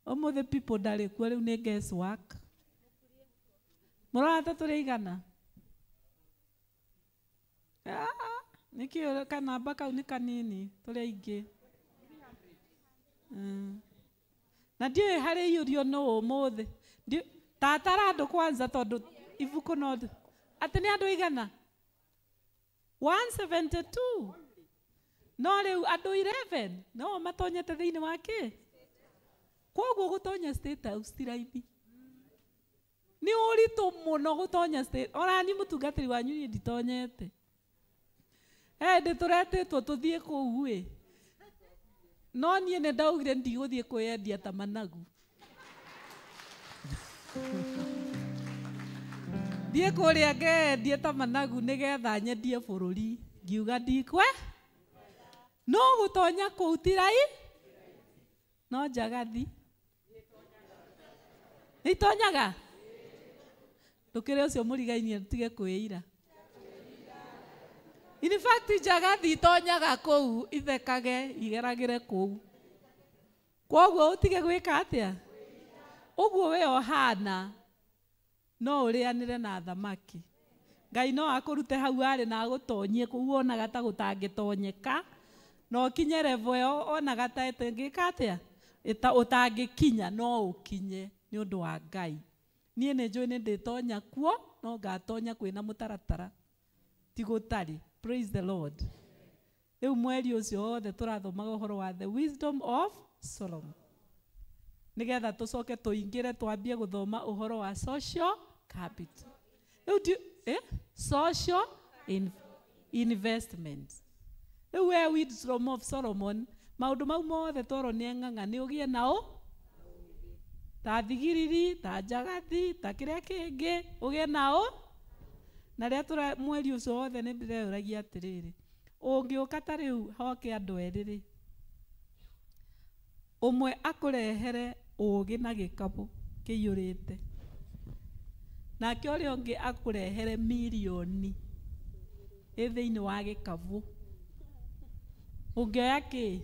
Ũmũthĩ people ndarĩ kuo rĩu nĩ guess work. Mũrona ta tũrĩ aigana. Nĩkĩo kanamba kau nĩ kanini tũrĩ aingĩ. Na ndiũĩ harĩ iyũrio nũ ũmũthĩ. Tatara andũ kwanza tondũ ibuku no atĩ nĩ andũ igana 172 no rĩu andũ 11 no matonyete thĩinĩ wa kĩ kwoguo gũtonya State House ti raithi nĩ ũritũ mũno gũtonya State ona niĩ mũtungatĩri wanyu niĩ nditonyete ndĩtũretĩtwo tũthiĩ kũu ĩ no niĩ nĩ ndaugire ndigũthiĩ kwĩyendia ta managu. Thiĩ kũrĩa ngendie ta managu nĩgetha nyendie bũrũri ngiuga ndikwe no gũtonya kũu ti raithi no njagathi nĩitonyaga ndũkĩrĩ ũcio mũrigainie tũtige kwĩira. In fact njagathi itonyaga kũu ithekage igeragĩre kũu kwoguo ũtige gwĩka atĩa ũguo we ohana no ũrĩanĩre na thamaki. Ngai no akũrute hau arĩ na agũtonyie kũu wonaga ta gũtangĩtonyeka no kinye level ĩyo onaga ta ĩtangĩka atĩa ũtangĩkinya no ũkinye nĩ ũndũ wa Ngai. Niĩ nĩ njũĩ nĩ ndĩtonya kuo no ngatonya kwĩna mũtaratara ti gũtarĩ. Praise the Lord. Rĩu mweri ũcio wothe tũrathomaga ũhoro wa the wisdom of Solomon. Nĩgetha tũcoke tũingĩre twambie gũthoma ũhoro wa social capital. Rĩu social investment. Rĩu we Wisdom of Solomon, maũndũ mau mothe toro nĩ eng'ang'a nĩ ũgĩe nao, ta thigiriri, ta njagathi, ta kĩrĩa kĩngĩ, ũgĩe nao. Na rĩrĩa mweri ũcio wothe nĩ ndĩreũragia atĩrĩrĩ, ũngĩũka ta rĩu hoke andũ erĩ, ũmwe akũrehere ũũgĩ na gĩkabũ kĩiyũrĩte, nake ũrĩa ũngĩ akũrehere milioni ĩ thĩinĩ wa gĩkabũ, ũngĩoya kĩ?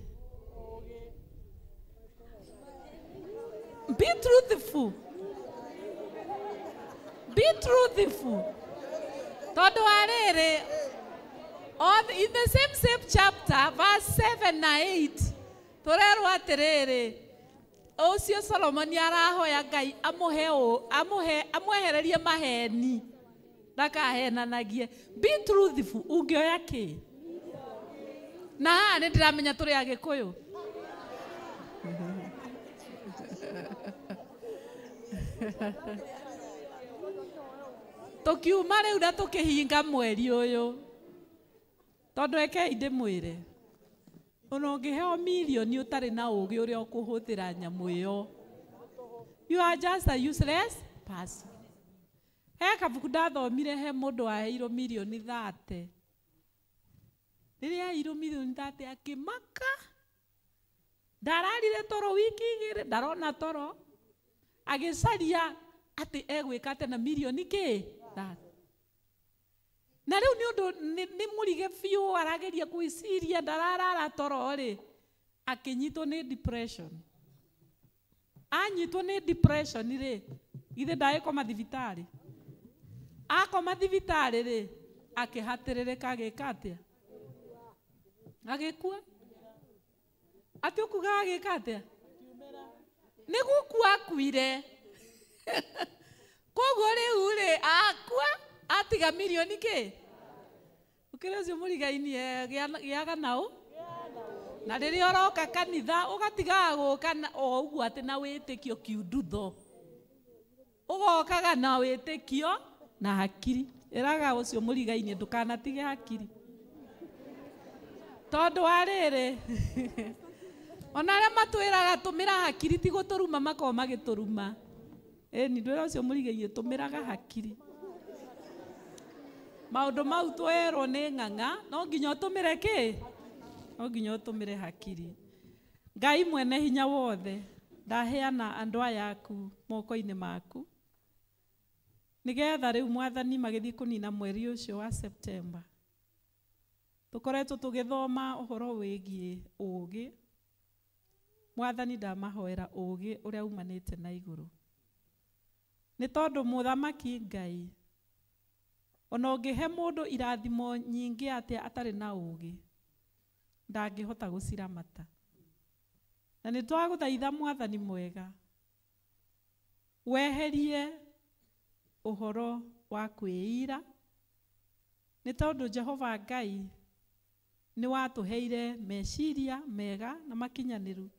Be truthful. Be truthful. Tondũ wa rĩrĩ, in the same chapter, verse 7 na 8, tũrerwo atĩrĩrĩ, ũcio Solomoni arahoya Ngai amwehererie maheni, ndakahenanagie. Be truthful. Ũngĩoya kĩ? Na haha nĩ ndĩramenya tũrĩ Agĩkũyũ. Tukiuma rĩu na tũkĩhinga mweri ũyũ, tondũ rekei ndĩmwĩre, ona ũngĩheo milioni ũtarĩ na ũũgĩ ũrĩa ũkũhũthĩra nyamũ ĩyo, you are just a useless person. He kabuku ndathomire he mũndũ waheirwo milioni 30. Rĩrĩa aheirwo milioni 30 akĩmaka, ndararire toro wiki igĩrĩ, ndarona toro, agĩcaria atĩ egwĩka atĩ na milioni kĩ? 30. Na rĩu nĩ ũndũ nĩ mũrige biũ, arageria gwĩciria, ndararara toro rĩ, akĩnyitwo nĩ depression. Anyitwo nĩ depression rĩ, githĩ ndagĩkoma thibitarĩ? Akoma thibitarĩ rĩ, akĩhatĩrĩrĩka agĩka atĩa? Agĩkua? Atĩ ũkuga agĩka atĩa? Nĩ gũkua akuire. Koguo rĩu rĩ, akua atiga milioni kĩ? Ũkĩrĩ ũcio mũrigainie gĩaga naũ? Na rĩrĩa ũroka kanitha ũgatigaga gũka o ũguo atĩ na wĩtĩkio kiundutho, ũgokaga na wĩtĩkio na hakiri. Ĩraga ũcio mũrigainie ndũkanatige hakiri, tondũ wa rĩrĩ ona arĩa matwĩraga tũmĩra hakiri ti gũtũruma makoo magĩtũruma. Ĩni ndwĩra ũcio mũrigainie tũmĩraga hakiri. Maũndũ mau twĩrwo nĩ ng'ang'a, no nginya ũtũmĩre kĩ? No nginya ũtũmĩre hakiri. Ngai mwene hinya wothe, ndaheana andũ aya aku moko-inĩ maku, nĩgetha rĩu Mwathani magĩthiĩ kũnina mweri ũcio wa September, tũkoretwo tũgĩthoma ũhoro wĩgiĩ ũũgĩ. Mwathani ndamahoera ũũgĩ ũrĩa umanĩte na igũrũ, nĩ tondũ Mũthamaki Ngai, ona ũngĩhe mũndũ irathimo nyingĩ atĩa atarĩ na ũũgĩ, ndangĩhota gũciramata. Na nĩ twagũthaitha Mwathani mwega, weherie ũhoro wa kwĩira, nĩ tondũ Jehova Ngai nĩ watũheire meciria mega na makinyanĩru.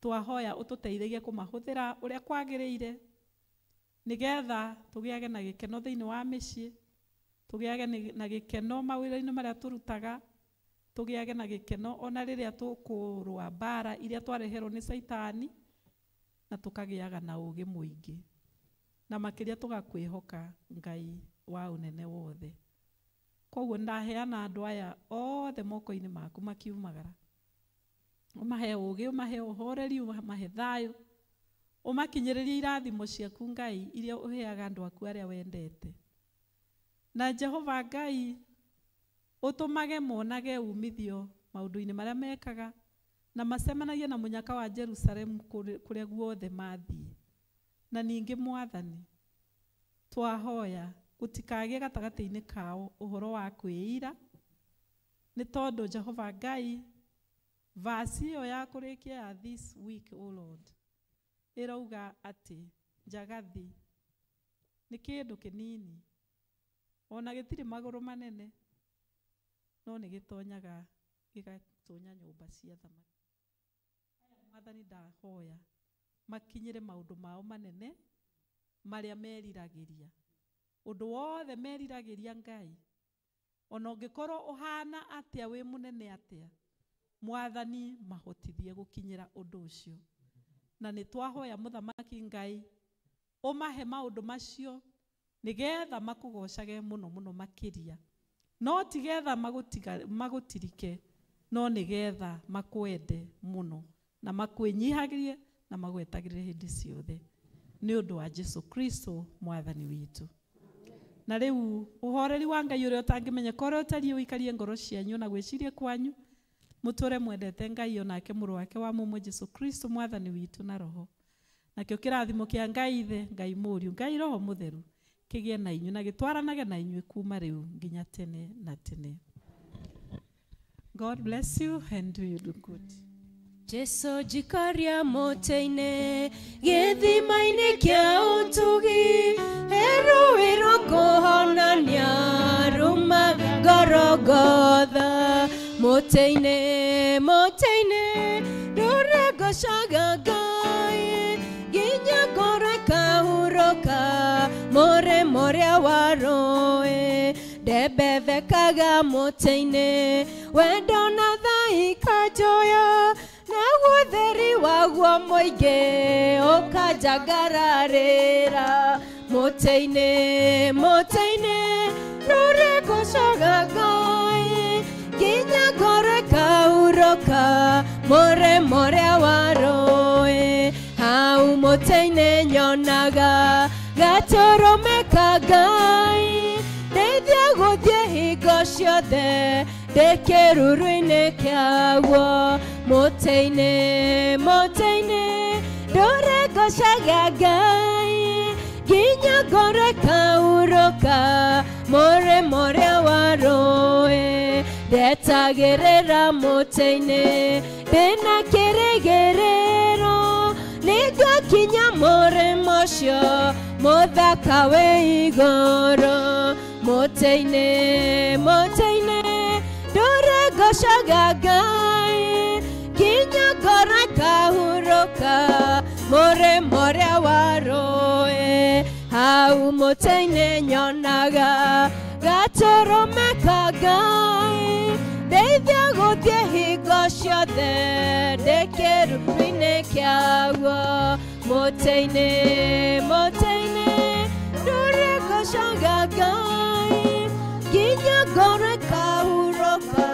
Twahoya ũtũteithagie kũmahũthĩra ũrĩa kwagĩrĩire, nĩgetha tũgĩage na gĩkeno thĩinĩ wa mĩciĩ, tũgĩage na gĩkeno mawĩra-inĩ marĩa tũrutaga, tũgĩage na gĩkeno ona rĩrĩa tũkũrũa mbara iria twareherwo nĩ Saitani, na tũkagĩaga na ũũgĩ mũingĩ, na makĩria tũgakwĩhoka Ngai wa ũnene wothe. Koguo ndaheana andũ aya othe moko-inĩ maku makiumagara, ũmahe ũũgĩ, ũmahe ũhoreri, ũmahe thayũ, ũmakinyĩrĩrie irathimo ciaku Ngai iria ũheaga andũ aku arĩa wendete. Na Jehova Ngai, ũtũmage monage umithio maũndũ-inĩ marĩa mekaga, na macemanagie na mũnyaka wa Jerusalemu kũrĩa guothe mathiĩ. Na ningĩ Mwathani, twahoya gũtikagĩe gatagatĩ-inĩ kao ũhoro wa kwĩira, nĩ tondũ Jehova Ngai, vasi ĩyo ya kũrĩkia ya this week, O Lord, ĩrauga atĩ njagathi nĩ kĩndũ kĩnini, ona gĩtirĩ magũrũ manene, no nĩ gĩtonyaga gĩgatũnya nyũmba cia thamaki. Mwathani ndahoya makinyĩre maũndũ mao manene marĩa meriragĩria. Ũndũ wothe meriragĩria Ngai, ona ũngĩkorwo ũhana atĩa wĩ mũnene atĩa, Mwathani mahotithie gũkinyĩra ũndũ ũcio. Na nĩ twahoya Mũthamaki Ngai ũmahe maũndũ macio nĩgetha makũgocage mũno mũno makĩria, no ti getha magũtirike, no nĩgetha makwende mũno na makwĩnyihagĩrie na magwetagĩrĩre hĩndĩ ciothe, nĩ ũndũ wa Jesu Kristo Mwathani witũ. Na rĩu ũhoreri wa Ngai ũrĩa ũtangĩmenyeka ũrĩa ũtariĩ ũikarie ngoro cianyu na gwĩciria kwanyu, mũtũre mwendete Ngai onake mũrũ wake wa mũmwe Jesu Kristo Mwathani witũ na Roho. Nakĩo kĩrathimo kĩa Ngai Ithe, Ngai Mũriũ, Ngai Roho Mũtheru kĩgĩe na inyuĩ na gĩtwaranage na inyuĩ kuma rĩu nginya tene na tene. God bless you and do you do good. Jesu jikaria mũtĩ-inĩ gĩthima-inĩ kĩa ũtugi, rũĩ kũhonania ruma Golgotha. Mũtĩ-inĩ rũregocaga Ngai, nginya ngoro ĩkahurũka mũrĩa wa rũĩ. Ndembethekaga mũtĩ-inĩ, wendo na tha ikanjoya, naguo ũtheri waguo mũingĩ ũkanjangararĩra. Mũtĩ-inĩ rũregocaga Ngai, nginya ngoro ĩkahurũka mũrĩa wa rũĩ. Hau mũtĩ-inĩ nyonaga gatũrũme ka Ngai, ndeithia gũthiĩ hingo ciothe ndĩ kĩruru-inĩ kĩaguo. Mũtĩ-inĩ ndũregocaga Ngai, nginya ngoro ĩkahurũka mũrĩa wa rũĩ. Ndetagĩrĩra mũtĩ-inĩ ndĩna kĩrĩgĩrĩro, nĩngũkinya mũrĩmo ũcio mũthaka wĩ igũrũ. Mũtĩ-inĩ ndũregocaga Ngai, nginya ngoro ĩkahurũka mũrĩa wa rũĩ. Hau mũtĩ-inĩ nyonaga gatũrũme ka Ngai, ndeithia gũthiĩ hingo ciothe ndĩ kĩruru-inĩ kĩaguo. Mũtĩ-inĩ ndũregocaga Ngai, nginya ngoro ĩkahurũka